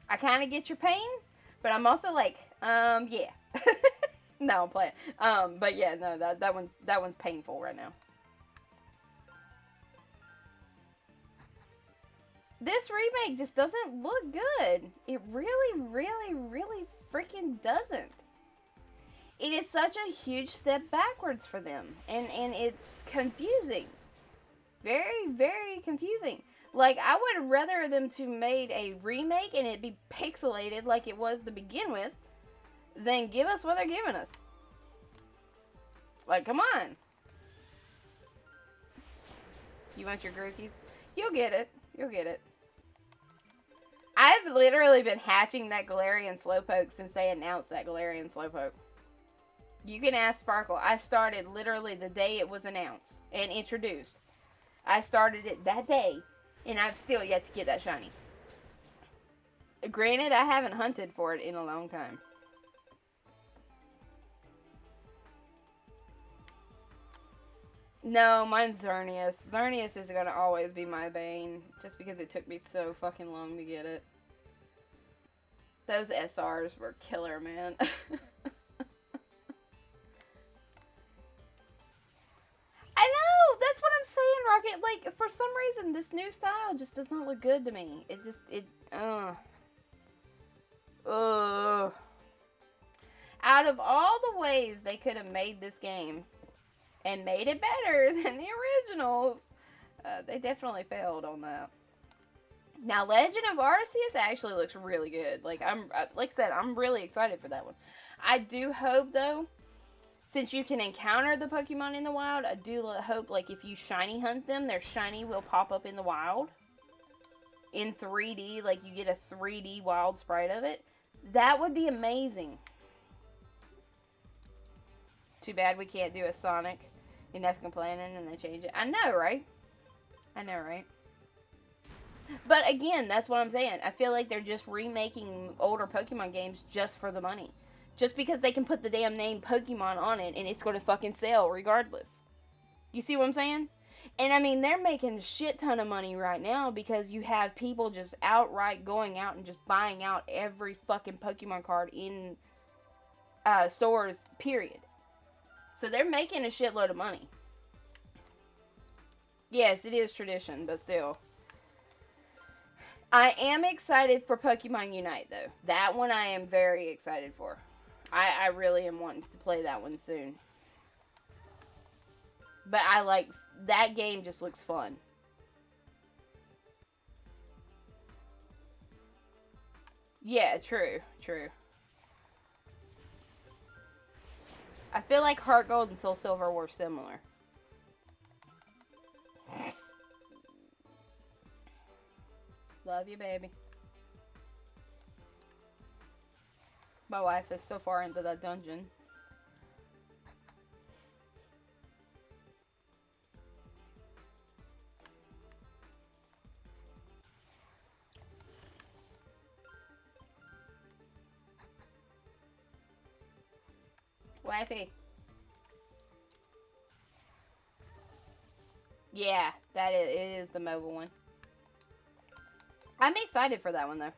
I kind of get your pain. But I'm also like, yeah. No, I'm playing. But yeah, no, that one's painful right now. This remake just doesn't look good. It really, really, really freaking doesn't. It is such a huge step backwards for them. And it's confusing. Very, very confusing. Like, I would rather them to made a remake and it be pixelated like it was to begin with than give us what they're giving us. Like, come on. You want your Grookies? You'll get it. You'll get it. I've literally been hatching that Galarian Slowpoke since they announced that Galarian Slowpoke. You can ask Sparkle. I started literally the day it was announced and introduced. I started it that day, and I've still yet to get that shiny. Granted, I haven't hunted for it in a long time. No, mine's Xerneas. Xerneas is going to always be my bane, just because it took me so fucking long to get it. Those SRs were killer, man. I know! That's what I'm saying, Rocket. Like, for some reason, this new style just does not look good to me. Out of all the ways they could have made this game and made it better than the originals, they definitely failed on that. Now, Legend of Arceus actually looks really good. Like I said, I'm really excited for that one. I do hope, though, since you can encounter the Pokemon in the wild, I do hope, like, if you shiny hunt them, their shiny will pop up in the wild. In 3D, like, you get a 3D wild sprite of it. That would be amazing. Too bad we can't do a Sonic. Enough complaining and they change it. I know, right? I know, right? But again, that's what I'm saying. I feel like they're just remaking older Pokemon games just for the money. Just because they can put the damn name Pokemon on it and it's going to fucking sell regardless. You see what I'm saying? And I mean, they're making a shit ton of money right now because you have people just outright going out and just buying out every fucking Pokemon card in stores, period. So they're making a shitload of money. Yes, it is tradition, but still. I am excited for Pokemon Unite, though. That one I am very excited for. I really am wanting to play that one soon. But I like, that game just looks fun. Yeah, true, true. I feel like Heart Gold and Soul Silver were similar. Love you, baby. My wife is so far into that dungeon. Wifey. Yeah, it is the mobile one. I'm excited for that one, though.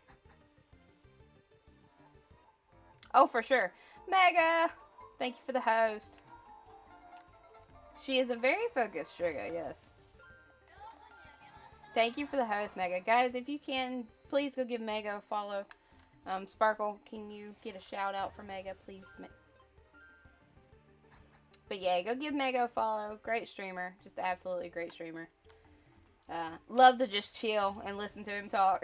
Oh, for sure. Mega! Thank you for the host. She is a very focused sugar, yes. Thank you for the host, Mega. Guys, if you can, please go give Mega a follow. Sparkle, can you get a shout out for Mega, please? But yeah, go give Mega a follow. Great streamer. Just absolutely great streamer. Love to just chill and listen to him talk.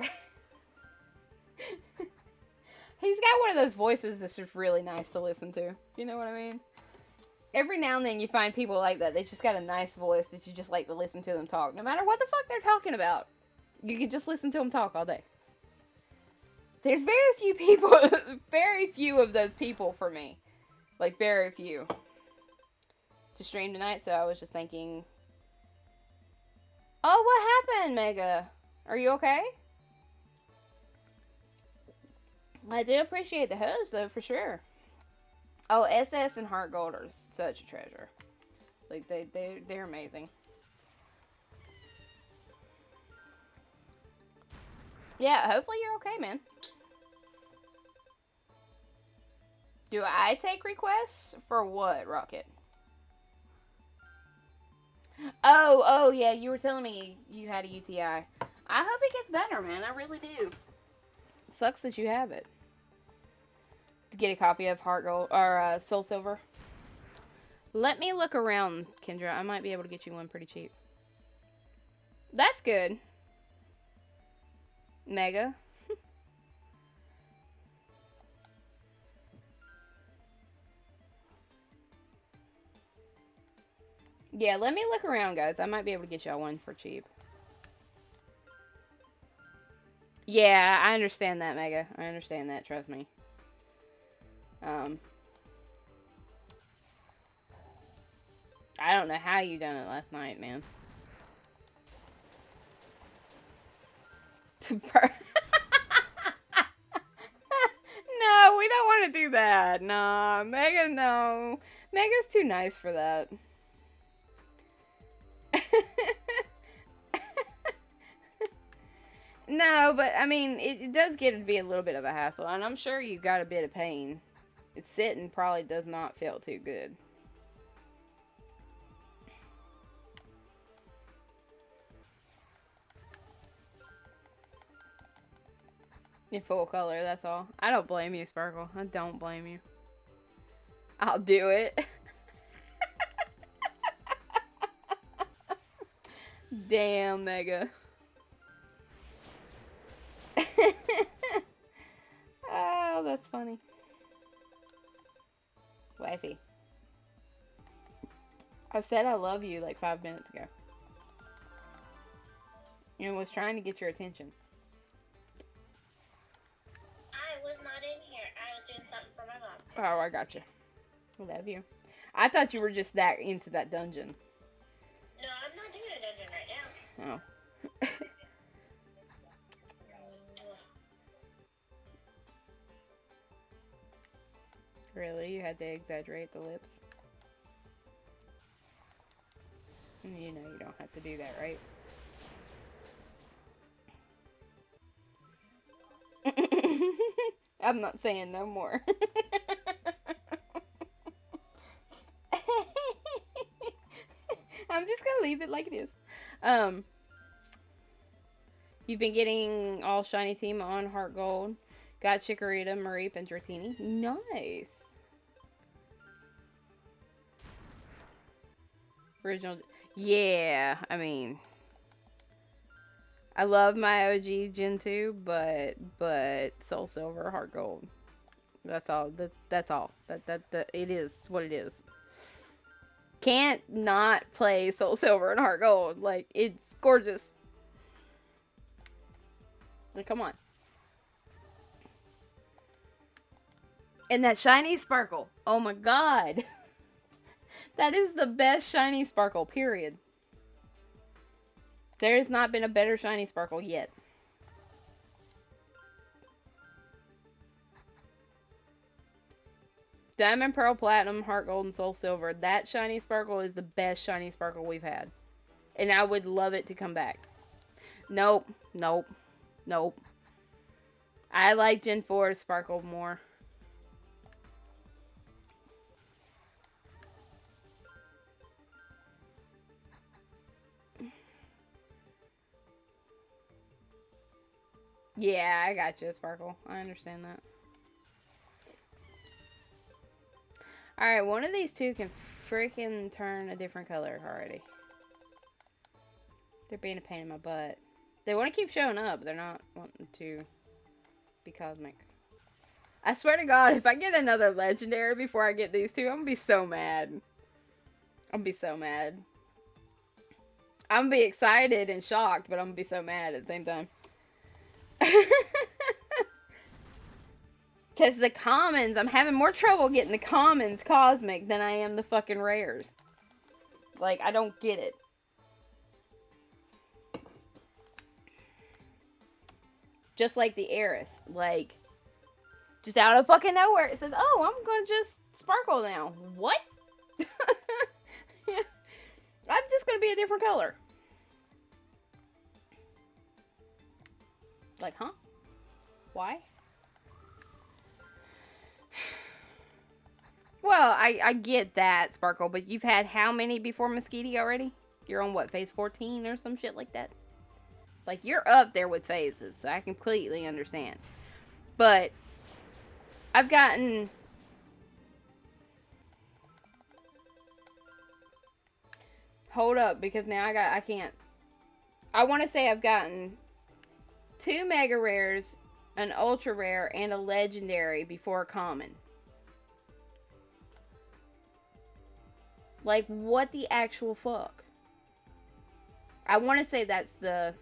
He's got one of those voices that's just really nice to listen to. Do you know what I mean? Every now and then you find people like that. They just got a nice voice that you just like to listen to them talk. No matter what the fuck they're talking about. You can just listen to them talk all day. There's very few people, very few of those people for me. Like, very few. To stream tonight, so I was just thinking... Oh, what happened, Mega? Are you okay? I do appreciate the hugs, though, for sure. Oh, SS and Heart Gold are such a treasure. Like, they're amazing. Yeah, hopefully you're okay, man. Do I take requests? For what, Rocket? Oh, yeah, you were telling me you had a UTI. I hope it gets better, man. I really do. Sucks that you have it. To get a copy of Heart Gold or Soul Silver. Let me look around, Kendra. I might be able to get you one pretty cheap. That's good. Mega. Yeah, let me look around, guys. I might be able to get y'all one for cheap. Yeah, I understand that, Mega. I understand that, trust me. I don't know how you done it last night, man. No, we don't want to do that. Nah, Mega, no. Mega's too nice for that. No, but I mean, it does get to be a little bit of a hassle, and I'm sure you got a bit of pain. Sitting probably does not feel too good. In full color, that's all. I don't blame you, Sparkle. I don't blame you. I'll do it. Damn, Mega. Oh, that's funny. Wifey. I said I love you like 5 minutes ago. And was trying to get your attention. I was not in here. I was doing something for my mom. Oh, I got you. I love you. I thought you were just that into that dungeon. No, I'm not doing a dungeon right now. Oh. Really? You had to exaggerate the lips? You know you don't have to do that, right? I'm not saying no more. I'm just gonna leave it like it is. You've been getting all shiny team on Heart Gold. Got Chikorita, Mareep, and Dratini. Nice. Original. Yeah, I mean, I love my OG Gen 2, but Soul Silver, Heart Gold. That's all. That's all. That it is what it is. Can't not play Soul Silver and Heart Gold. Like, it's gorgeous. Like, come on. And that shiny sparkle. Oh my god. That is the best shiny sparkle, period. There has not been a better shiny sparkle yet. Diamond, Pearl, Platinum, Heart Gold, and Soul Silver. That shiny sparkle is the best shiny sparkle we've had. And I would love it to come back. Nope. Nope. Nope. I like Gen 4 sparkle more. Yeah, I got you, Sparkle. I understand that. Alright, one of these two can freaking turn a different color already. They're being a pain in my butt. They want to keep showing up, but they're not wanting to be cosmic. I swear to God, if I get another legendary before I get these two, I'm gonna be so mad. I'm gonna be so mad. I'm gonna be excited and shocked, but I'm gonna be so mad at the same time. Because the commons, I'm having more trouble getting the commons cosmic than I am the fucking rares. Like, I don't get it. just like the Heiress. Like, just out of fucking nowhere, it says, oh, I'm gonna just sparkle now. What? I'm just gonna be a different color. Like, huh? Why? Well, I get that, Sparkle, but you've had how many before Mosquito already? You're on what, phase 14 or some shit like that? Like, you're up there with phases, so I completely understand. But I've gotten... Hold up, because now I can't... I want to say I've gotten 2 Mega Rares, an Ultra Rare, and a Legendary before a Common. Like, what the actual fuck? I want to say that's the...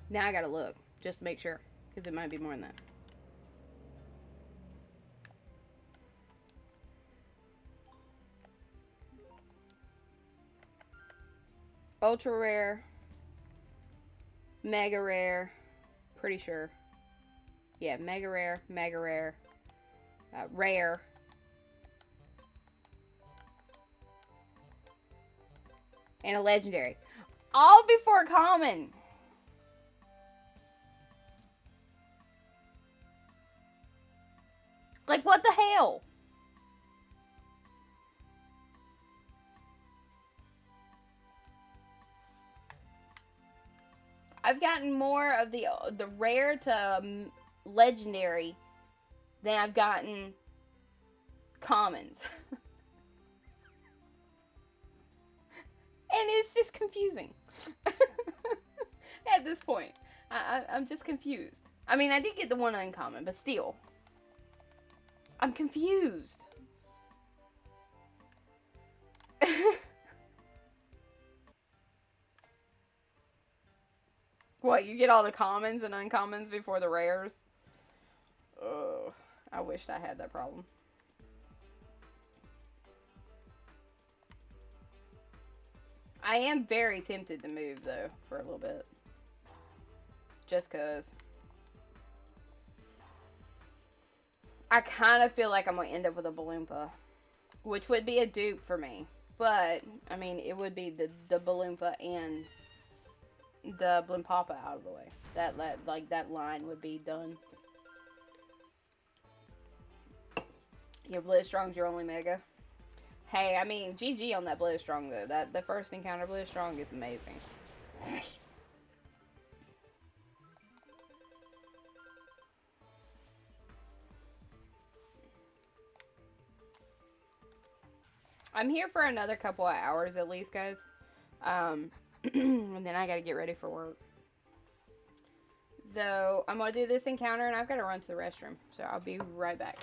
Now I gotta look, just to make sure, because it might be more than that. Ultra Rare, Mega Rare, pretty sure. Yeah, Mega Rare, Rare. And a Legendary. All before Common. Like, what the hell? I've gotten more of the rare to legendary than I've gotten commons. And it's just confusing. At this point. I'm just confused. I mean, I did get the one uncommon, but still. I'm confused. What, you get all the commons and uncommons before the rares? Ugh, I wished I had that problem. I am very tempted to move, though, for a little bit. Just cause. I kind of feel like I'm going to end up with a Balloompa. Which would be a dupe for me. But, I mean, it would be the Balloompa and the Blimpapa out of the way. That line would be done. Your Blitzstrong's your only Mega. Hey, I mean, GG on that Blitzstrong, though. The first encounter Blitzstrong is amazing. I'm here for another couple of hours at least, guys. And then I gotta get ready for work. So, I'm gonna do this encounter and I've gotta run to the restroom. So, I'll be right back.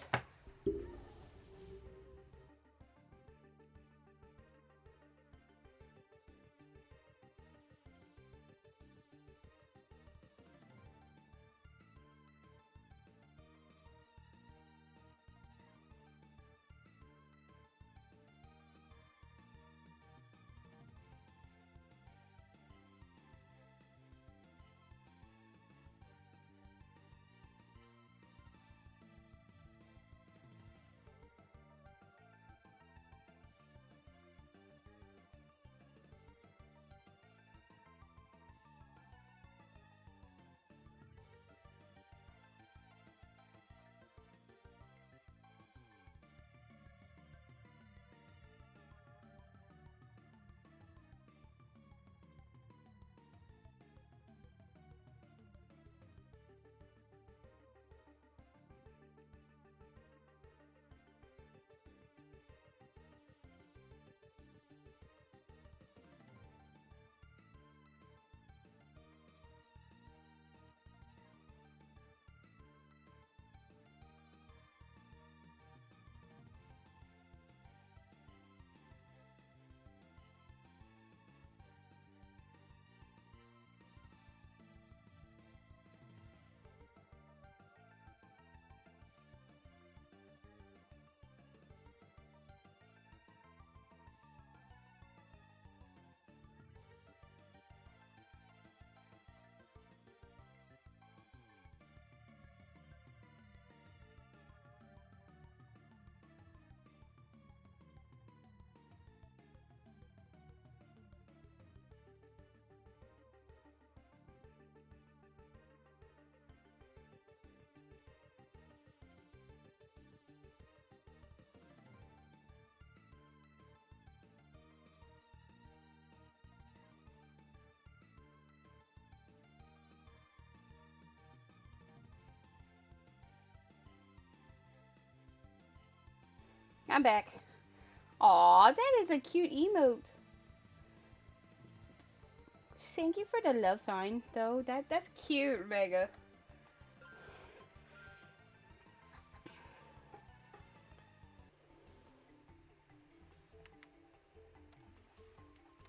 I'm back. Aw, that is a cute emote. Thank you for the love sign, though. That's cute, Mega.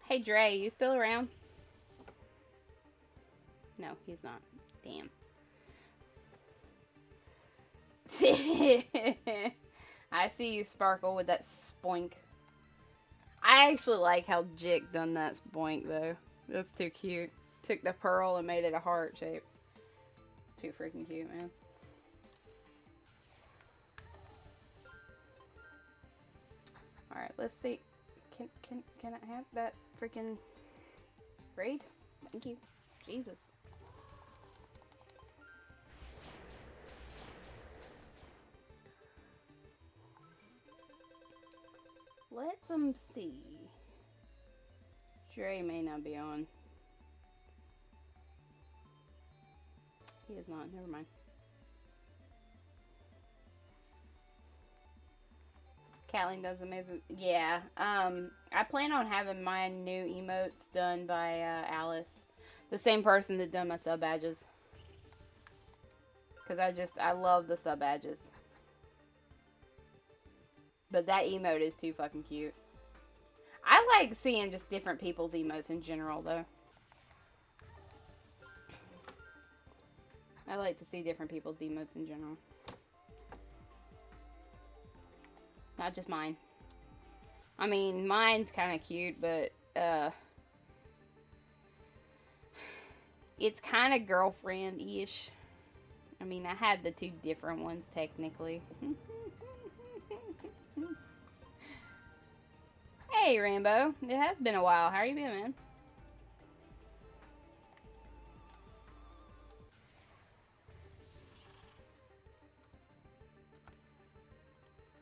Hey, Dre, you still around? No, he's not. Damn. I see you, Sparkle, with that spoink. I actually like how Jick done that spoink, though. That's too cute. Took the pearl and made it a heart shape. It's too freaking cute, man. Alright, let's see. Can I have that freaking raid? Thank you. Jesus. Let's see. Dre may not be on. He is not. Never mind. Callie does amazing. Yeah. I plan on having my new emotes done by Alice, the same person that done my sub badges. Cause I love the sub badges. But that emote is too fucking cute. I like seeing just different people's emotes in general, though. I like to see different people's emotes in general. Not just mine. I mean, mine's kind of cute, but, it's kind of girlfriend-ish. I mean, I had the two different ones, technically. Hey, Rainbow. It has been a while. How are you been, man?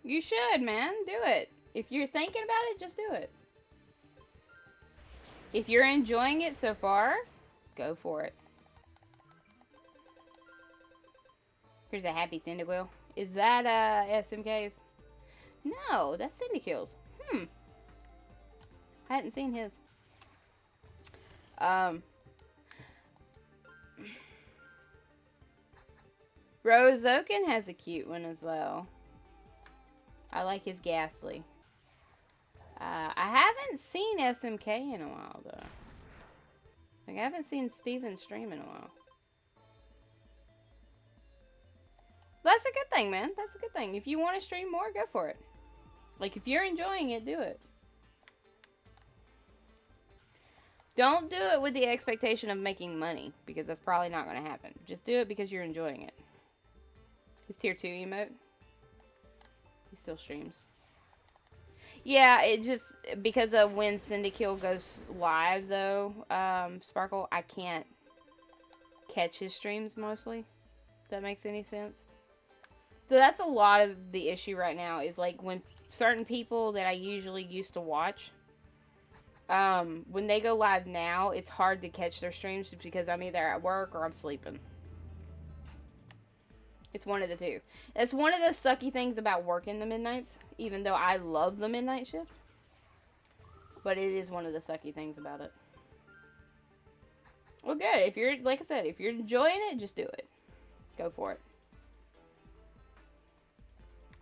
You should, man. Do it. If you're thinking about it, just do it. If you're enjoying it so far, go for it. Here's a happy Cyndaquil. Is that SMK's? No, that's Cyndaquil's. I hadn't seen his. Roseoken has a cute one as well. I like his Ghastly. I haven't seen SMK in a while, though. Like, I haven't seen Steven stream in a while. That's a good thing, man. That's a good thing. If you want to stream more, go for it. Like, if you're enjoying it, do it. Don't do it with the expectation of making money, because that's probably not going to happen. Just do it because you're enjoying it. His tier 2 emote. He still streams. Yeah, it just, because of when Cyndaquil goes live, though, Sparkle, I can't catch his streams mostly. If that makes any sense. So that's a lot of the issue right now, is like when certain people that I usually used to watch, when they go live now, it's hard to catch their streams just because I'm either at work or I'm sleeping. It's one of the two. That's one of the sucky things about working the midnights, even though I love the midnight shift. But it is one of the sucky things about it. Well, good. If you're, like I said, if you're enjoying it, just do it. Go for it.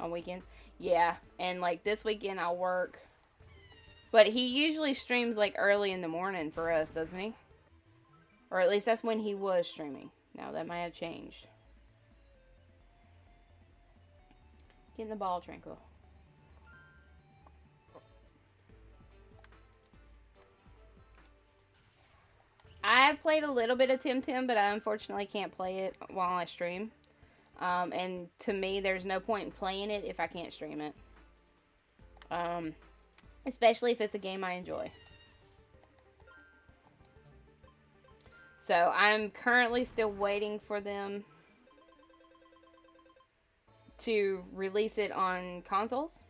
On weekends? Yeah. And like this weekend I'll work. But he usually streams like early in the morning for us, doesn't he? Or at least that's when he was streaming. Now that might have changed. Get in the ball, Tranquil. I have played a little bit of Tim, but I unfortunately can't play it while I stream. And to me, there's no point in playing it if I can't stream it. Especially if it's a game I enjoy. So, I'm currently still waiting for them to release it on consoles.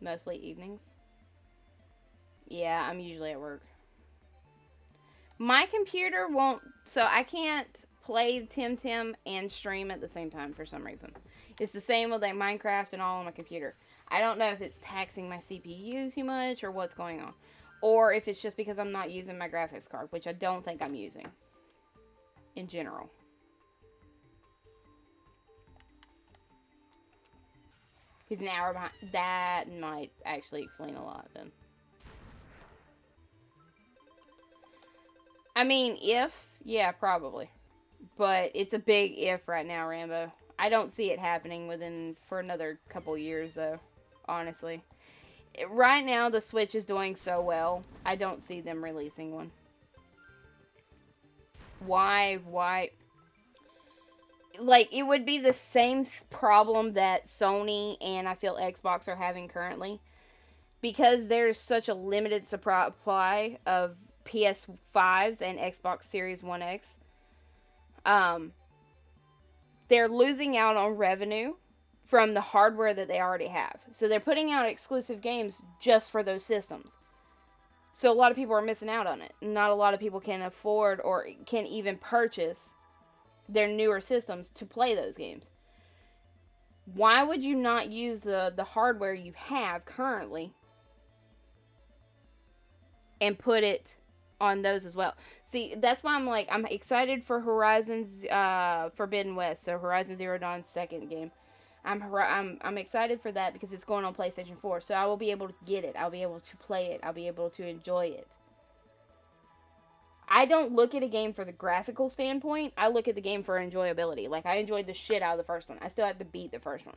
Mostly evenings. Yeah, I'm usually at work. My computer won't, so I can't play Temtem and stream at the same time for some reason. It's the same with like Minecraft and all on my computer. I don't know if it's taxing my CPU too much or what's going on. Or if it's just because I'm not using my graphics card, which I don't think I'm using in general. He's an hour behind. That might actually explain a lot then. I mean, yeah, probably. But it's a big if right now, Rambo. I don't see it happening for another couple years, though, honestly. Right now, the Switch is doing so well, I don't see them releasing one. Why? Like, it would be the same problem that Sony and I feel Xbox are having currently. Because there's such a limited supply of PS5s and Xbox Series 1X. They're losing out on revenue from the hardware that they already have. So they're putting out exclusive games just for those systems. So a lot of people are missing out on it. Not a lot of people can afford or can even purchase their newer systems to play those games. Why would you not use the hardware you have currently and put it on those as well? See, that's why I'm excited for Horizon's Forbidden West, so Horizon Zero Dawn's second game. I'm excited for that because it's going on PlayStation 4, so I will be able to get it. I'll be able to play it. I'll be able to enjoy it. I don't look at a game for the graphical standpoint. I look at the game for enjoyability. Like, I enjoyed the shit out of the first one. I still have to beat the first one.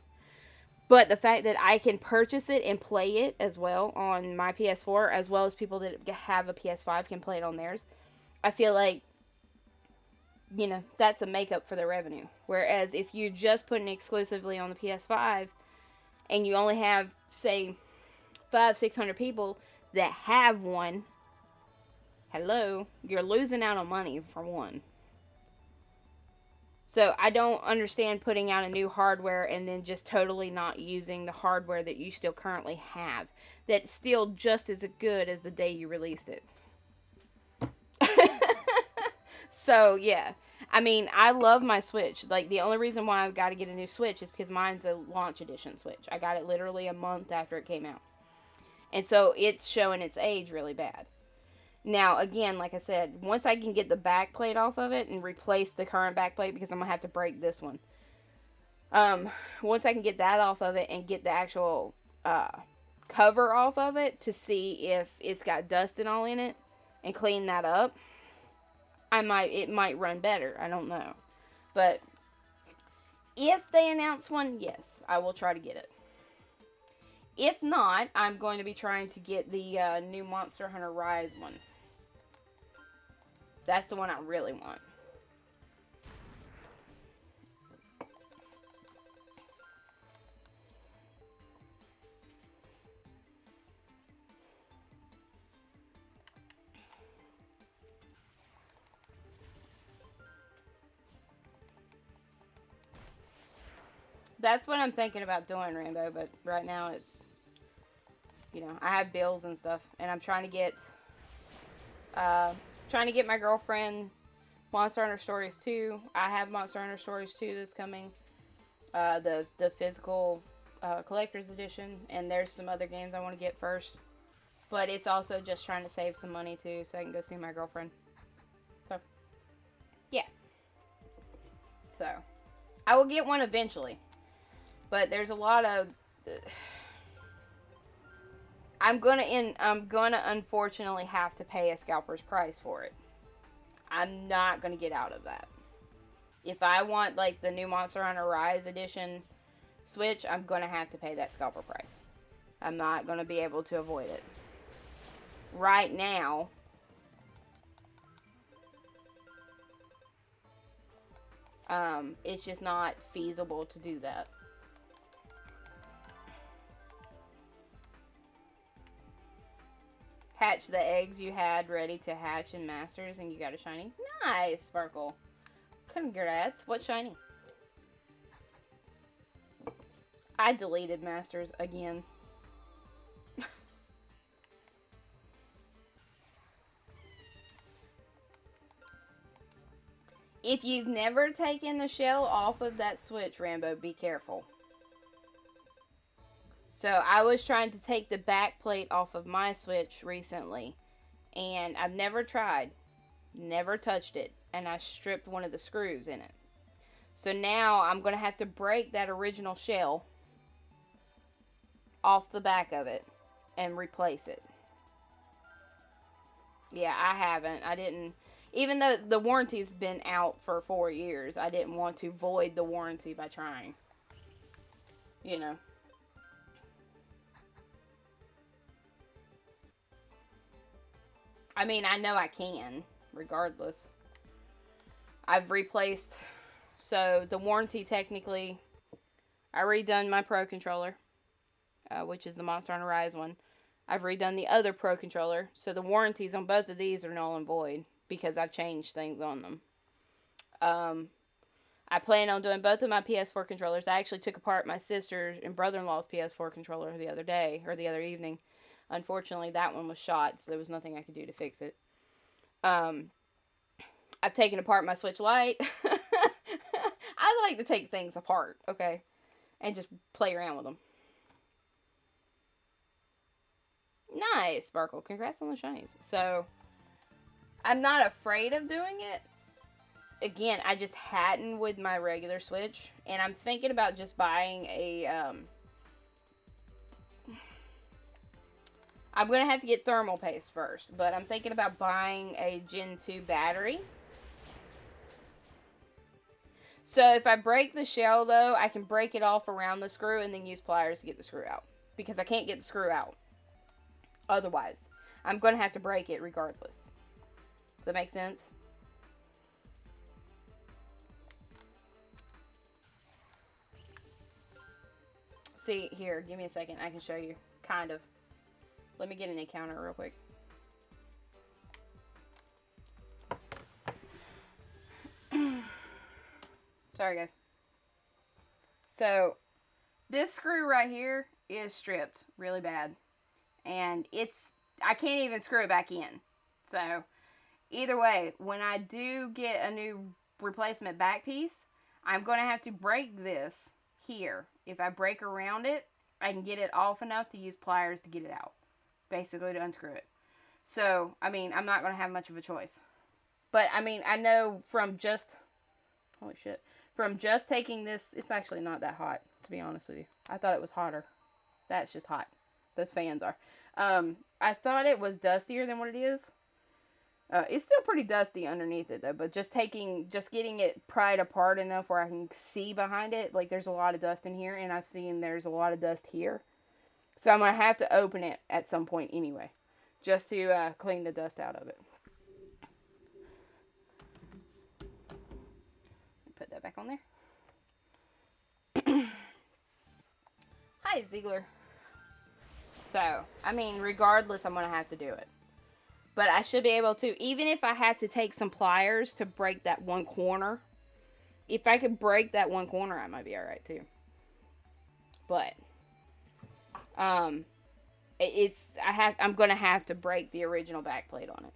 But the fact that I can purchase it and play it as well on my PS4, as well as people that have a PS5 can play it on theirs, I feel like, you know, that's a makeup for the revenue. Whereas if you're just putting it exclusively on the PS5 and you only have, say, 500-600 people that have one, hello, you're losing out on money for one. So I don't understand putting out a new hardware and then just totally not using the hardware that you still currently have. That's still just as good as the day you released it. So, yeah. I mean, I love my Switch. Like, the only reason why I've got to get a new Switch is because mine's a launch edition Switch. I got it literally a month after it came out. And so, it's showing its age really bad. Now, again, like I said, once I can get the back plate off of it and replace the current back plate, because I'm going to have to break this one. Once I can get that off of it and get the actual cover off of it to see if it's got dust and all in it and clean that up, it might run better. I don't know. But if they announce one, yes, I will try to get it. If not, I'm going to be trying to get the new Monster Hunter Rise one. That's the one I really want. That's what I'm thinking about doing, Rambo, but right now it's, you know, I have bills and stuff, and I'm trying to get my girlfriend Monster Hunter Stories 2. I have Monster Hunter Stories 2 that's coming, the physical collector's edition, and there's some other games I want to get first, but it's also just trying to save some money too, so I can go see my girlfriend. So, yeah. So, I will get one eventually. But there's a lot of I'm gonna unfortunately have to pay a scalper's price for it. I'm not gonna get out of that. If I want like the new Monster Hunter Rise edition Switch, I'm gonna have to pay that scalper price. I'm not gonna be able to avoid it. Right now, it's just not feasible to do that. Hatch the eggs you had ready to hatch in Masters and you got a shiny. Nice, Sparkle. Congrats. What shiny? I deleted Masters again. If you've never taken the shell off of that switch, Rambo, be careful. So I was trying to take the back plate off of my switch recently, and I've never tried, never touched it, and I stripped one of the screws in it. So now I'm going to have to break that original shell off the back of it and replace it. Yeah, I haven't. I didn't. Even though the warranty's been out for 4 years, I didn't want to void the warranty by trying. You know. I mean, I know I can, regardless. I've replaced. So, the warranty technically, I redone my Pro controller, which is the Monster Hunter Rise one. I've redone the other Pro controller, so the warranties on both of these are null and void because I've changed things on them. I plan on doing both of my PS4 controllers. I actually took apart my sister's and brother-in-law's PS4 controller the other day, or the other evening. Unfortunately, that one was shot, so there was nothing I could do to fix it. I've taken apart my Switch Lite. I like to take things apart, okay? And just play around with them. Nice, Sparkle. Congrats on the shinies. So, I'm not afraid of doing it. Again, I just hadn't with my regular Switch. And I'm thinking about just buying a, I'm going to have to get thermal paste first. But I'm thinking about buying a Gen 2 battery. So, if I break the shell, though, I can break it off around the screw and then use pliers to get the screw out. Because I can't get the screw out otherwise. I'm going to have to break it regardless. Does that make sense? See, here, give me a second. I can show you. Kind of. Let me get an encounter real quick. Sorry, guys. So, this screw right here is stripped really bad. And I can't even screw it back in. So, either way, when I do get a new replacement back piece, I'm going to have to break this here. If I break around it, I can get it off enough to use pliers to get it out. Basically, to unscrew it. So, I mean, I'm not going to have much of a choice. But, I mean, I know from just... Holy shit. From just taking this... It's actually not that hot, to be honest with you. I thought it was hotter. That's just hot. Those fans are. I thought it was dustier than what it is. It's still pretty dusty underneath it, though. But just getting it pried apart enough where I can see behind it. Like, there's a lot of dust in here. And I've seen there's a lot of dust here. So I'm going to have to open it at some point anyway. Just to clean the dust out of it. Put that back on there. Hi, Ziegler. So, I mean, regardless, I'm going to have to do it. But I should be able to, even if I have to take some pliers to break that one corner. If I could break that one corner, I might be alright too. But, I'm going to have to break the original back plate on it.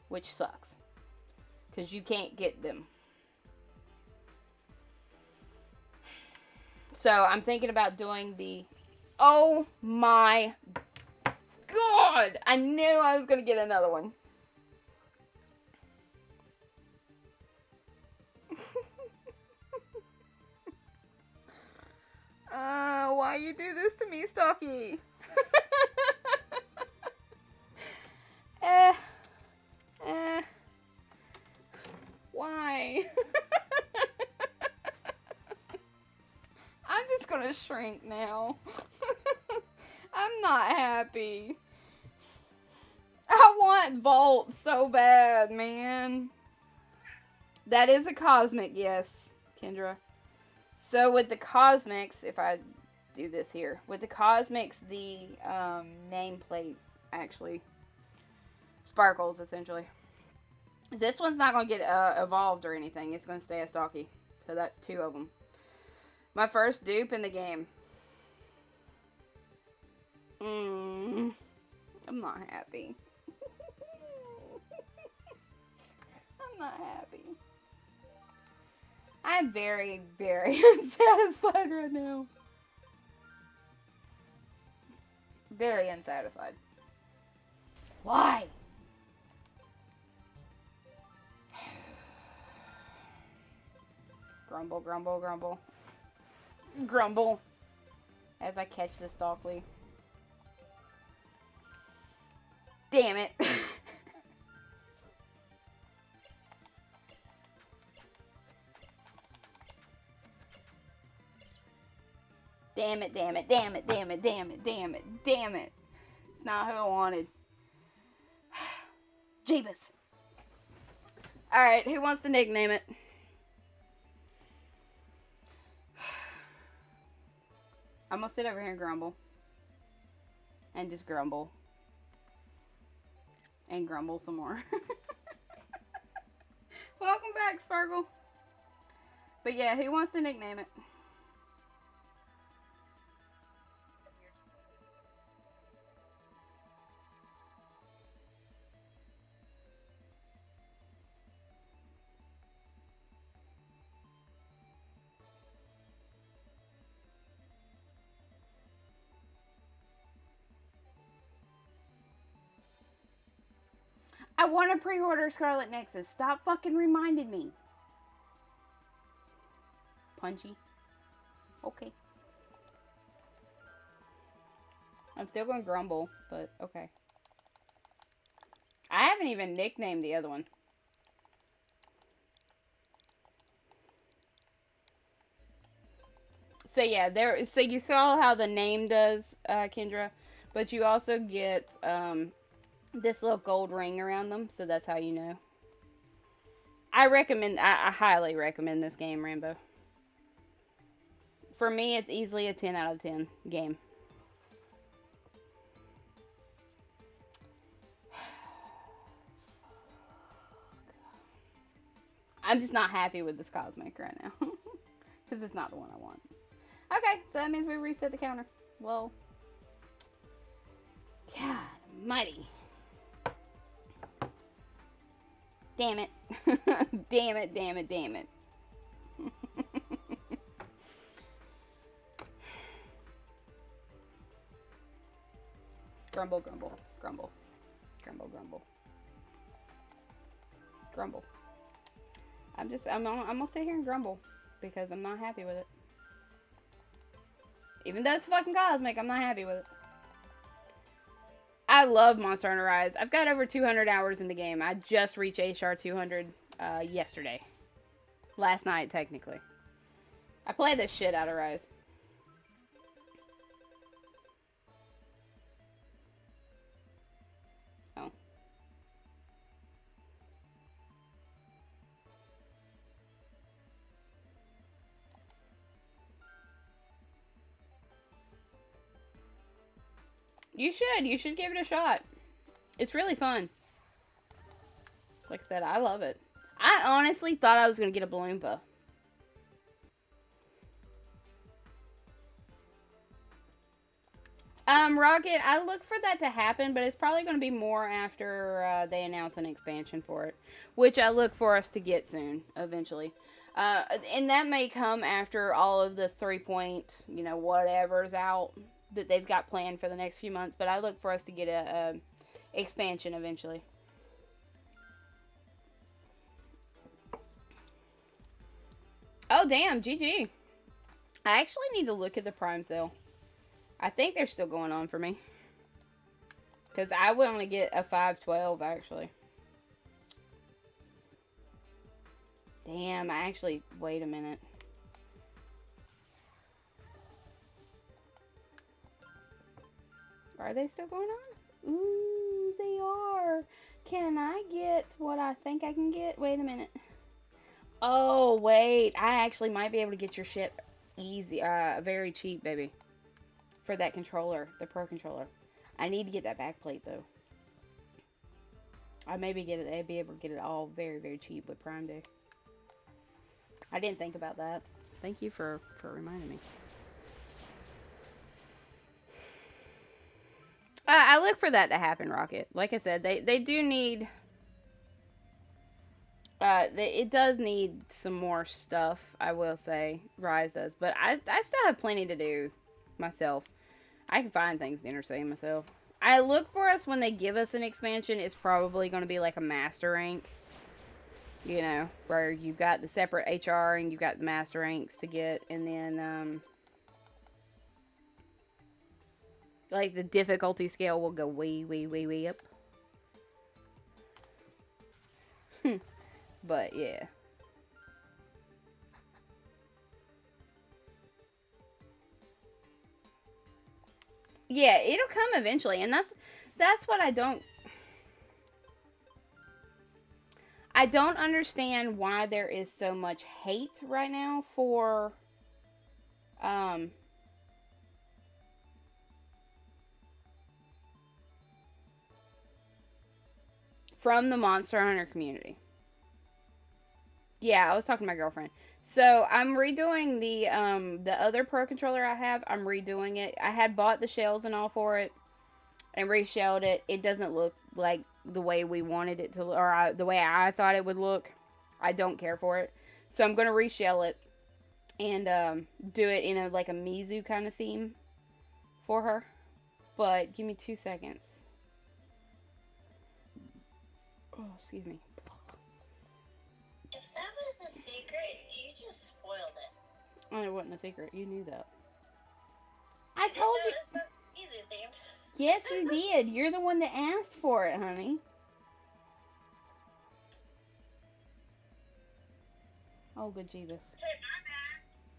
Which sucks. Because you can't get them. So, I'm thinking about doing the... Oh my God! I knew I was going to get another one. Why you do this to me, Stocky? Why? I'm just gonna shrink now. I'm not happy. I want Volt so bad, man. That is a Cosmic, yes, Kendra. So with the Cosmics, if I do this here, with the Cosmics, the nameplate actually sparkles, essentially. This one's not going to get evolved or anything. It's going to stay a stocky. So that's 2 of them. My first dupe in the game. I'm not happy. I'm not happy. I'm very, very unsatisfied right now. Very unsatisfied. Why? Grumble, grumble, grumble. Grumble. As I catch the Stalkly. Damn it. Damn it, damn it, damn it, damn it, damn it, damn it, damn it. It's not who I wanted. Jeebus. Alright, who wants to nickname it? I'm gonna sit over here and grumble. And just grumble. And grumble some more. Welcome back, Sparkle. But yeah, who wants to nickname it? I want to pre-order Scarlet Nexus. Stop fucking reminding me. Punchy. Okay. I'm still going to grumble, but okay. I haven't even nicknamed the other one. So yeah, so you saw how the name does, Kendra, but you also get, this little gold ring around them, so that's how you know. I highly recommend this game, Rambo. For me, it's easily a 10 out of 10 game. I'm just not happy with this cosmic right now. Because it's not the one I want. Okay, so that means we reset the counter. Well, God almighty. Damn it. Damn it, damn it, damn it. Grumble, grumble, grumble. Grumble, grumble. Grumble. I'm gonna sit here and grumble. Because I'm not happy with it. Even though it's fucking cosmic, I'm not happy with it. I love Monster Hunter Rise. I've got over 200 hours in the game. I just reached HR 200 yesterday. Last night, technically. I play the shit out of Rise. Oh. You should. You should give it a shot. It's really fun. Like I said, I love it. I honestly thought I was going to get a Bloompa. Rocket, I look for that to happen, but it's probably going to be more after they announce an expansion for it. Which I look for us to get soon, eventually. And that may come after all of the 3-point, whatever's out that they've got planned for the next few months. But I look for us to get a expansion eventually. Oh, damn, GG. I actually need to look at the Prime sale. I think they're still going on for me. Because I would only get a 512, actually. Damn, wait a minute. Are they still going on? Ooh, they are. Can I get what I think I can get? Wait a minute. Oh, wait. I actually might be able to get your shit easy. Very cheap, baby. For that controller. The Pro Controller. I need to get that backplate, though. I'd be able to get it all very, very cheap with Prime Day. I didn't think about that. Thank you for reminding me. I look for that to happen, Rocket. Like I said, they do need It does need some more stuff, I will say. Rise does, but I still have plenty to do myself. I can find things to entertain myself. I look for us when they give us an expansion. It's probably going to be like a master rank, you know, where you've got the separate HR and you've got the master ranks to get, and then like the difficulty scale will go way up. But yeah. Yeah, it'll come eventually, and that's what I don't understand why there is so much hate right now for um from the Monster Hunter community. Yeah, I was talking to my girlfriend. So I'm redoing the other Pro controller I have. I'm redoing it. I had bought the shells and all for it, and reshelled it. It doesn't look like the way we wanted it to, or the way I thought it would look. I don't care for it, so I'm gonna reshell it and do it in a like a Mizu kind of theme for her. But give me 2 seconds. Oh, excuse me. If that was a secret, you just spoiled it. Oh, it wasn't a secret. You knew that. I Didn't told know you. it was supposed to be easy themed. Yes, you did. You're the one that asked for it, honey. Oh, good Jesus. Okay,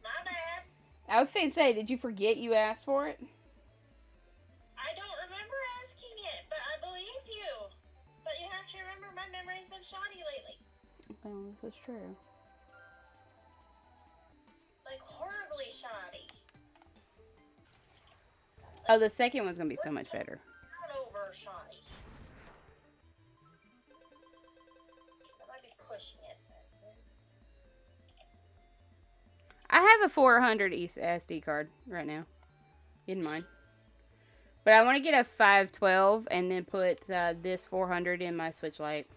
my bad. I was going to say, did you forget you asked for it? I don't remember asking it, but I believe you. But you have to remember, my memory's been shoddy lately. Oh, this is true. Like, horribly shoddy. Oh, the second one's going to be so much better. Not over shoddy. I might be pushing it. I have a 400 SD card right now in mine. But I want to get a 512 and then put this 400 in my Switch Lite.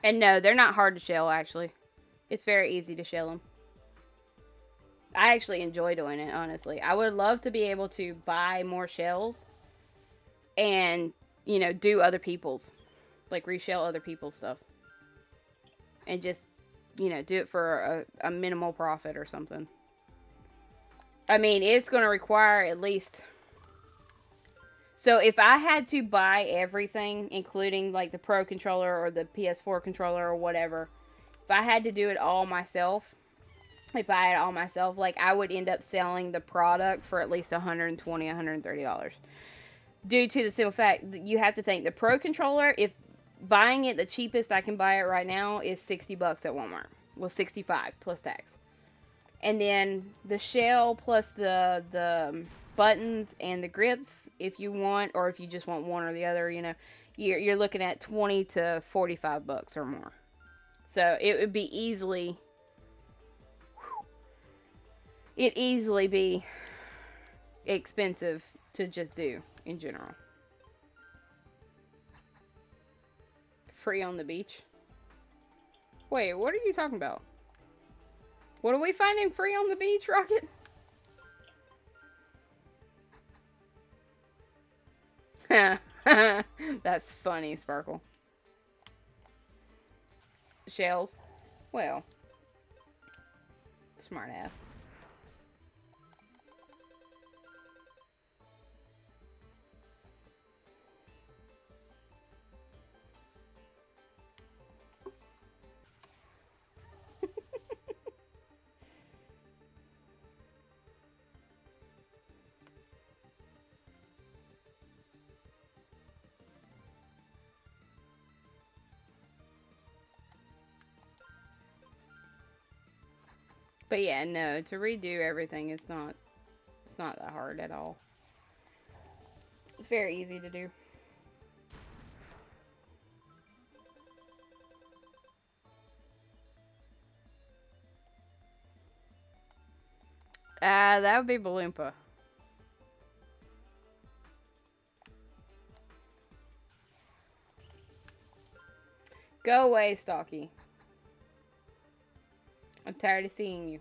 And no, they're not hard to shell, actually. It's very easy to shell them. I actually enjoy doing it, honestly. I would love to be able to buy more shells and, you know, do other people's. Like, reshell other people's stuff. And just, you know, do it for a minimal profit or something. I mean, it's going to require at least... So, if I had to buy everything, including, like, the Pro controller or the PS4 controller or whatever, if I had to do it all myself, like, I would end up selling the product for at least $120, $130. Due to the simple fact that you have to think the Pro controller, if buying it, the cheapest I can buy it right now is $60 at Walmart. Well, 65 plus tax. And then the shell plus the buttons and the grips, if you want, or if you just want one or the other, you know, you're looking at $20 to $45 or more. So it would be easily be expensive to just do in general. Free on the beach? Wait, what are you talking about? What are we finding free on the beach, Rocket? That's funny, Sparkle. Shells? Well, smart ass. But yeah, no, to redo everything, it's not that hard at all. It's very easy to do. That would be Balloompa. Go away, Stalky. I'm tired of seeing you.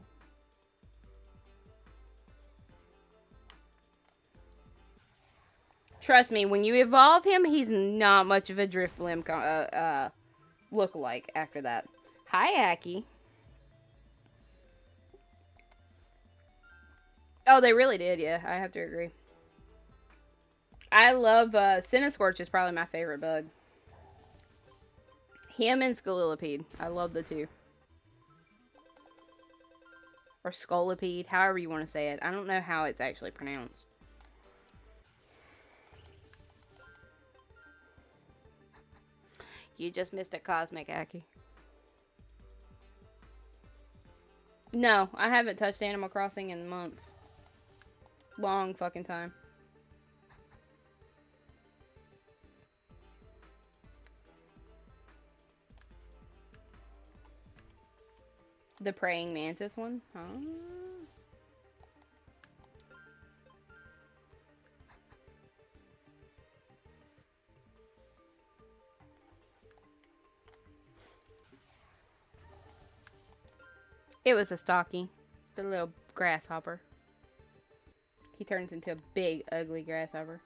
Trust me, when you evolve him, he's not much of a Drifblim lookalike after that. Hi, Aki. Oh, they really did, yeah. I have to agree. I love, Cinescorch is probably my favorite bug. Him and Scolipede. I love the two. Or Scolipede, however you want to say it. I don't know how it's actually pronounced. You just missed a Cosmic, Aki. No, I haven't touched Animal Crossing in months. Long fucking time. The praying mantis one? Huh? It was a Stalky. The little grasshopper. He turns into a big, ugly grasshopper.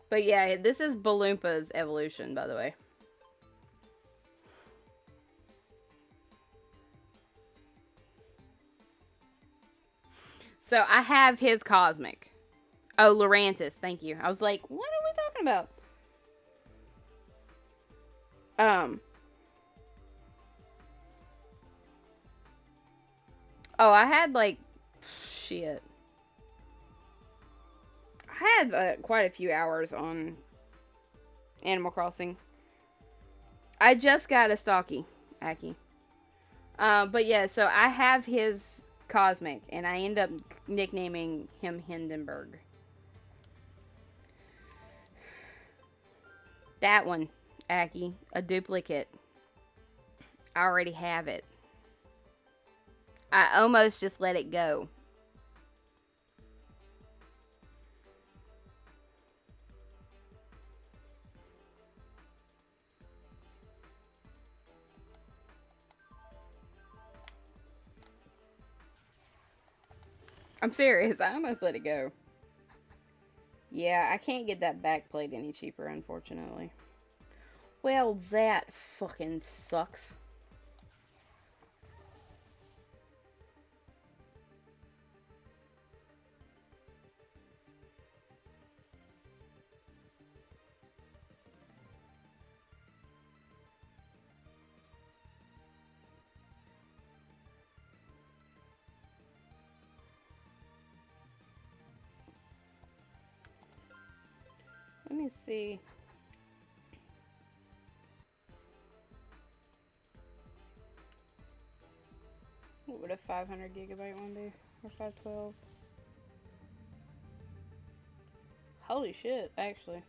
But yeah, this is Baloompa's evolution, by the way. So I have his Cosmic. Oh, Lurantis, thank you. I was like, what are we talking about? Oh, I had like, shit. I had quite a few hours on Animal Crossing. I just got a Stalky, Aki. But yeah, so I have his Cosmic, and I end up nicknaming him Hindenburg. That one, Aki, a duplicate. I already have it. I almost just let it go. I'm serious. I almost let it go. Yeah, I can't get that back plate any cheaper, unfortunately. Well, that fucking sucks. Let me see. What would a 500 gigabyte one be? Or 512? Holy shit, actually.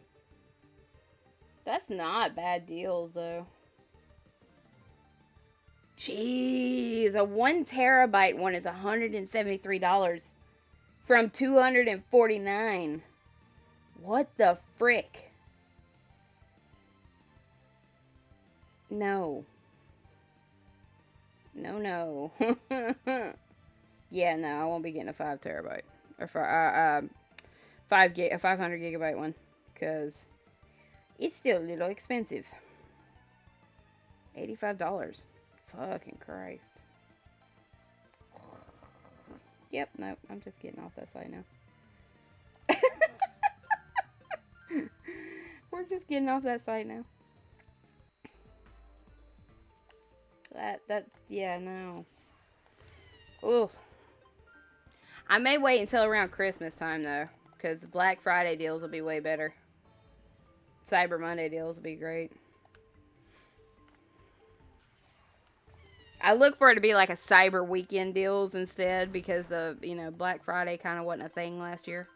That's not bad deals, though. Jeez, a 1 terabyte one is $173 from $249. What the frick? No. No. Yeah, no, I won't be getting a 5 terabyte or for 500 gigabyte one, cause it's still a little expensive. $85. Fucking Christ. Yep, no, I'm just getting off that site now. We're just getting off that site now. Yeah, no. Ooh. I may wait until around Christmas time, though, because Black Friday deals will be way better. Cyber Monday deals will be great. I look for it to be like a Cyber Weekend deals instead, because of, you know, Black Friday kind of wasn't a thing last year.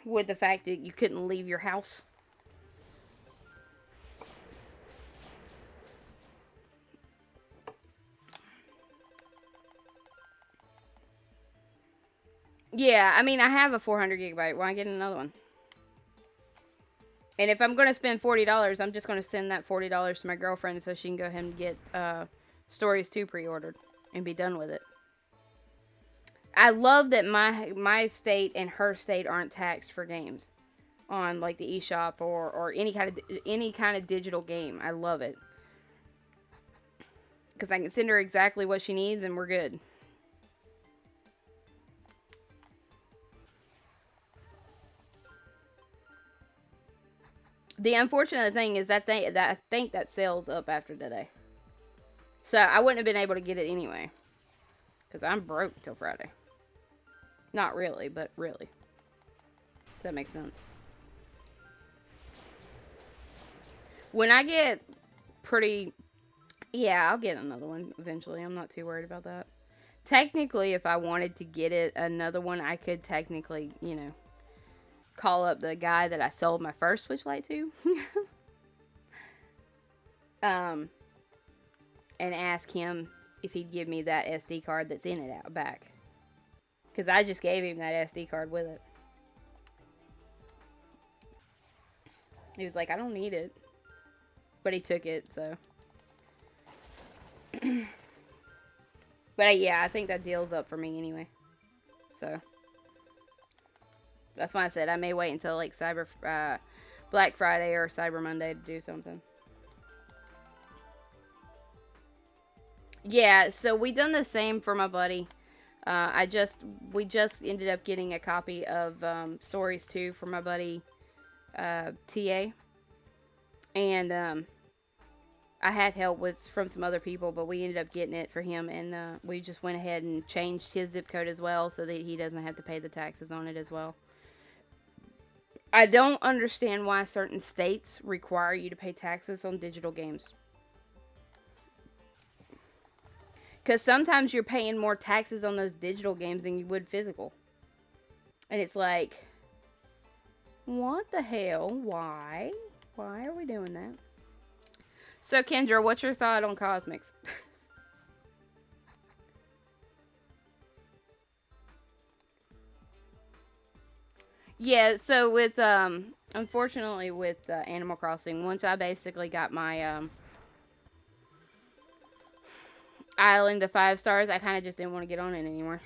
With the fact that you couldn't leave your house. Yeah, I mean, I have a 400 gigabyte. Why get another one? And if I'm going to spend $40, I'm just going to send that $40 to my girlfriend so she can go ahead and get Stories 2 pre-ordered and be done with it. I love that my state and her state aren't taxed for games on like the eShop or any kind of digital game. I love it. Because I can send her exactly what she needs and we're good. The unfortunate thing is that I think that sale's up after today. So I wouldn't have been able to get it anyway. Because I'm broke till Friday. Not really, but really. Does that make sense? When I get pretty... Yeah, I'll get another one eventually. I'm not too worried about that. Technically, if I wanted to get another one, I could technically, you know, call up the guy that I sold my first Switch Lite to. And ask him if he'd give me that SD card that's in it out back. Because I just gave him that SD card with it. He was like, I don't need it. But he took it, so. But yeah, I think that deal's up for me anyway. So. That's why I said I may wait until like Black Friday or Cyber Monday to do something. Yeah, so we done the same for my buddy. We just ended up getting a copy of Stories 2 for my buddy TA. And I had help from some other people, but we ended up getting it for him, and we just went ahead and changed his zip code as well so that he doesn't have to pay the taxes on it as well. I don't understand why certain states require you to pay taxes on digital games. Because sometimes you're paying more taxes on those digital games than you would physical. And it's like, what the hell? Why? Why are we doing that? So, Kendra, what's your thought on Cosmics? Yeah, so with, unfortunately with Animal Crossing, once I basically got my, island to 5 stars, I kind of just didn't want to get on it anymore.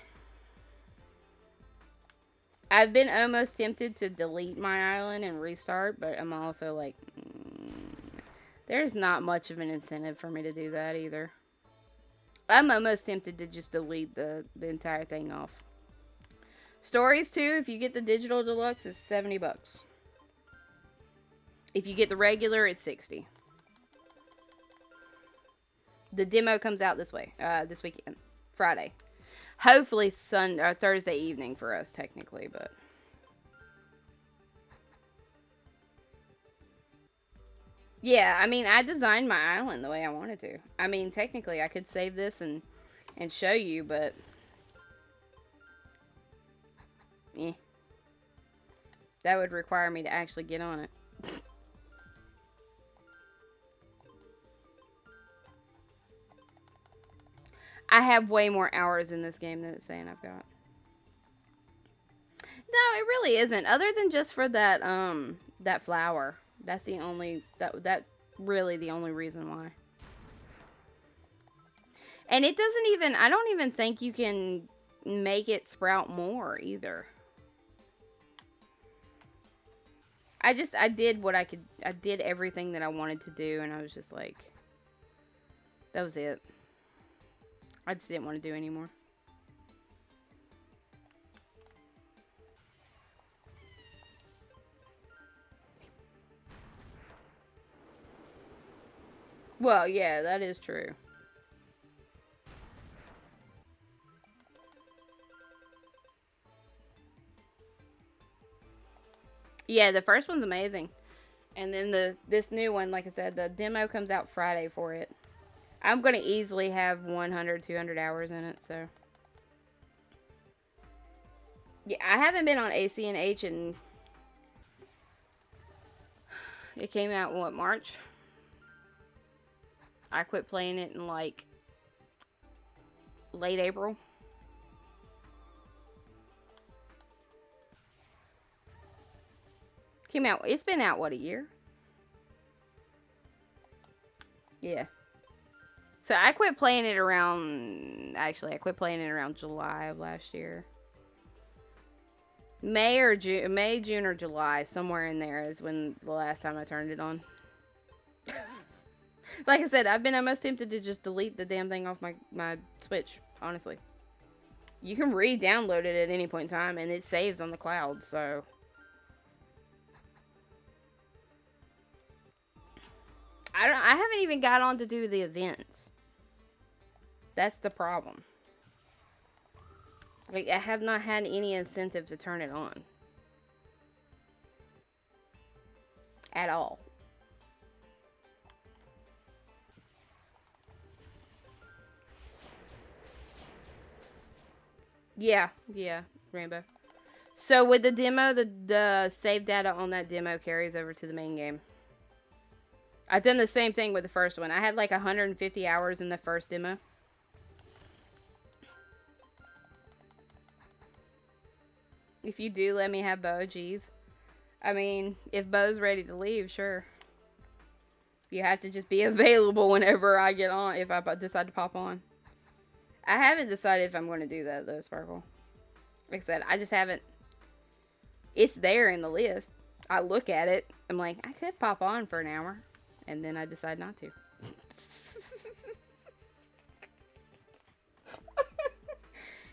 I've been almost tempted to delete my island and restart, but I'm also like, there's not much of an incentive for me to do that either. I'm almost tempted to just delete the entire thing off. Stories 2, if you get the digital deluxe, is $70. If you get the regular, it's $60. The demo comes out this weekend, Friday. Hopefully Thursday evening for us, technically, but. Yeah, I mean, I designed my island the way I wanted to. I mean, technically, I could save this and show you, but. Eh. That would require me to actually get on it. I have way more hours in this game than it's saying I've got. No, it really isn't. Other than just for that that flower. That's the only that's really the only reason why. And it doesn't even, I don't even think you can make it sprout more either. I did what I could. I did everything that I wanted to do, and I was just like, that was it. I just didn't want to do anymore. Well, yeah, that is true. Yeah, the first one's amazing. And then this new one, like I said, the demo comes out Friday for it. I'm going to easily have 100, 200 hours in it, so. Yeah, I haven't been on ACNH and it came out, what, March? I quit playing it in, like, late April. Came out, it's been out, what, a year? Yeah. So I quit playing it around, actually, I quit playing it around July of last year. May, June, or July, somewhere in there is when the last time I turned it on. Like I said, I've been almost tempted to just delete the damn thing off my Switch, honestly. You can re-download it at any point in time, and it saves on the cloud, so... I haven't even got on to do the events. That's the problem. Like, I have not had any incentive to turn it on. At all. Yeah, Rainbow. So with the demo, the save data on that demo carries over to the main game. I've done the same thing with the first one. I had like 150 hours in the first demo. If you do let me have Bo, geez. I mean, if Bo's ready to leave, sure. You have to just be available whenever I get on, if I decide to pop on. I haven't decided if I'm going to do that, though, Sparkle. Like I said, I just haven't. It's there in the list. I look at it. I'm like, I could pop on for an hour. And then I decide not to.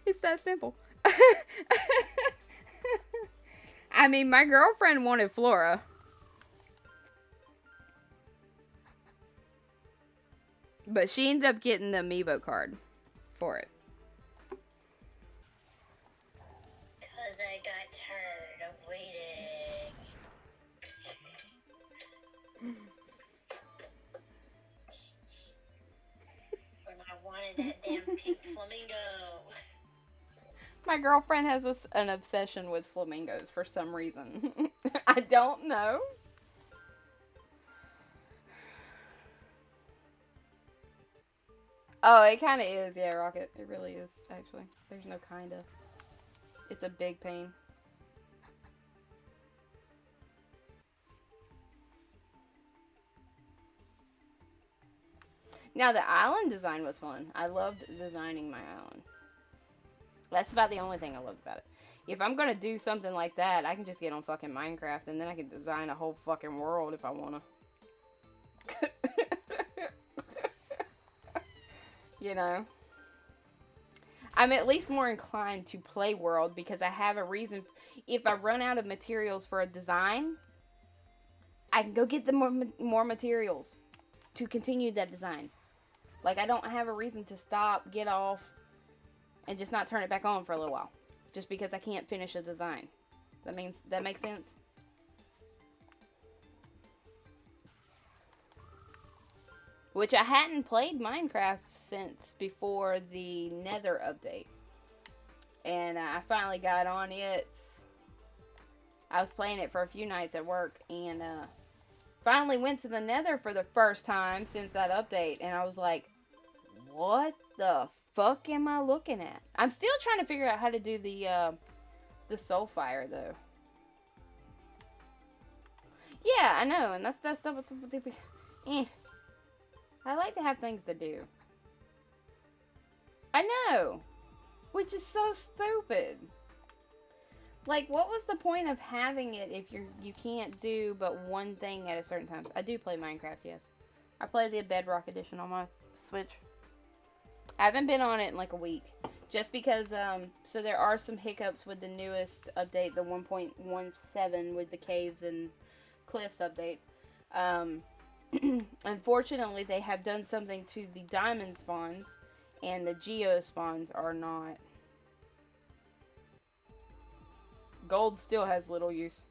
It's that simple. I mean, my girlfriend wanted Flora. But she ended up getting the amiibo card for it. Because I got tired of waiting. When I wanted that damn pink flamingo. My girlfriend has an obsession with flamingos for some reason. I don't know. Oh, it kind of is. Yeah, Rocket. It really is, actually. There's no kind of. It's a big pain. Now, the island design was fun. I loved designing my island. That's about the only thing I loved about it. If I'm going to do something like that, I can just get on fucking Minecraft and then I can design a whole fucking world if I want to. You know? I'm at least more inclined to play world because I have a reason. If I run out of materials for a design, I can go get the more materials to continue that design. Like, I don't have a reason to stop, get off, and just not turn it back on for a little while. Just because I can't finish a design. That makes sense? Which I hadn't played Minecraft since before the Nether update. And I finally got on it. I was playing it for a few nights at work. And finally went to the Nether for the first time since that update. And I was like, what the fuck am I looking at? I'm still trying to figure out how to do the soul fire though. Yeah, I know, and that's stuff. I like to have things to do. I know, which is so stupid. Like, what was the point of having it if you can't do but one thing at a certain time? I do play Minecraft, yes. I play the Bedrock edition on my Switch. I haven't been on it in like a week. Just because, so there are some hiccups with the newest update, the 1.17 with the caves and cliffs update. Unfortunately, they have done something to the diamond spawns, and the geo spawns are not. Gold still has little use.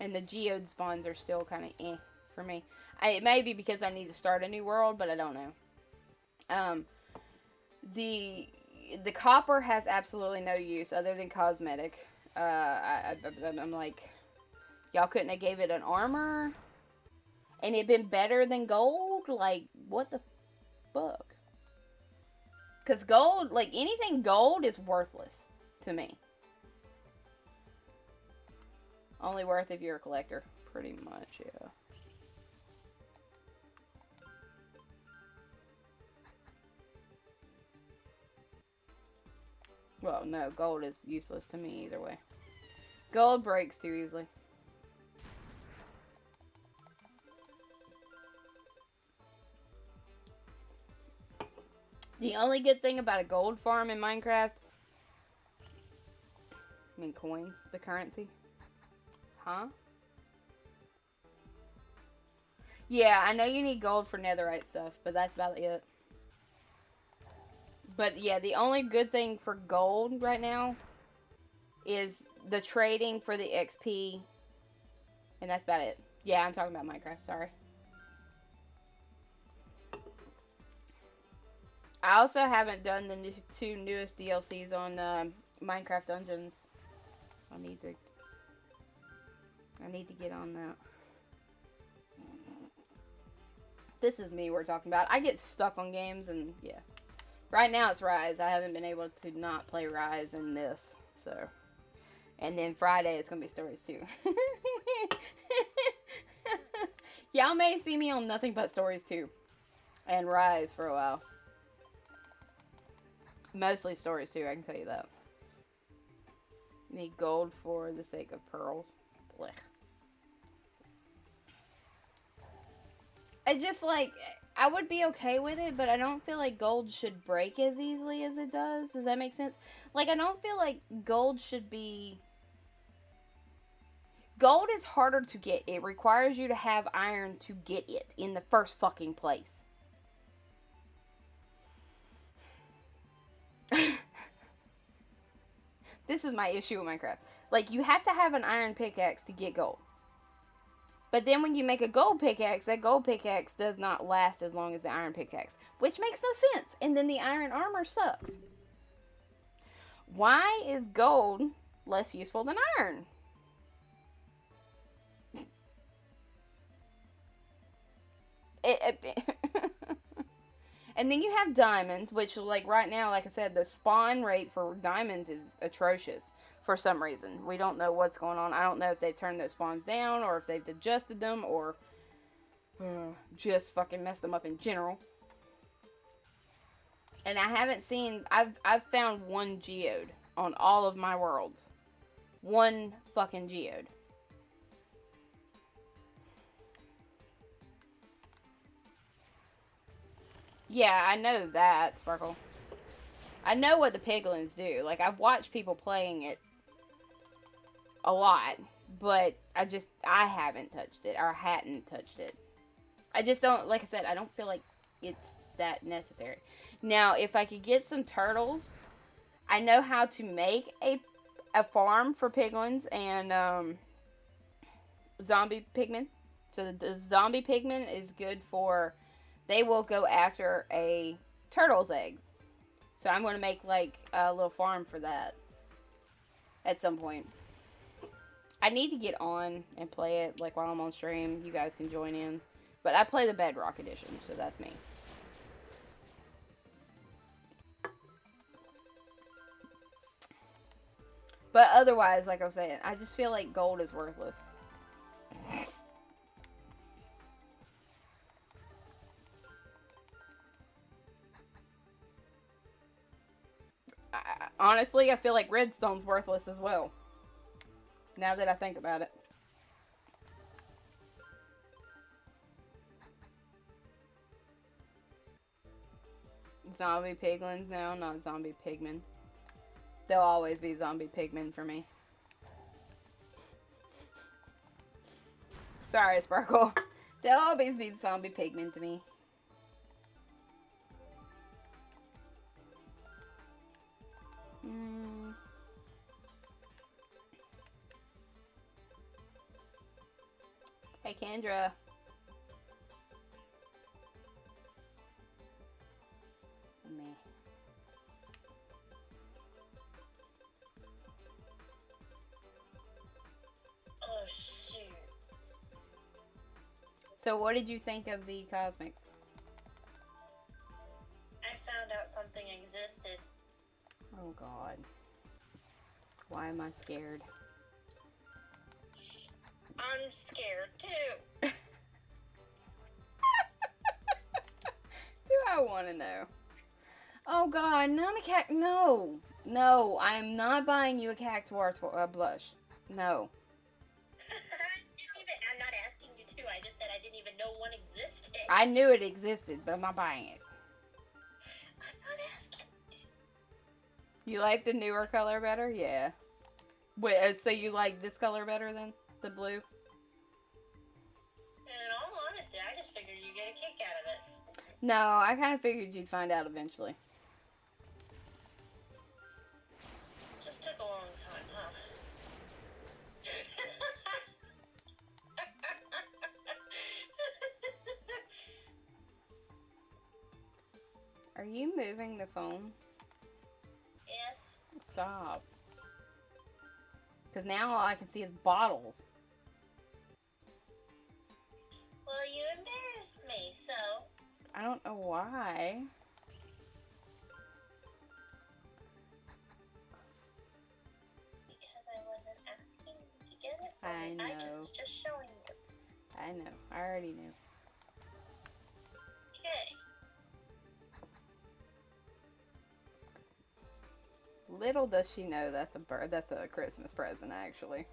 And the geode spawns are still kind of for me. It may be because I need to start a new world, but I don't know. The copper has absolutely no use other than cosmetic. I'm like, y'all couldn't have gave it an armor? And it been better than gold? Like, what the fuck? Because gold, like, anything gold is worthless to me. Only worth if you're a collector. Pretty much, yeah. Well, no, gold is useless to me either way. Gold breaks too easily. The only good thing about a gold farm in Minecraft, I mean coins, the currency. Huh? Yeah, I know you need gold for netherite stuff, but that's about it. But yeah, the only good thing for gold right now is the trading for the XP, and that's about it. Yeah, I'm talking about Minecraft, sorry. I also haven't done the two newest DLCs on Minecraft Dungeons. I need to get on that. This is me we're talking about. I get stuck on games, and yeah. Right now it's Rise. I haven't been able to not play Rise in this, so. And then Friday it's gonna be Stories 2. Y'all may see me on nothing but Stories 2 and Rise for a while. Mostly Stories 2, I can tell you that. Need gold for the sake of pearls. Blech. I just like, I would be okay with it, but I don't feel like gold should break as easily as it does. Does that make sense? Like, I don't feel like gold should be... Gold is harder to get. It requires you to have iron to get it in the first fucking place. This is my issue with Minecraft. Like, you have to have an iron pickaxe to get gold. But then when you make a gold pickaxe, that gold pickaxe does not last as long as the iron pickaxe. Which makes no sense. And then the iron armor sucks. Why is gold less useful than iron? And then you have diamonds, which, like, right now, like I said, the spawn rate for diamonds is atrocious for some reason. We don't know what's going on. I don't know if they've turned those spawns down, or if they've adjusted them, or just fucking messed them up in general. And I haven't seen... I've found one geode on all of my worlds. One fucking geode. Yeah, I know that, Sparkle. I know what the piglins do. Like, I've watched people playing it a lot, but I haven't touched it, or hadn't touched it. I just don't, like I said, I don't feel like it's that necessary. Now, if I could get some turtles, I know how to make a farm for piglins and zombie pigmen. So the zombie pigmen is good for... They will go after a turtle's egg. So I'm going to make, like, a little farm for that. At some point. I need to get on and play it, like, while I'm on stream. You guys can join in. But I play the Bedrock edition, so that's me. But otherwise, like I was saying, I just feel like gold is worthless. Honestly, I feel like redstone's worthless as well. Now that I think about it. Zombie piglins now, not zombie pigmen. They'll always be zombie pigmen for me. Sorry, Sparkle. They'll always be zombie pigmen to me. Hey, Kendra. Meh. Oh, shoot. So what did you think of the cosmics? I found out something existed. Oh, God. Why am I scared? I'm scared too. Do I want to know? Oh God, not a cat. No, no, I am not buying you a Cactuar blush. No. I'm not asking you to. I just said I didn't even know one existed. I knew it existed, but I'm not buying it. I'm not asking. You like the newer color better? Yeah. Wait, so you like this color better than the blue? In all honesty, I just figured you'd get a kick out of it. No, I kind of figured you'd find out eventually. Just took a long time, huh? Are you moving the phone? Yes. Stop. Because now all I can see is bottles. Well, you embarrassed me, so. I don't know why. Because I wasn't asking you to get it. I know. I was just showing you. I know. I already knew. Okay. Little does she know that's a Christmas present, actually.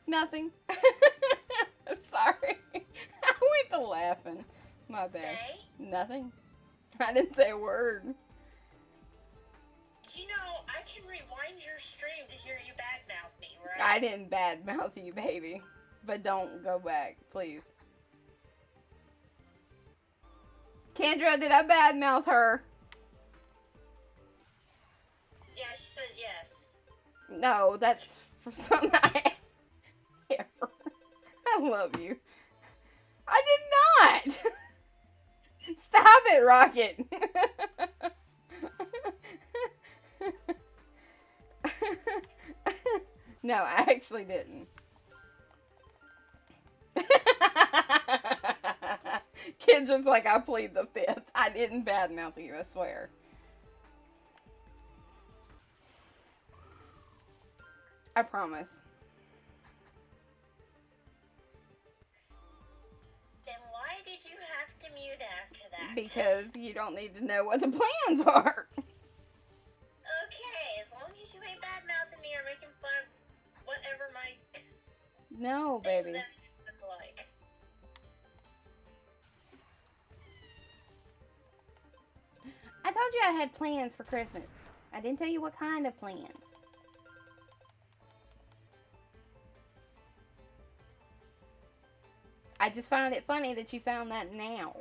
Nothing. Sorry. I went to laughing. My bad. Say, Nothing. I didn't say a word. you know, I can rewind your stream to hear you badmouth me, right? I didn't badmouth you, baby. But don't go back, please. Kendra, did I badmouth her? Yeah, she says yes. No, that's for something I I love you. I did not! Stop it, Rocket! No, I actually didn't. Kendra's like, I plead the fifth. I didn't badmouth you, I swear. I promise. Then why did you have to mute after that? Because you don't need to know what the plans are. Okay, as long as you ain't badmouthing me or making fun of whatever my No, things baby. that I look like. I told you I had plans for Christmas. I didn't tell you what kind of plans. I just find it funny that you found that now.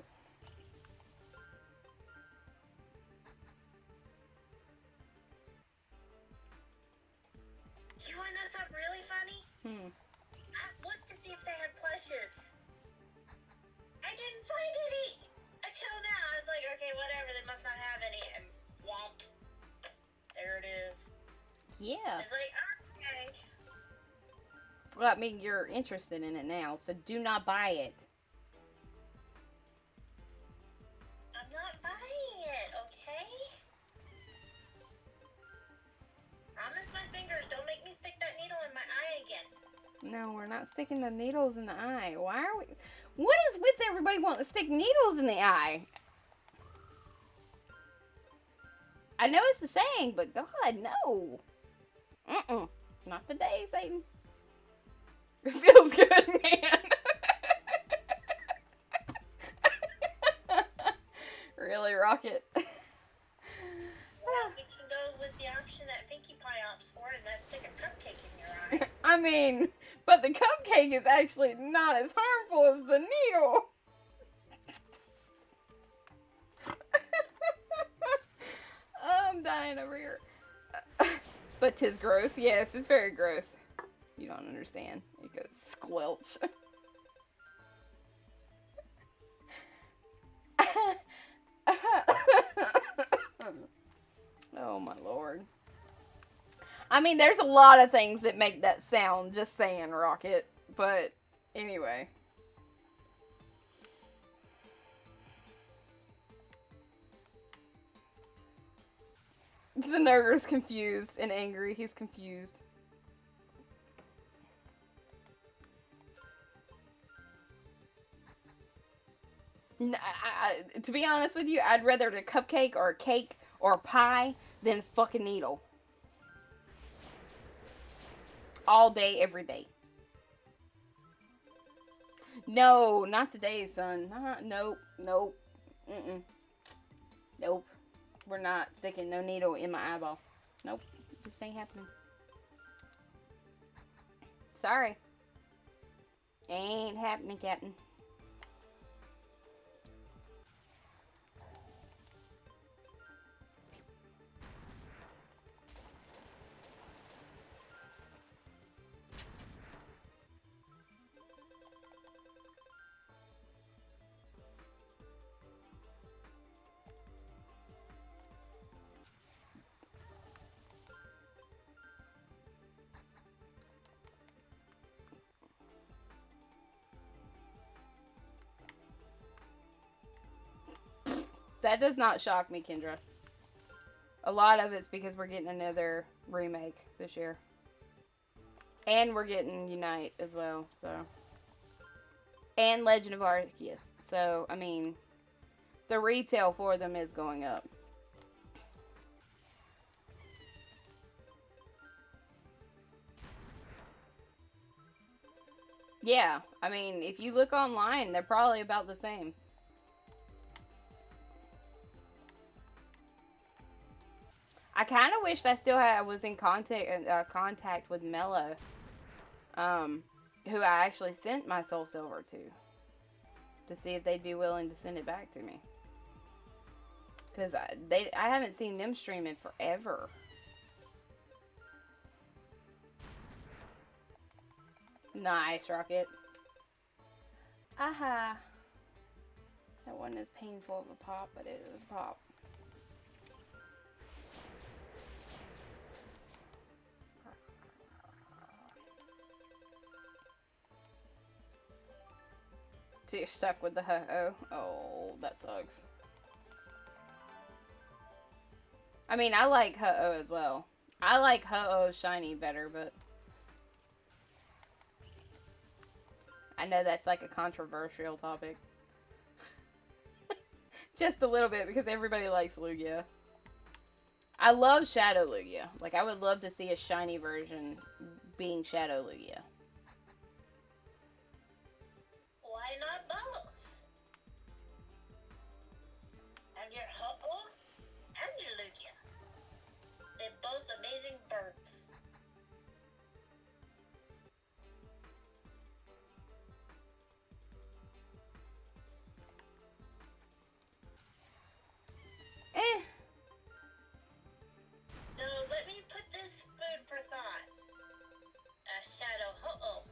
Do you want to know something really funny? I looked to see if they had plushes. I didn't find any until now. I was like, okay, whatever. They must not have any. And womp. There it is. Yeah. It's like, okay. Well, I mean, you're interested in it now, so do not buy it. I'm not buying it, okay? Promise my fingers, don't make me stick that needle in my eye again. No, we're not sticking the needles in the eye. Why are we... What is with everybody wanting to stick needles in the eye? I know it's the saying, but God, no. Not today, Satan. It feels good, man. Really, Rocket? Well, we can go with the option that Pinkie Pie opts for, and that's stick a cupcake in your eye. I mean, but the cupcake is actually not as harmful as the needle. I'm dying over here. But 'tis gross. Yes, it's very gross. You don't understand. It goes squelch. Oh my lord. I mean, there's a lot of things that make that sound, just saying, Rocket. But anyway. The Nurgle's confused and angry. He's confused. To be honest with you, I'd rather a cupcake or a cake or a pie than fucking needle. All day, every day. No, not today, son. Nope, nope. Nope. We're not sticking no needle in my eyeball. Nope. This ain't happening. Sorry. Ain't happening, Captain. That does not shock me, Kendra. A lot of it's because we're getting another remake this year. And we're getting Unite as well, so. And Legend of Arceus. So, I mean, the retail for them is going up. Yeah, I mean, if you look online, they're probably about the same. I kind of wished I still was in contact with Mello, who I actually sent my Soul Silver to see if they'd be willing to send it back to me. Because I haven't seen them streaming forever. Nice, Rocket. Aha. That wasn't as painful of a pop, but it was a pop. So you're stuck with the Ho-Oh. Oh, that sucks. I mean, I like Ho-Oh as well. I like Ho-Oh Shiny better, but I know that's like a controversial topic. Just a little bit, because everybody likes Lugia. I love Shadow Lugia. Like, I would love to see a shiny version being Shadow Lugia. Why not both? And your Ho-Oh and your Lugia. They're both amazing birds. So let me put this food for thought. A Shadow Ho-Oh.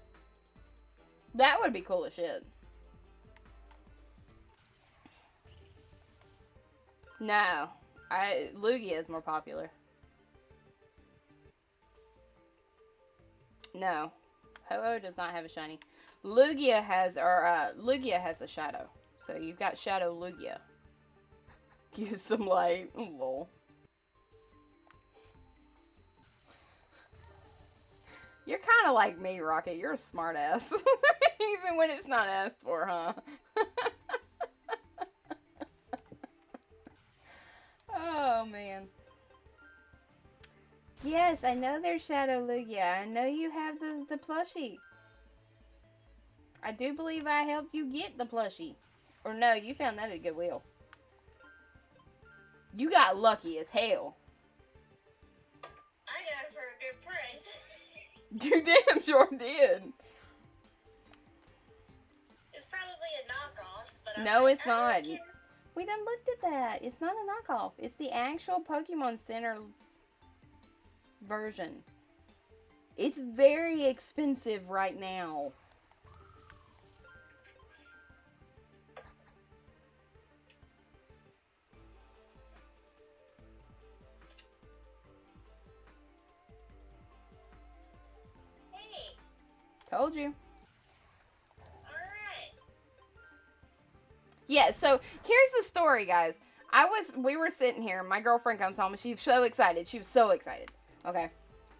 That would be cool as shit. No. Lugia is more popular. No. Ho-Oh does not have a shiny. Lugia has a shadow. So you've got Shadow Lugia. Use some light. Oh, lol. You're kind of like me, Rocket. You're a smart ass. Even when it's not asked for, huh? Oh, man. Yes, I know there's Shadow Lugia. I know you have the plushie. I do believe I helped you get the plushie. Or no, you found that at Goodwill. You got lucky as hell. I got it for a good price. You damn sure did. It's probably a knockoff, but No, it's I not. like it. We done looked at that. It's not a knockoff. It's the actual Pokemon Center version. It's very expensive right now. Hey, Told you. alright. Yeah, so here's the story, guys. We were sitting here. My girlfriend comes home and she was so excited. She was so excited. Okay.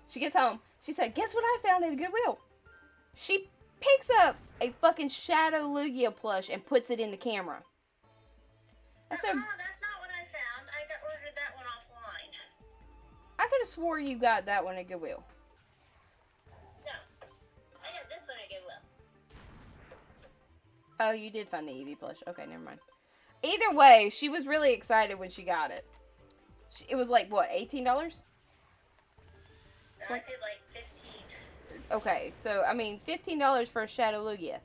She gets home. She said, guess what I found at Goodwill? She picks up a fucking Shadow Lugia plush and puts it in the camera. I said, that's not what I found. Ordered that one offline. I could have swore you got that one at Goodwill. No. I got this one at Goodwill. Oh, you did find the Eevee plush. Okay, never mind. Either way, she was really excited when she got it. It was like, what, $18? No, I paid like 15. Okay, so, I mean, $15 for a Shadow Lugia.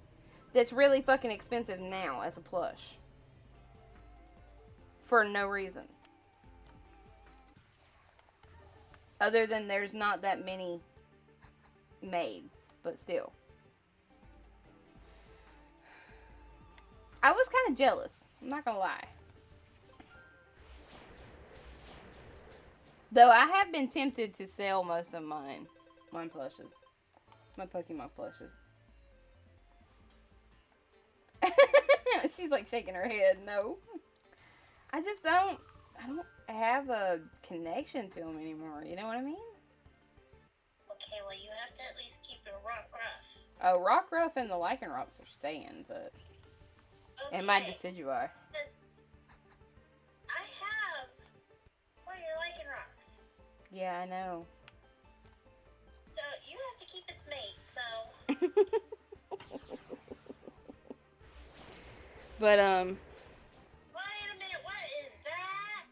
That's really fucking expensive now as a plush. For no reason. Other than there's not that many made, but still. I was kind of jealous. I'm not gonna lie. Though I have been tempted to sell most of mine plushes. My Pokemon plushes. She's like shaking her head. No. I don't have a connection to them anymore. You know what I mean? Okay, well, you have to at least keep it Rockruff. Oh, Rockruff and the Lycanrocs are staying, but... Okay. And my Decidueye. Because I have one of your Lycanrocs. Yeah, I know. So you have to keep its mate, so... But, Wait a minute, what is that?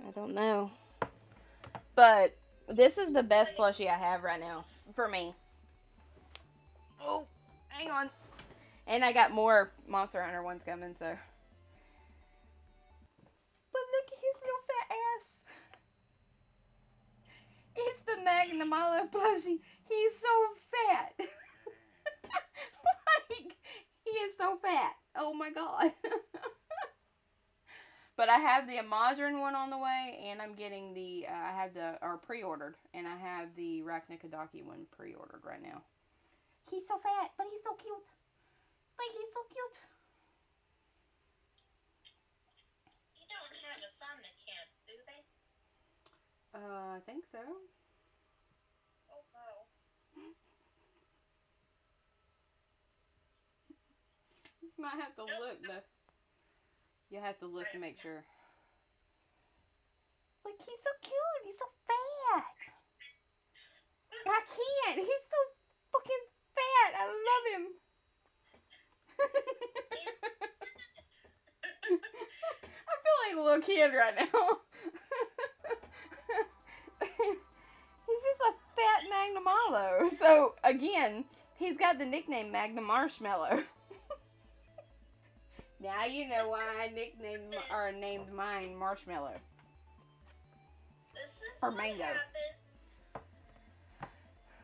I don't know. But, this is the best plushie I have right now. For me. Oh, hang on. And I got more Monster Hunter ones coming, so. But look at his little fat ass. It's the Magnamalo plushie. He's so fat. Like, he is so fat. Oh my god. But I have the Amadrin one on the way, and I'm getting pre-ordered, and I have the Raknikadaki one pre-ordered right now. He's so fat, but he's so cute. Like, he's so cute. You don't have a son that can't, do they? I think so. Oh, no. You might have to look, though. You have to look to make sure. Like, he's so cute. He's so fat. I can't. He's so fucking fat. I love him. I feel like a little kid right now. He's just a fat Magnamalo. So, again, he's got the nickname Magnum Marshmallow. Now you know why I named mine Marshmallow. This is Or what Mango. happens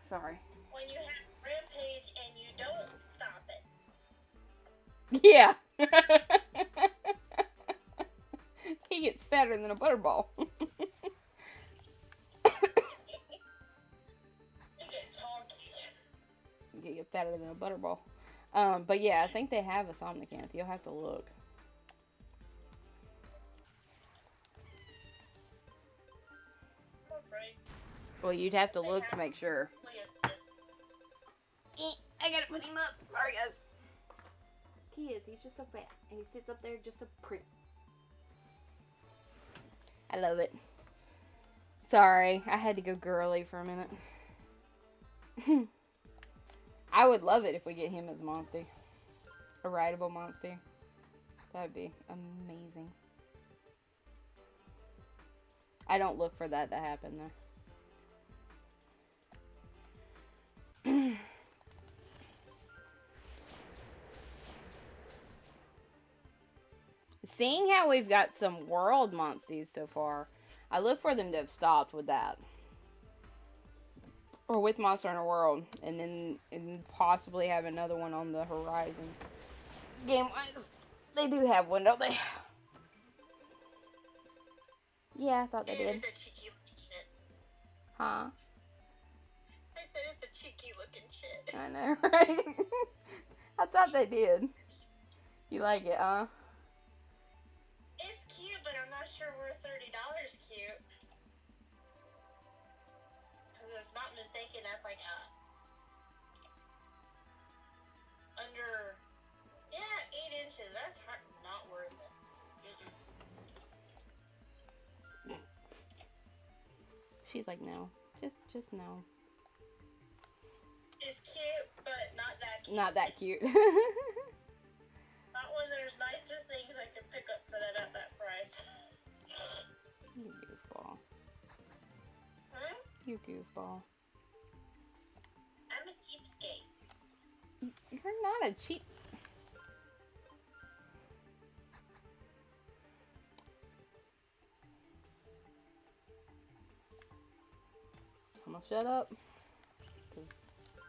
Sorry. when you have Rampage and you don't stop it. Yeah. He gets fatter than a butterball. You get tonky. You get fatter than a butterball. But yeah, I think they have a Somnicanth. You'll have to look. I'm afraid. Well, you'd have to look to make sure. Listed. I gotta put him up. Sorry, guys. He is. He's just so fat. And he sits up there just so pretty. I love it. Sorry, I had to go girly for a minute. I would love it if we get him as Monty. A rideable Monty. That'd be amazing. I don't look for that to happen, though. Seeing how we've got some world Monsties so far, I look for them to have stopped with that. Or with Monster Hunter World, and possibly have another one on the horizon. Game-wise, they do have one, don't they? Yeah, I thought they did. It's a cheeky looking shit. Huh? I said it's a cheeky looking shit. I know, right? I thought they did. You like it, huh? It's sure we're $30 cute. Because if I'm not mistaken, that's like under, 8 inches. That's not worth it. Mm-mm. She's like, no. Just no. It's cute, but not that cute. Not that cute. Not when there's nicer things I can pick up for that at that price. You goofball. Hmm? You goofball. I'm a cheapskate. You're not a cheap... I'm gonna shut up. 'Cause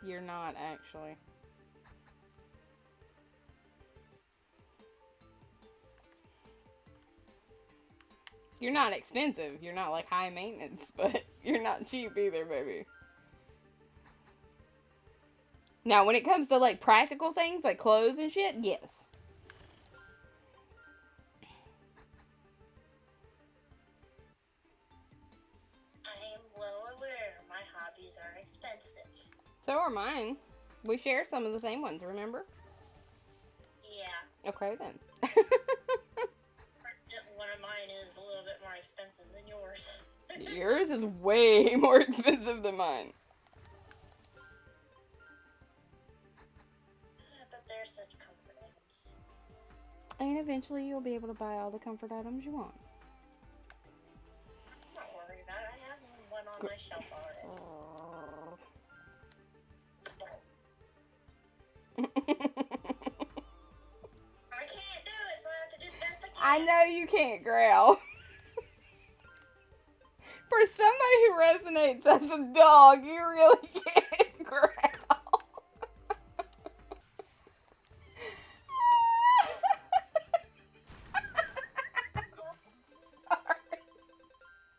you're not, actually. You're not expensive. You're not, like, high maintenance. But you're not cheap either, baby. Now, when it comes to, like, practical things, like clothes and shit, yes. I am well aware my hobbies are expensive. So are mine. We share some of the same ones, remember? Yeah. Okay, then. One of mine is a little bit more expensive than yours. Yours is way more expensive than mine. But they're such comfort items. And eventually you'll be able to buy all the comfort items you want. I'm not worried about it. I have one on my shelf already. I can't do it, so I have to do the best I I can. know you can't growl. For somebody who resonates as a dog, you really can't growl.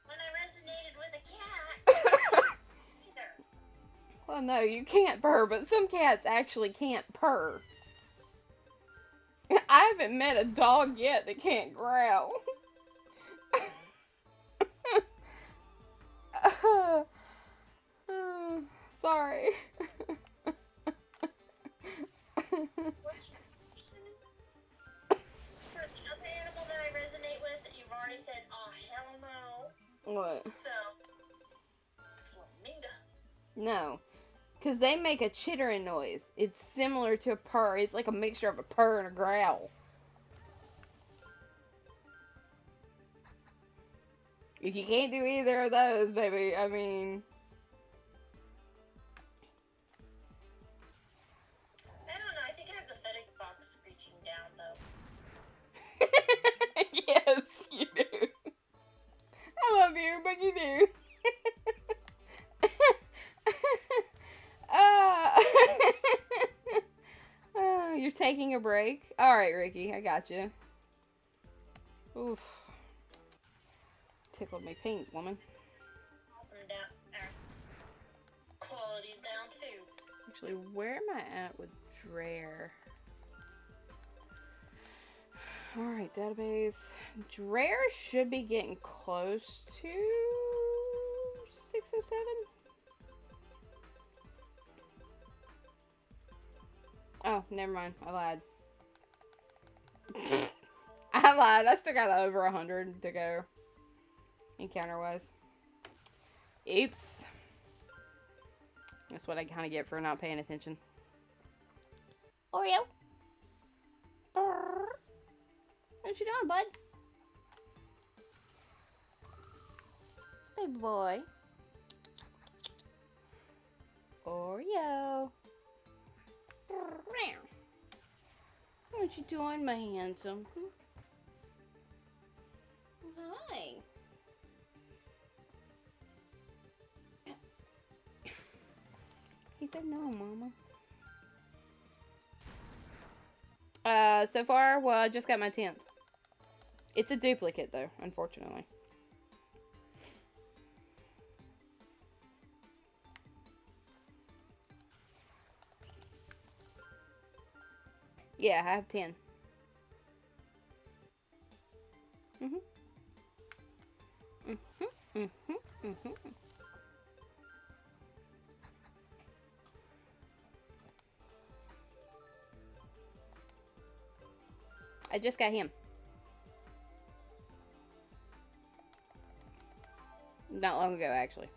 When I resonated with a cat, either. Well, no, you can't purr, but some cats actually can't purr. I haven't met a dog yet that can't growl. Sorry. For the other animal that I resonate with, you've already said, oh, hell no. What? So, flamingo. No. Because they make a chittering noise. It's similar to a purr. It's like a mixture of a purr and a growl. If you can't do either of those, baby, I mean... I don't know. I think I have the FedEx box screeching down, though. Yes, you do. I love you, but you do. You're taking a break? Alright, Ricky, I got you. Oof. Tickled me pink, woman. Awesome down. Quality's down, too. Actually, where am I at with Drare? Alright, database. Drare should be getting close to 607. Oh, never mind. I lied. I lied. I still got over 100 to go. Encounter-wise. Oops. That's what I kind of get for not paying attention. Oreo. Brrr. What you doing, bud? Baby boy. Oreo. What you doing, my handsome? Hi. He said no, Mama. So far, well, I just got my 10th. It's a duplicate, though, unfortunately. Yeah, I have 10. I just got him. Not long ago, actually.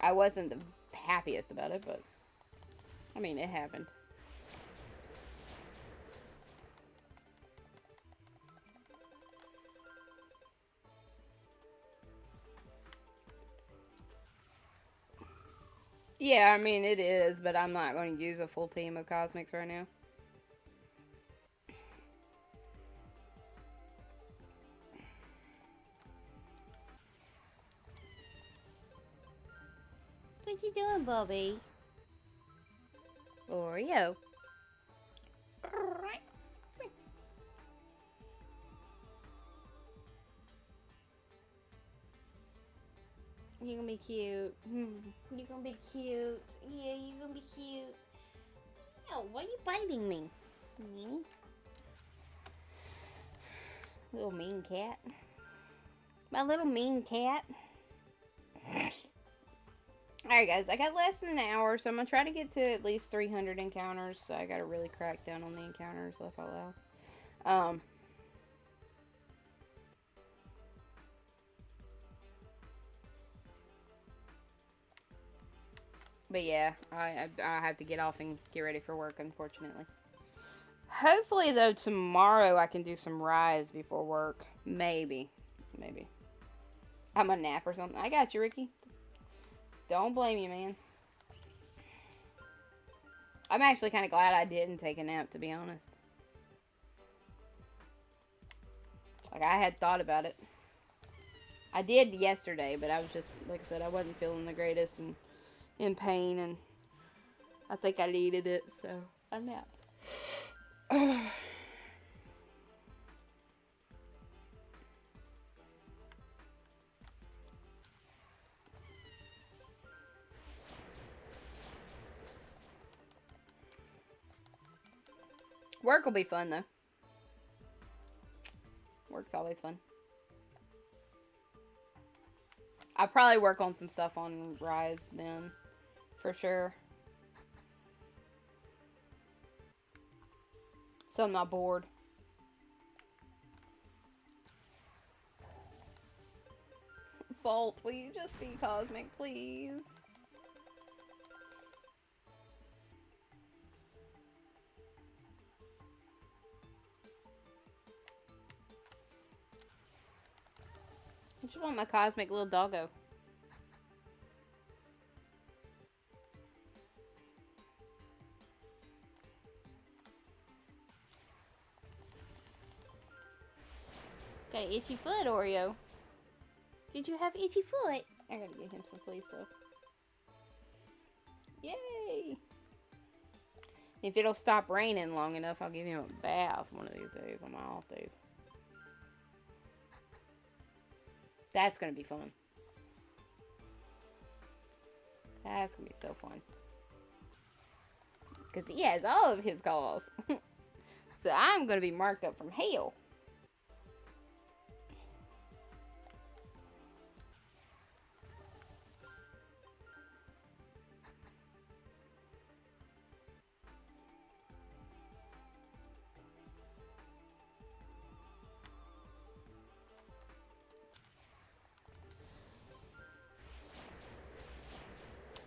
I wasn't the happiest about it, but I mean, it happened. Yeah, I mean, it is, but I'm not going to use a full team of Cosmics right now. What you doing, Bobby? Oreo. You're gonna be cute. You're gonna be cute. Yeah, you're gonna be cute. Oh, why are you biting me? Little mean cat. My little mean cat. Alright guys, I got less than an hour, so I'm gonna try to get to at least 300 encounters. So I gotta really crack down on the encounters, laugh out loud. But yeah, I have to get off and get ready for work, unfortunately. Hopefully, though, tomorrow I can do some Rise before work. Maybe. Maybe. I'm a nap or something. I got you, Ricky. Don't blame you, man. I'm actually kind of glad I didn't take a nap, to be honest. Like, I had thought about it. I did yesterday, but I was just, like I said, I wasn't feeling the greatest and in pain, and I think I needed it, so I napped. Work will be fun, though. Work's always fun. I'll probably work on some stuff on Rise then, for sure. So I'm not bored. Fault, will you just be Cosmic, please? I just want my Cosmic little doggo. Got an itchy foot, Oreo. Did you have itchy foot? I gotta get him some flea stuff. Yay! If it'll stop raining long enough, I'll give him a bath one of these days on my off days. That's gonna be fun. That's gonna be so fun. Because he has all of his calls. So I'm gonna be marked up from hell.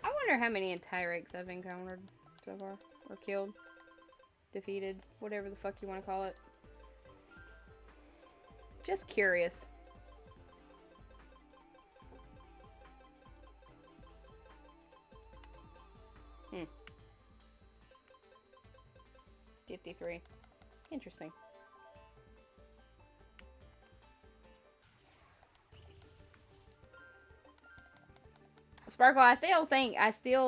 I wonder how many Tyrex I've encountered so far. Or killed. Defeated. Whatever the fuck you want to call it. Just curious. Hmm. 53. Interesting. Sparkle, I still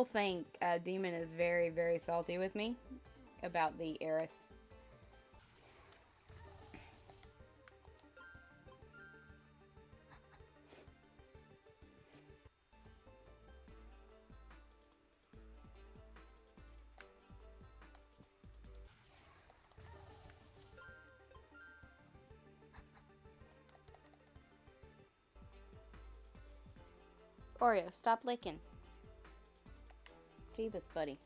think Demon is very, very salty with me about the Eris. Oreo, stop licking. Jeebus, buddy.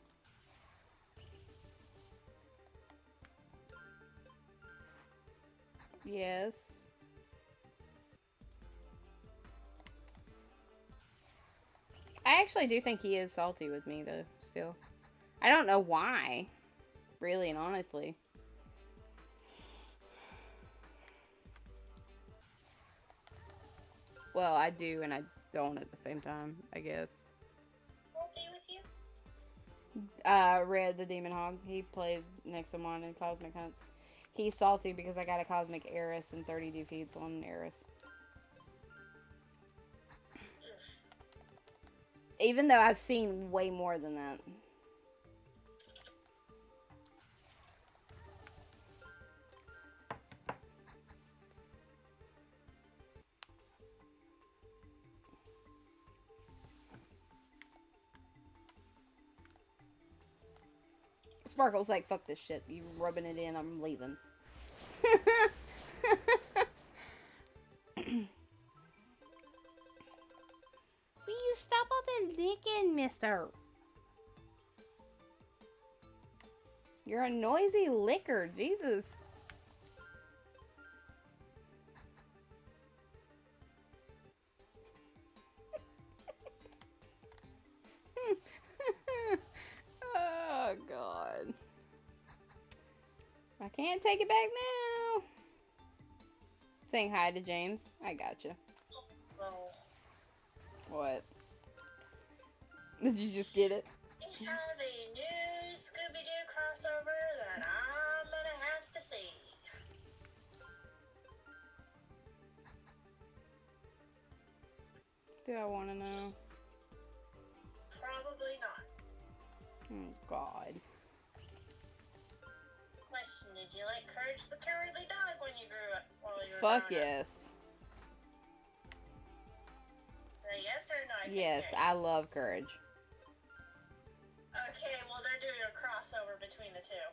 Yes. I actually do think he is salty with me, though, still. I don't know why, really and honestly. Well, I do and I don't at the same time, I guess. Salty with you? Red the Demon Hog. He plays next to mine in Cosmic Hunts. He's salty because I got a Cosmic Eris and 30 defeats on Eris. Even though I've seen way more than that. Sparkle's like, fuck this shit. You rubbing it in, I'm leaving. Will you stop all the licking, mister? You're a noisy licker, Jesus. Oh, God. I can't take it back now. Saying hi to James. I gotcha. Oh. What? Did you just get it? We have a new Scooby-Doo crossover that I'm gonna have to see. Do I want to know? Probably not. Oh, God. Question, did you like Courage the Cowardly Dog when you grew up? While you were Fuck growing up? yes. Say yes or no? I can't Yes, hear you. I love Courage. Okay, well they're doing a crossover between the two.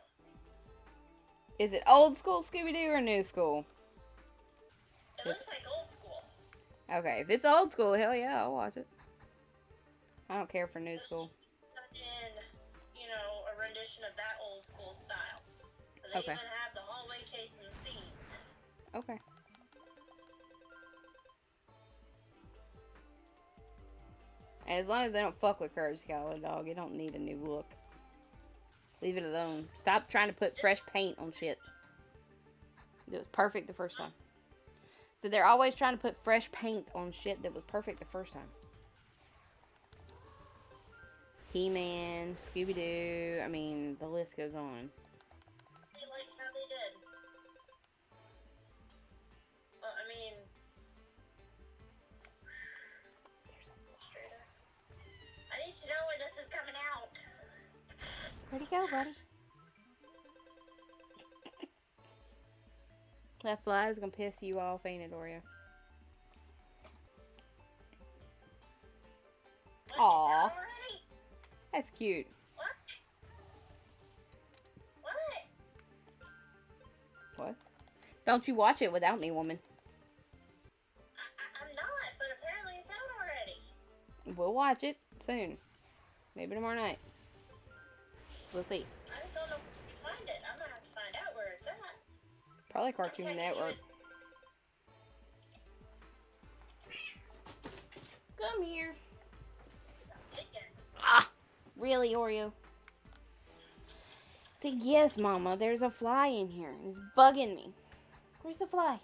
Is it old school Scooby-Doo or new school? It looks like old school. Okay, if it's old school, hell yeah, I'll watch it. I don't care for new school. In, a rendition of that old school style. They Okay. even have the hallway chasing scenes. Okay. And as long as they don't fuck with Courage the Cowardly Dog, it don't need a new look. Leave it alone. Stop trying to put fresh paint on shit. It was perfect the first time. So they're always trying to put fresh paint on shit that was perfect the first time. He-Man, Scooby-Doo, I mean, the list goes on. I like how they did. Well, I mean... Straight up. I need to know when this is coming out. Where'd he go, buddy? That fly is gonna piss you off, ain't it, Oreo? What, Aw. it's out already? That's cute. What? What? What? Don't you watch it without me, woman. I'm not, but apparently it's out already. We'll watch it soon. Maybe tomorrow night. We'll see. I just don't know where you find it. I'm gonna have to find out where it's at. Probably Cartoon Network. Come here. Ah! Really, Oreo? Say yes, Mama. There's a fly in here. It's bugging me. Where's the fly?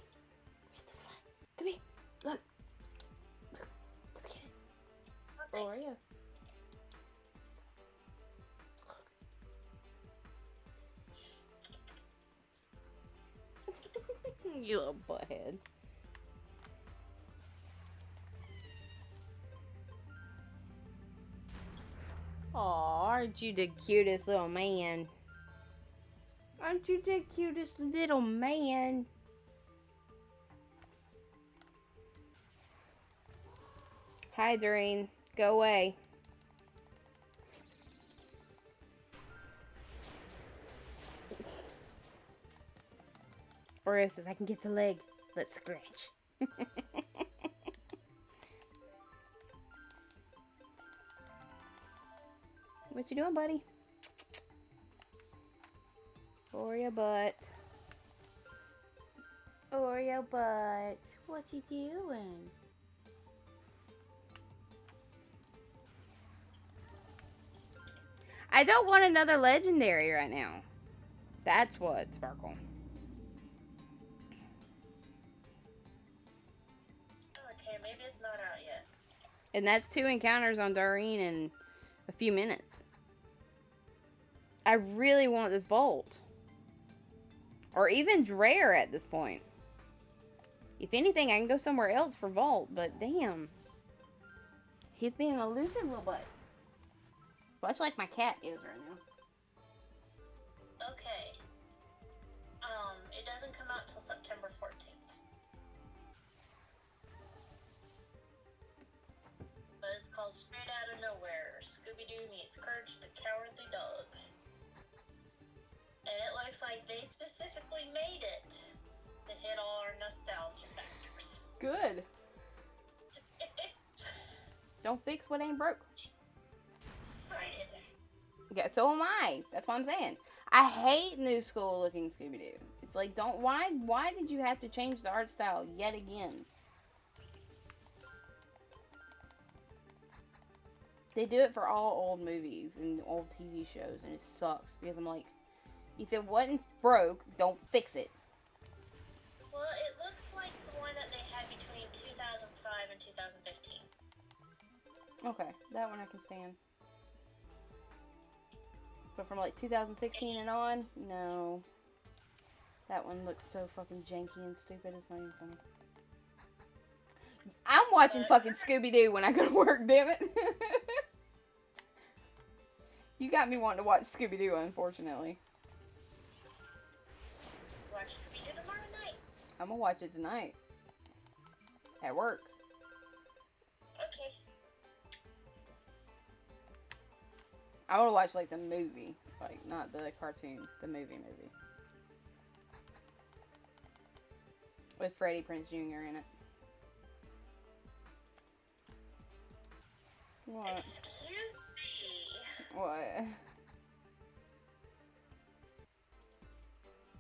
Where's the fly? Come here. Look. Look. Look at it. Oreo. You little butthead. Aw, aren't you the cutest little man? Aren't you the cutest little man? Hi, Doreen. Go away. Oreo says, I can get the leg. Let's scratch. What you doing, buddy? Or your butt. Or your butt. What you doing? I don't want another legendary right now. That's what, Sparkle. Okay, maybe it's not out yet. And that's 2 encounters on Doreen in a few minutes. I really want this Bolt. Or even Dreyer at this point. If anything, I can go somewhere else for Volt, but damn. He's being an elusive little butt. Much like my cat is right now. Okay. It doesn't come out till September 14th. But it's called Straight Out of Nowhere. Scooby-Doo meets Courage the Cowardly Dog. And it looks like they specifically made it to hit all our nostalgia factors. Good. Don't fix what ain't broke. Excited. Yeah, so am I. That's what I'm saying. I hate new school looking Scooby-Doo. It's like, why did you have to change the art style yet again? They do it for all old movies and old TV shows, and it sucks because I'm like, if it wasn't broke, don't fix it. Well, it looks like the one that they had between 2005 and 2015. Okay, that one I can stand. But from like 2016 and on, no. That one looks so fucking janky and stupid, it's not even funny. I'm watching fucking Scooby-Doo when I go to work, damn it. You got me wanting to watch Scooby-Doo, unfortunately. Watch Scooby-Doo tomorrow night. I'm gonna watch it tonight. At work. Okay. I wanna watch like the movie. Like, not the cartoon. The movie. With Freddie Prinze Jr. in it. What? Excuse me. What?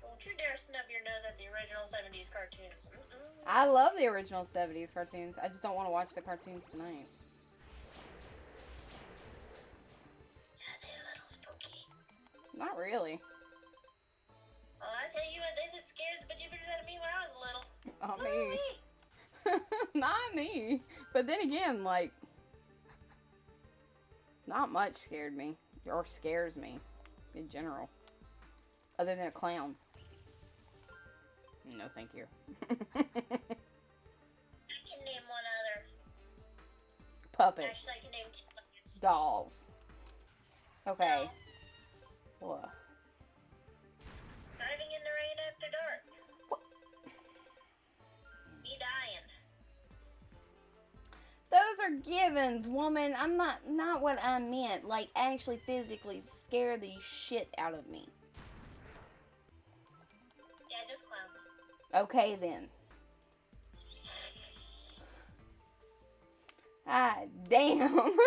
Don't you dare snub your nose at the original 70s cartoons. I love the original 70s cartoons. I just don't want to watch the cartoons tonight. Yeah, they're a little spooky. Not really. Well, I tell you what, they just scared the bejeebers out of me when I was little. Not me. Not me. But then again, like, not much scared me. Or scares me. In general. Other than a clown. No, thank you. I can name one other. Puppets. Actually, I can name 2 others. Dolls. Okay. No. What? Driving in the rain after dark. What? Me dying. Those are givens, woman. I'm not what I meant. Like, actually physically scare the shit out of me. Yeah, just clowns. Okay, then. Ah, damn.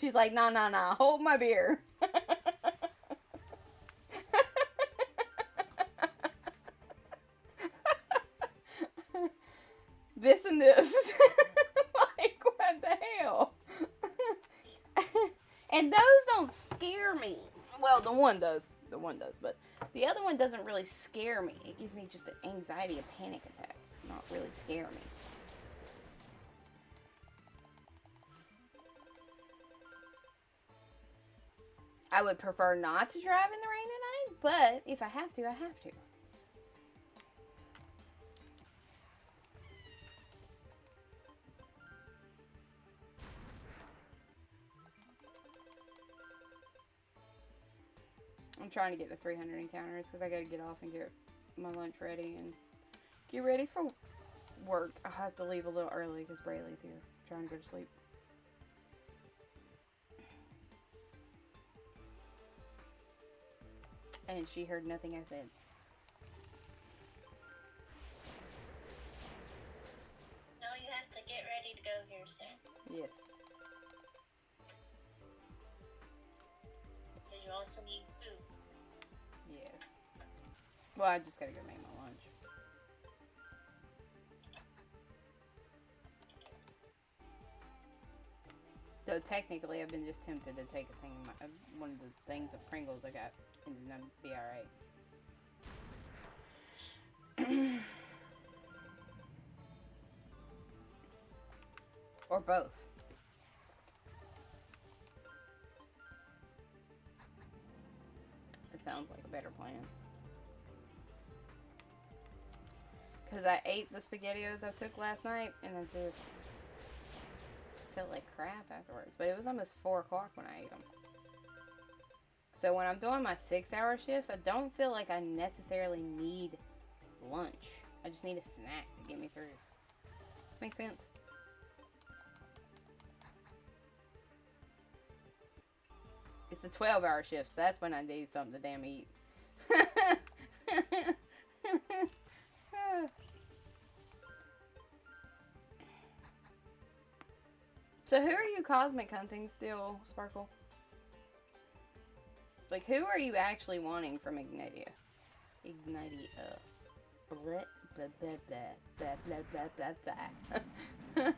She's like, nah, hold my beer. This and this. Like, what the hell? And those don't scare me. Well, the one does. But the other one doesn't really scare me. It gives me just an anxiety, a panic attack. Not really scare me. I would prefer not to drive in the rain at night, but if I have to, I have to. I'm trying to get to 300 encounters because I gotta get off and get my lunch ready and get ready for work. I have to leave a little early because Braylee's here trying to go to sleep. And she heard nothing I said. you also need food. Yes. Well, I just gotta go make my lunch. So technically, I've been just tempted to take a thing, one of the things of Pringles I got, and then I'd be alright. Or both. It sounds like a better plan. Because I ate the SpaghettiOs I took last night, and I just felt like crap afterwards. But it was almost 4 o'clock when I ate them. So when I'm doing my 6-hour shifts, I don't feel like I necessarily need lunch. I just need a snack to get me through. Make sense? It's the 12-hour shifts. That's when I need something to damn eat. So who are you cosmic hunting still, Sparkle? Like, who are you actually wanting from Ignitia? Ignitia. Blah, blah, blah, blah, blah, blah, blah, blah, blah.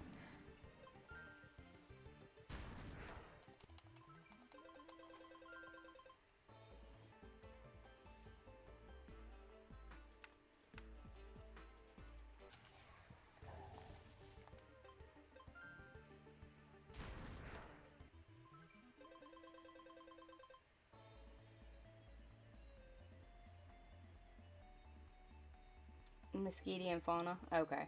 Musketean fauna? Okay.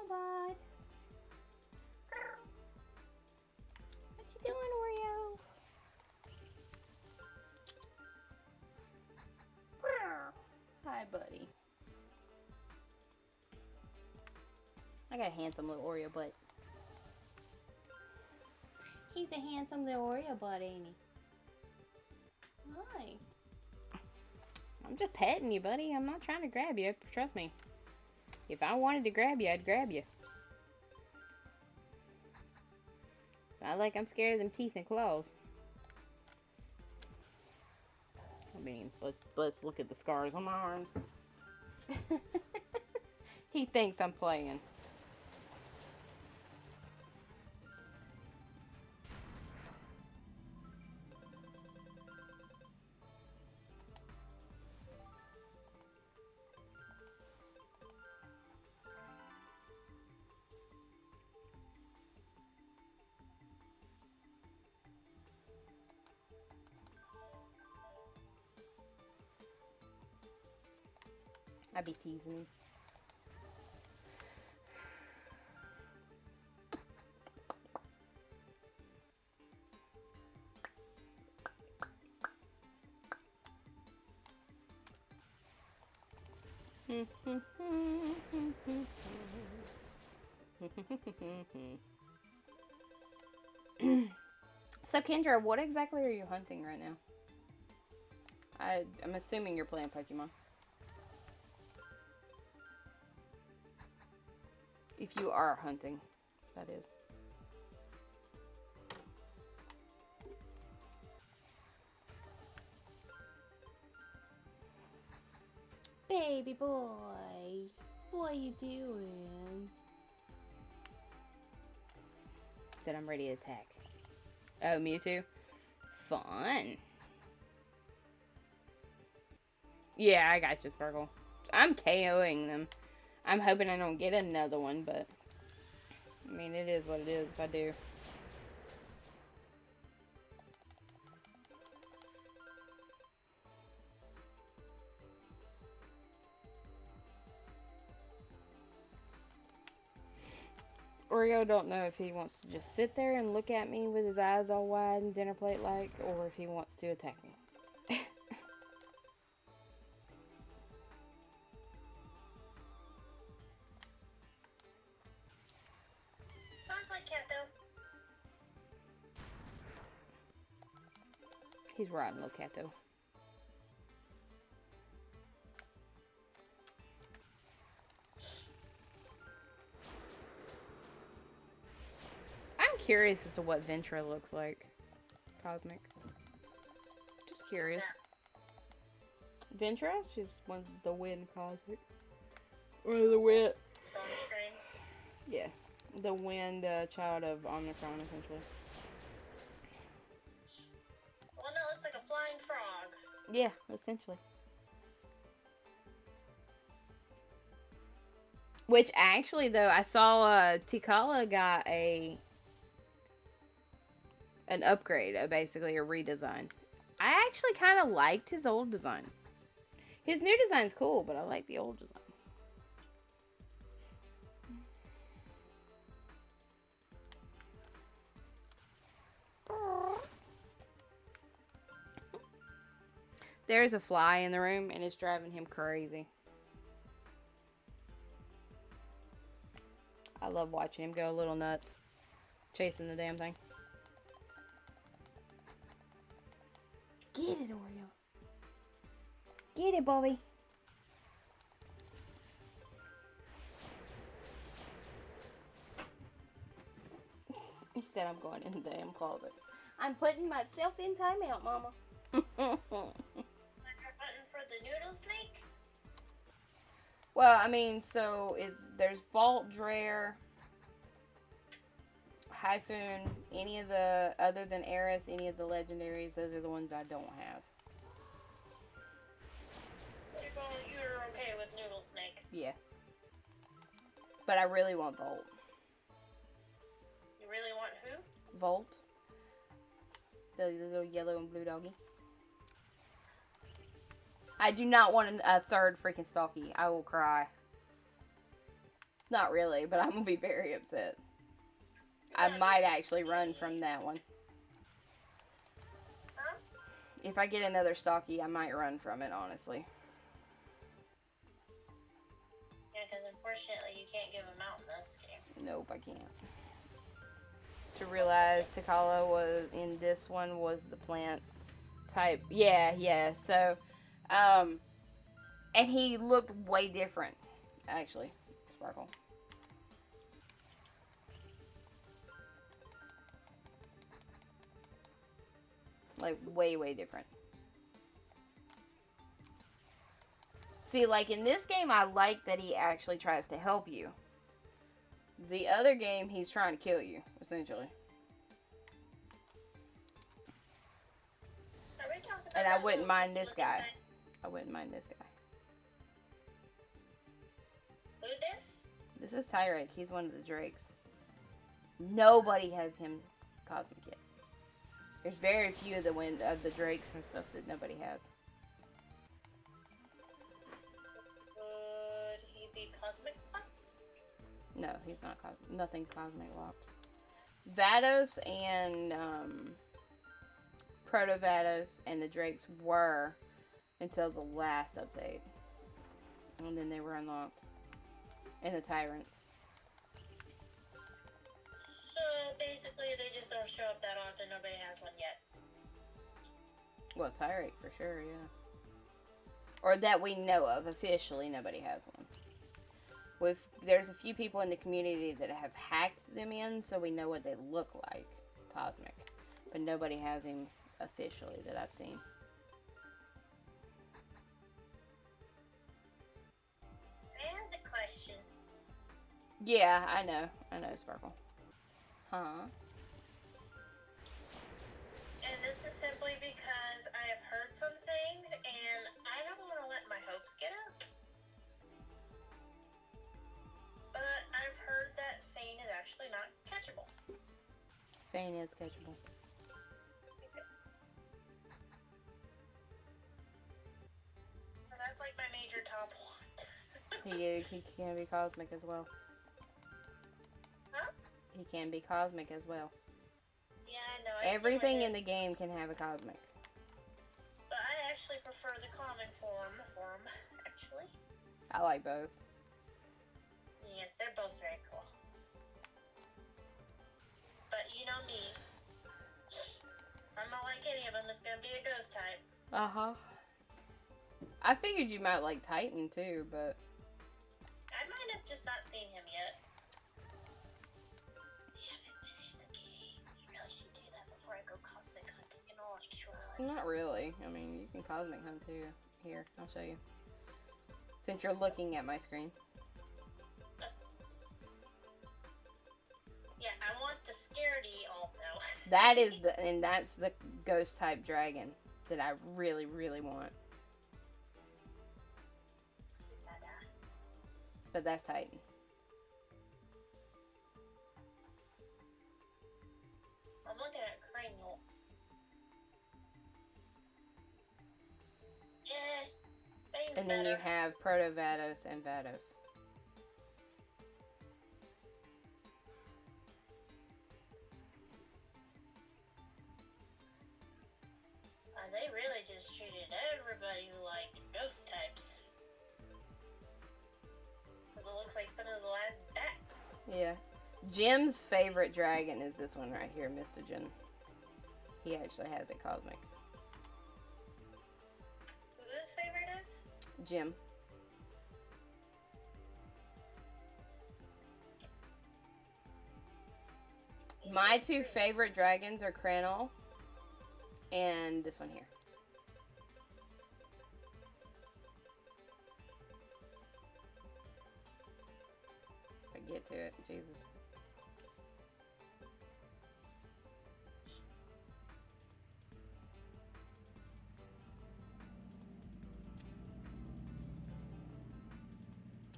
Bud? What you doing, Oreo? Hi, buddy. I got a handsome little Oreo butt. He's a handsome little Oreo butt, ain't he? Hi. I'm just petting you, buddy. I'm not trying to grab you. Trust me. If I wanted to grab you, I'd grab you. Not like I'm scared of them teeth and claws. I mean, let's look at the scars on my arms. He thinks I'm playing. I'd be teasing him. So Kendra, what exactly are you hunting right now? I'm assuming you're playing Pokemon. If you are hunting, that is. Baby boy, what you doing? Said I'm ready to attack. Oh, Mewtwo? Fun. Yeah, I got you, Sparkle. I'm KOing them. I'm hoping I don't get another one, but I mean, it is what it is if I do. Oreo don't know if he wants to just sit there and look at me with his eyes all wide and dinner plate like, or if he wants to attack me. Sounds like Kato. He's riding little Kato. I'm curious as to what Ventra looks like. Cosmic. Just curious. Ventra? She's one of the wind Cosmic. Or the wind. Sunscreen. Yeah. The wind child of Omnicron, essentially. One that looks like a flying frog. Yeah, essentially. Which actually, though, I saw Tikala got an upgrade, basically a redesign. I actually kind of liked his old design. His new design's cool, but I like the old design. There's a fly in the room, and it's driving him crazy. I love watching him go a little nuts, chasing the damn thing. Get it, Oreo. Get it, Bobby. He said I'm going in the damn closet. I'm putting myself in timeout, Mama. Like a button for the noodle snake? Well, I mean, so there's Vault, Drare, Hyphoon, any of the, other than Eris, any of the legendaries, those are the ones I don't have. You're okay with noodle snake? Yeah. But I really want Volt. You really want who? Volt. The little yellow and blue doggy. I do not want a third freaking Stalky. I will cry. Not really, but I'm going to be very upset. I might actually run from that one. Huh? If I get another Stalky, I might run from it, honestly. Yeah, because unfortunately you can't give them out in this game. Nope, I can't. To realize Tikala was in this one was the plant type. Yeah. So, and he looked way different, actually. Sparkle. Like, way different. See, like, in this game, I like that he actually tries to help you. The other game, he's trying to kill you, essentially. Are we talking about And I that wouldn't little mind this looking guy. thing? I wouldn't mind this guy. Who this? This is Tyrek. He's one of the Drakes. Nobody has him Cosmic yet. There's very few of the Drakes and stuff that nobody has. Would he be cosmic? No, he's not Cosmic. Nothing's Cosmic locked. Vados and Proto Vados and the Drakes were until the last update. And then they were unlocked. And the Tyrants. So basically they just don't show up that often. Nobody has one yet. Well, Tyrant for sure, yeah. Or that we know of. Officially, nobody has one. There's a few people in the community that have hacked them in, so we know what they look like, Cosmic. But nobody has him officially that I've seen. I asked a question. Yeah, I know, Sparkle. Huh? And this is simply because I have heard some things and I don't want to let my hopes get up. But I've heard that Fane is actually not catchable. Fane is catchable. That's like my major top one. He can be Cosmic as well. Huh? He can be cosmic as well. Yeah, I know. I've seen Everything where in the his- game can have a cosmic. But I actually prefer the common form, actually. I like both. Yes, they're both very cool. But you know me. I'm not like any of them. It's gonna be a ghost type. Uh-huh. I figured you might like Titan too, but I might have just not seen him yet. You haven't finished the game. You really should do that before I go cosmic hunting in all actuality. not really. I mean, you can cosmic hunt too. Here, I'll show you. Since you're looking at my screen. Yeah, I want the Scaredy also. That's the ghost type dragon that I really, really want. Badass. But that's Titan. I'm looking at Cranial. Yeah, Bane's And then better. you have Proto Vados and Vados. They really just treated everybody like ghost types. Because it looks like some of the last bat. Yeah. Jim's favorite dragon is this one right here, Mystogen. He actually has it cosmic. Who his favorite is? Jim. My two favorite dragons are Cranol and this one here. If I get to it, Jesus.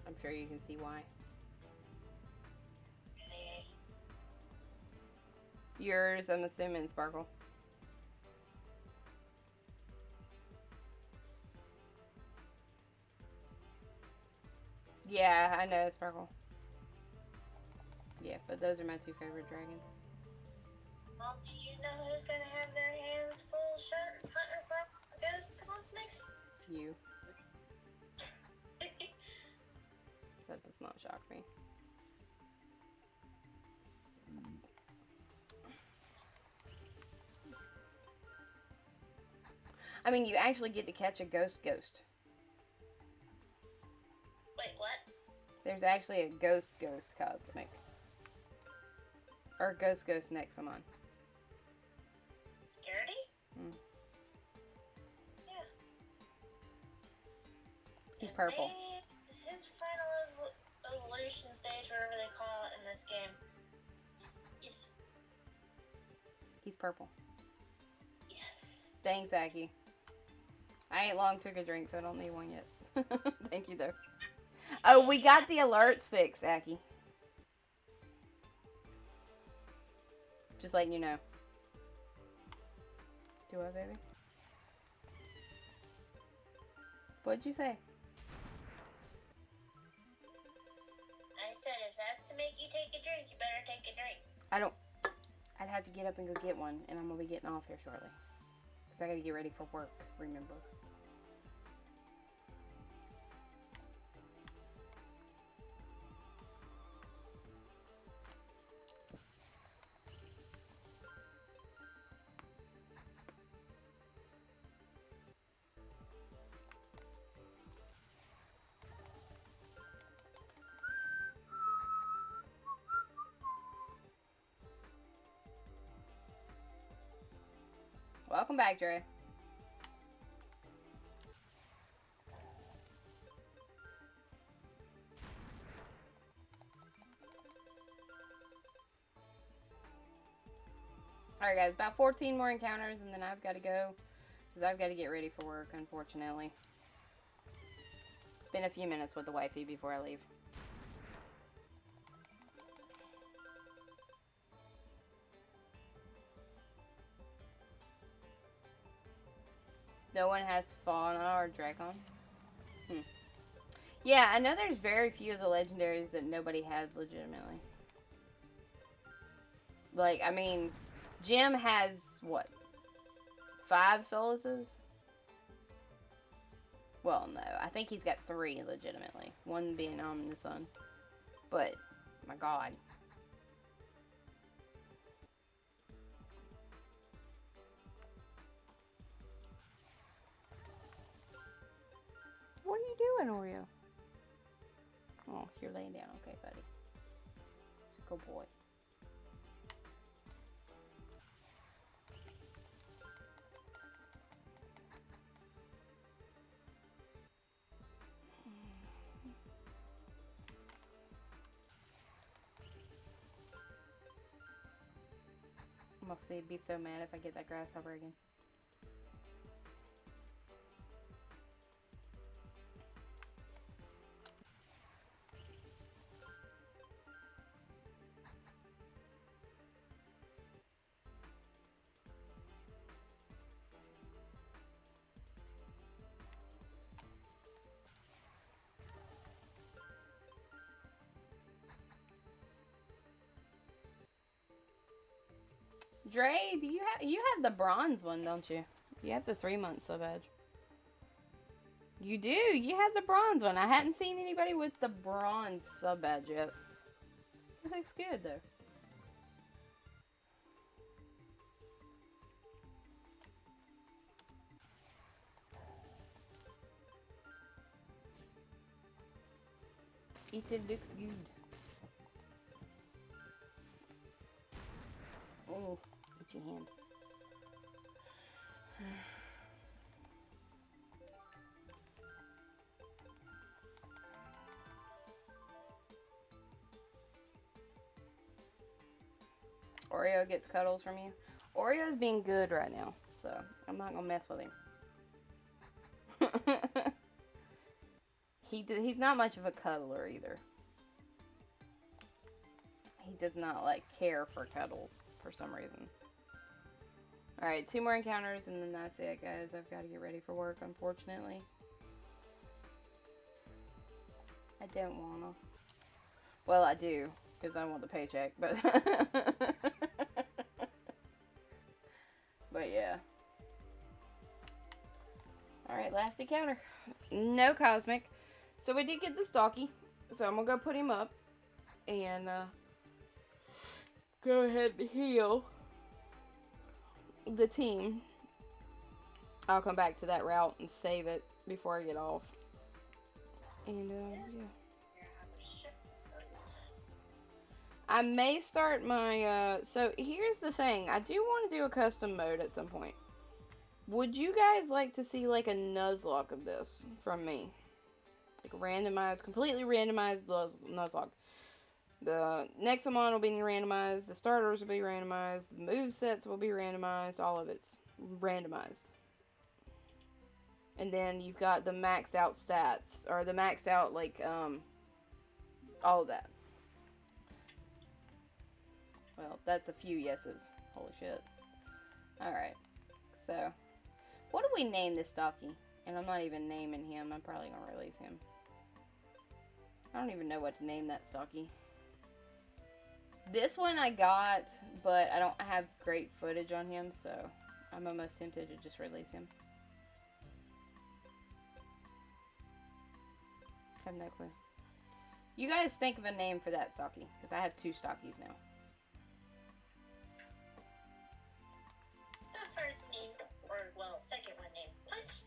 I'm sure you can see why. Yours, I'm assuming, Sparkle. Yeah, I know, Sparkle. Yeah, but those are my two favorite dragons. Well, do you know who's gonna have their hands full hunting for ghost cosmics? You. That does not shock me. I mean, you actually get to catch a ghost. Wait, what? There's actually a ghost cosmic. Or ghost Nexamon. Scaredy? Mm. Yeah. He's And purple. maybe it's his final evolution stage, whatever they call it in this game. Yes. He's purple. Yes. Thanks, Aki. I ain't long took a drink, so I don't need one yet. Thank you, though. Oh, we got the alerts fixed, Aki. Just letting you know. Do I, baby? What'd you say? I said if that's to make you take a drink, you better take a drink. I'd have to get up and go get one, and I'm gonna be getting off here shortly. Because I gotta get ready for work, remember. Welcome back, Dre. Alright guys, about 14 more encounters and then I've got to go. Because I've got to get ready for work, unfortunately. Spend a few minutes with the wifey before I leave. No one has Fauna or Dracon? Yeah, I know there's very few of the legendaries that nobody has legitimately. Like, I mean, Jim has, what, 5 Solaces? Well, no. I think he's got 3, legitimately. One being the Sun. But, my God. What are you doing, Oreo? Oh, you're laying down. Okay, buddy. Good boy. I'm gonna say be so mad if I get that grasshopper again. Dre, do you have the bronze one, don't you? You have the 3-month sub badge. You do. You have the bronze one. I hadn't seen anybody with the bronze sub badge yet. It looks good though. It looks good. Oh, get your hand. Oreo gets cuddles from you. Oreo's being good right now, so I'm not gonna mess with him. He's not much of a cuddler either. He does not like care for cuddles for some reason. Alright, 2 more encounters and then that's it, guys. I've got to get ready for work, unfortunately. I don't wanna. Well, I do, because I want the paycheck, but... but yeah. Alright, last encounter. No Cosmic. So we did get the Stocky, so I'm gonna go put him up and go ahead and heal the team. I'll come back to that route and save it before I get off. And yeah. I may start my so here's the thing. I do want to do a custom mode at some point. Would you guys like to see like a Nuzlocke of this from me? Like randomized, completely randomized Nuzlocke. The Nexomon will be randomized, the starters will be randomized, the movesets will be randomized, all of it's randomized. And then you've got the maxed out stats, or the maxed out, like, all of that. Well, that's a few yeses. Holy shit. Alright. So, what do we name this Stocky? And I'm not even naming him. I'm probably going to release him. I don't even know what to name that Stocky. This one I got, but I don't have great footage on him, so I'm almost tempted to just release him. I have no clue. You guys think of a name for that Stocky, because I have 2 Stockies now. The first name, or well, second one named Punch.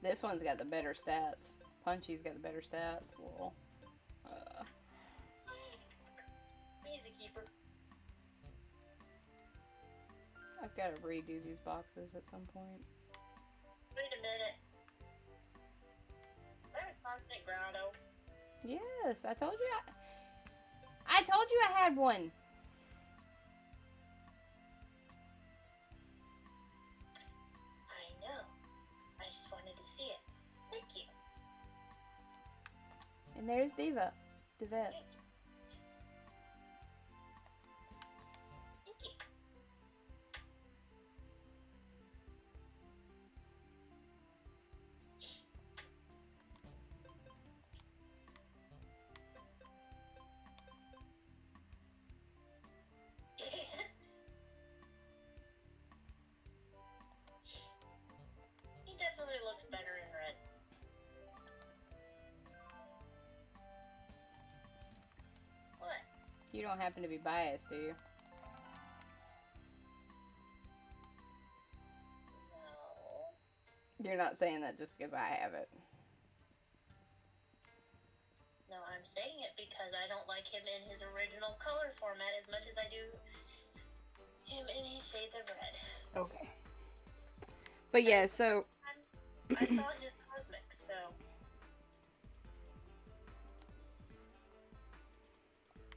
This one's got the better stats. Punchy's got the better stats. Lol. He's a keeper. I've got to redo these boxes at some point. Wait a minute. Is that a Cosmic Grotto? Yes, I told you. I told you I had one. I know. I just wanted to see it. Thank you. And there's Diva. Divette. Thank you. You don't happen to be biased, do you? No. You're not saying that just because I have it. No, I'm saying it because I don't like him in his original color format as much as I do him in his shades of red. Okay. But yeah, so... I saw his cosmics, so...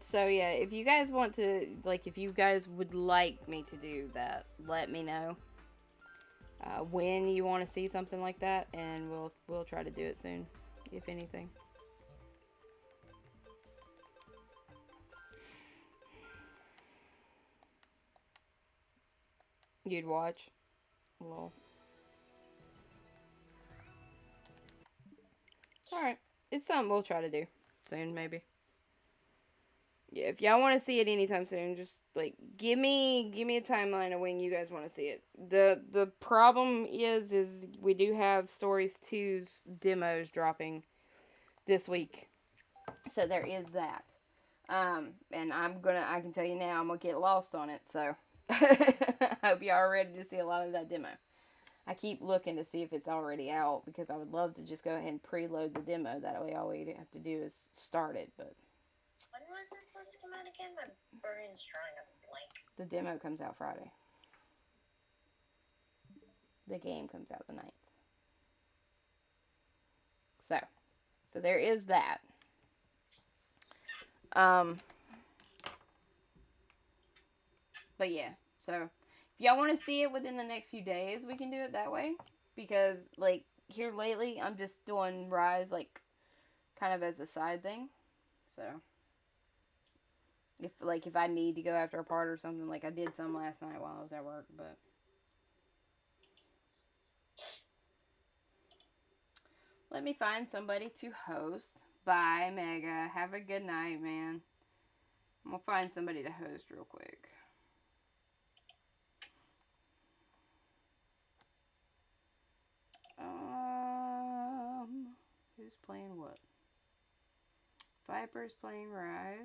So yeah, if you guys want to, like, if you guys would like me to do that, let me know when you want to see something like that, and we'll try to do it soon, if anything. You'd watch? Lol. Alright. It's something we'll try to do soon, maybe. Yeah, if y'all want to see it anytime soon, just, like, give me a timeline of when you guys want to see it. The problem is we do have Stories 2's demos dropping this week. So there is that. And I can tell you now, I'm gonna get lost on it, so I hope y'all are ready to see a lot of that demo. I keep looking to see if it's already out, because I would love to just go ahead and preload the demo. That way all we have to do is start it, but... When was it supposed to come out again? My brain's drawing a blank. The demo comes out Friday. The game comes out the 9th. So there is that. But yeah, so if y'all want to see it within the next few days, we can do it that way. Because, like, here lately, I'm just doing Rise, like, kind of as a side thing. So, if I need to go after a part or something, like I did some last night while I was at work, but... Let me find somebody to host. Bye, Mega. Have a good night, man. I'm gonna find somebody to host real quick. Who's playing what? Viper's playing Rise.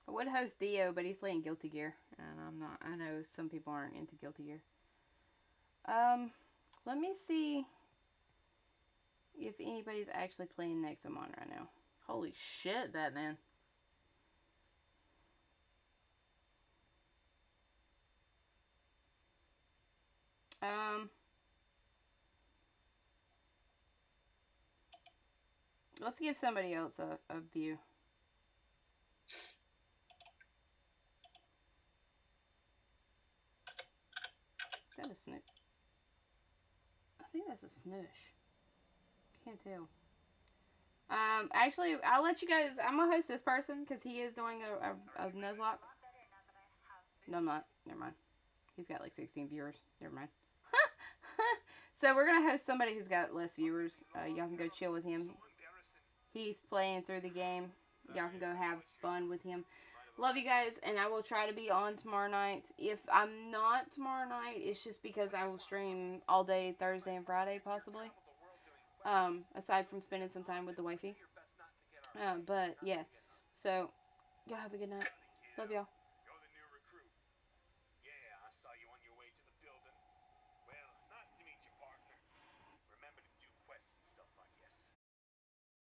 I would host Dio, but he's playing Guilty Gear, and I'm not. I know some people aren't into Guilty Gear. Let me see if anybody's actually playing Nexomon right now. Holy shit, Batman. Let's give somebody else a view. Is that a snoosh? I think that's a snoosh. Can't tell. Actually, I'll let you guys... I'm gonna host this person, because he is doing a Nuzlocke. No, I'm not. Never mind. He's got like 16 viewers. Never mind. So we're gonna host somebody who's got less viewers. Y'all can go chill with him. He's playing through the game. Y'all can go have fun with him. Love you guys, and I will try to be on tomorrow night. If I'm not tomorrow night, it's just because I will stream all day Thursday and Friday, possibly. Aside from spending some time with the wifey. But, yeah. So, y'all have a good night. Love y'all.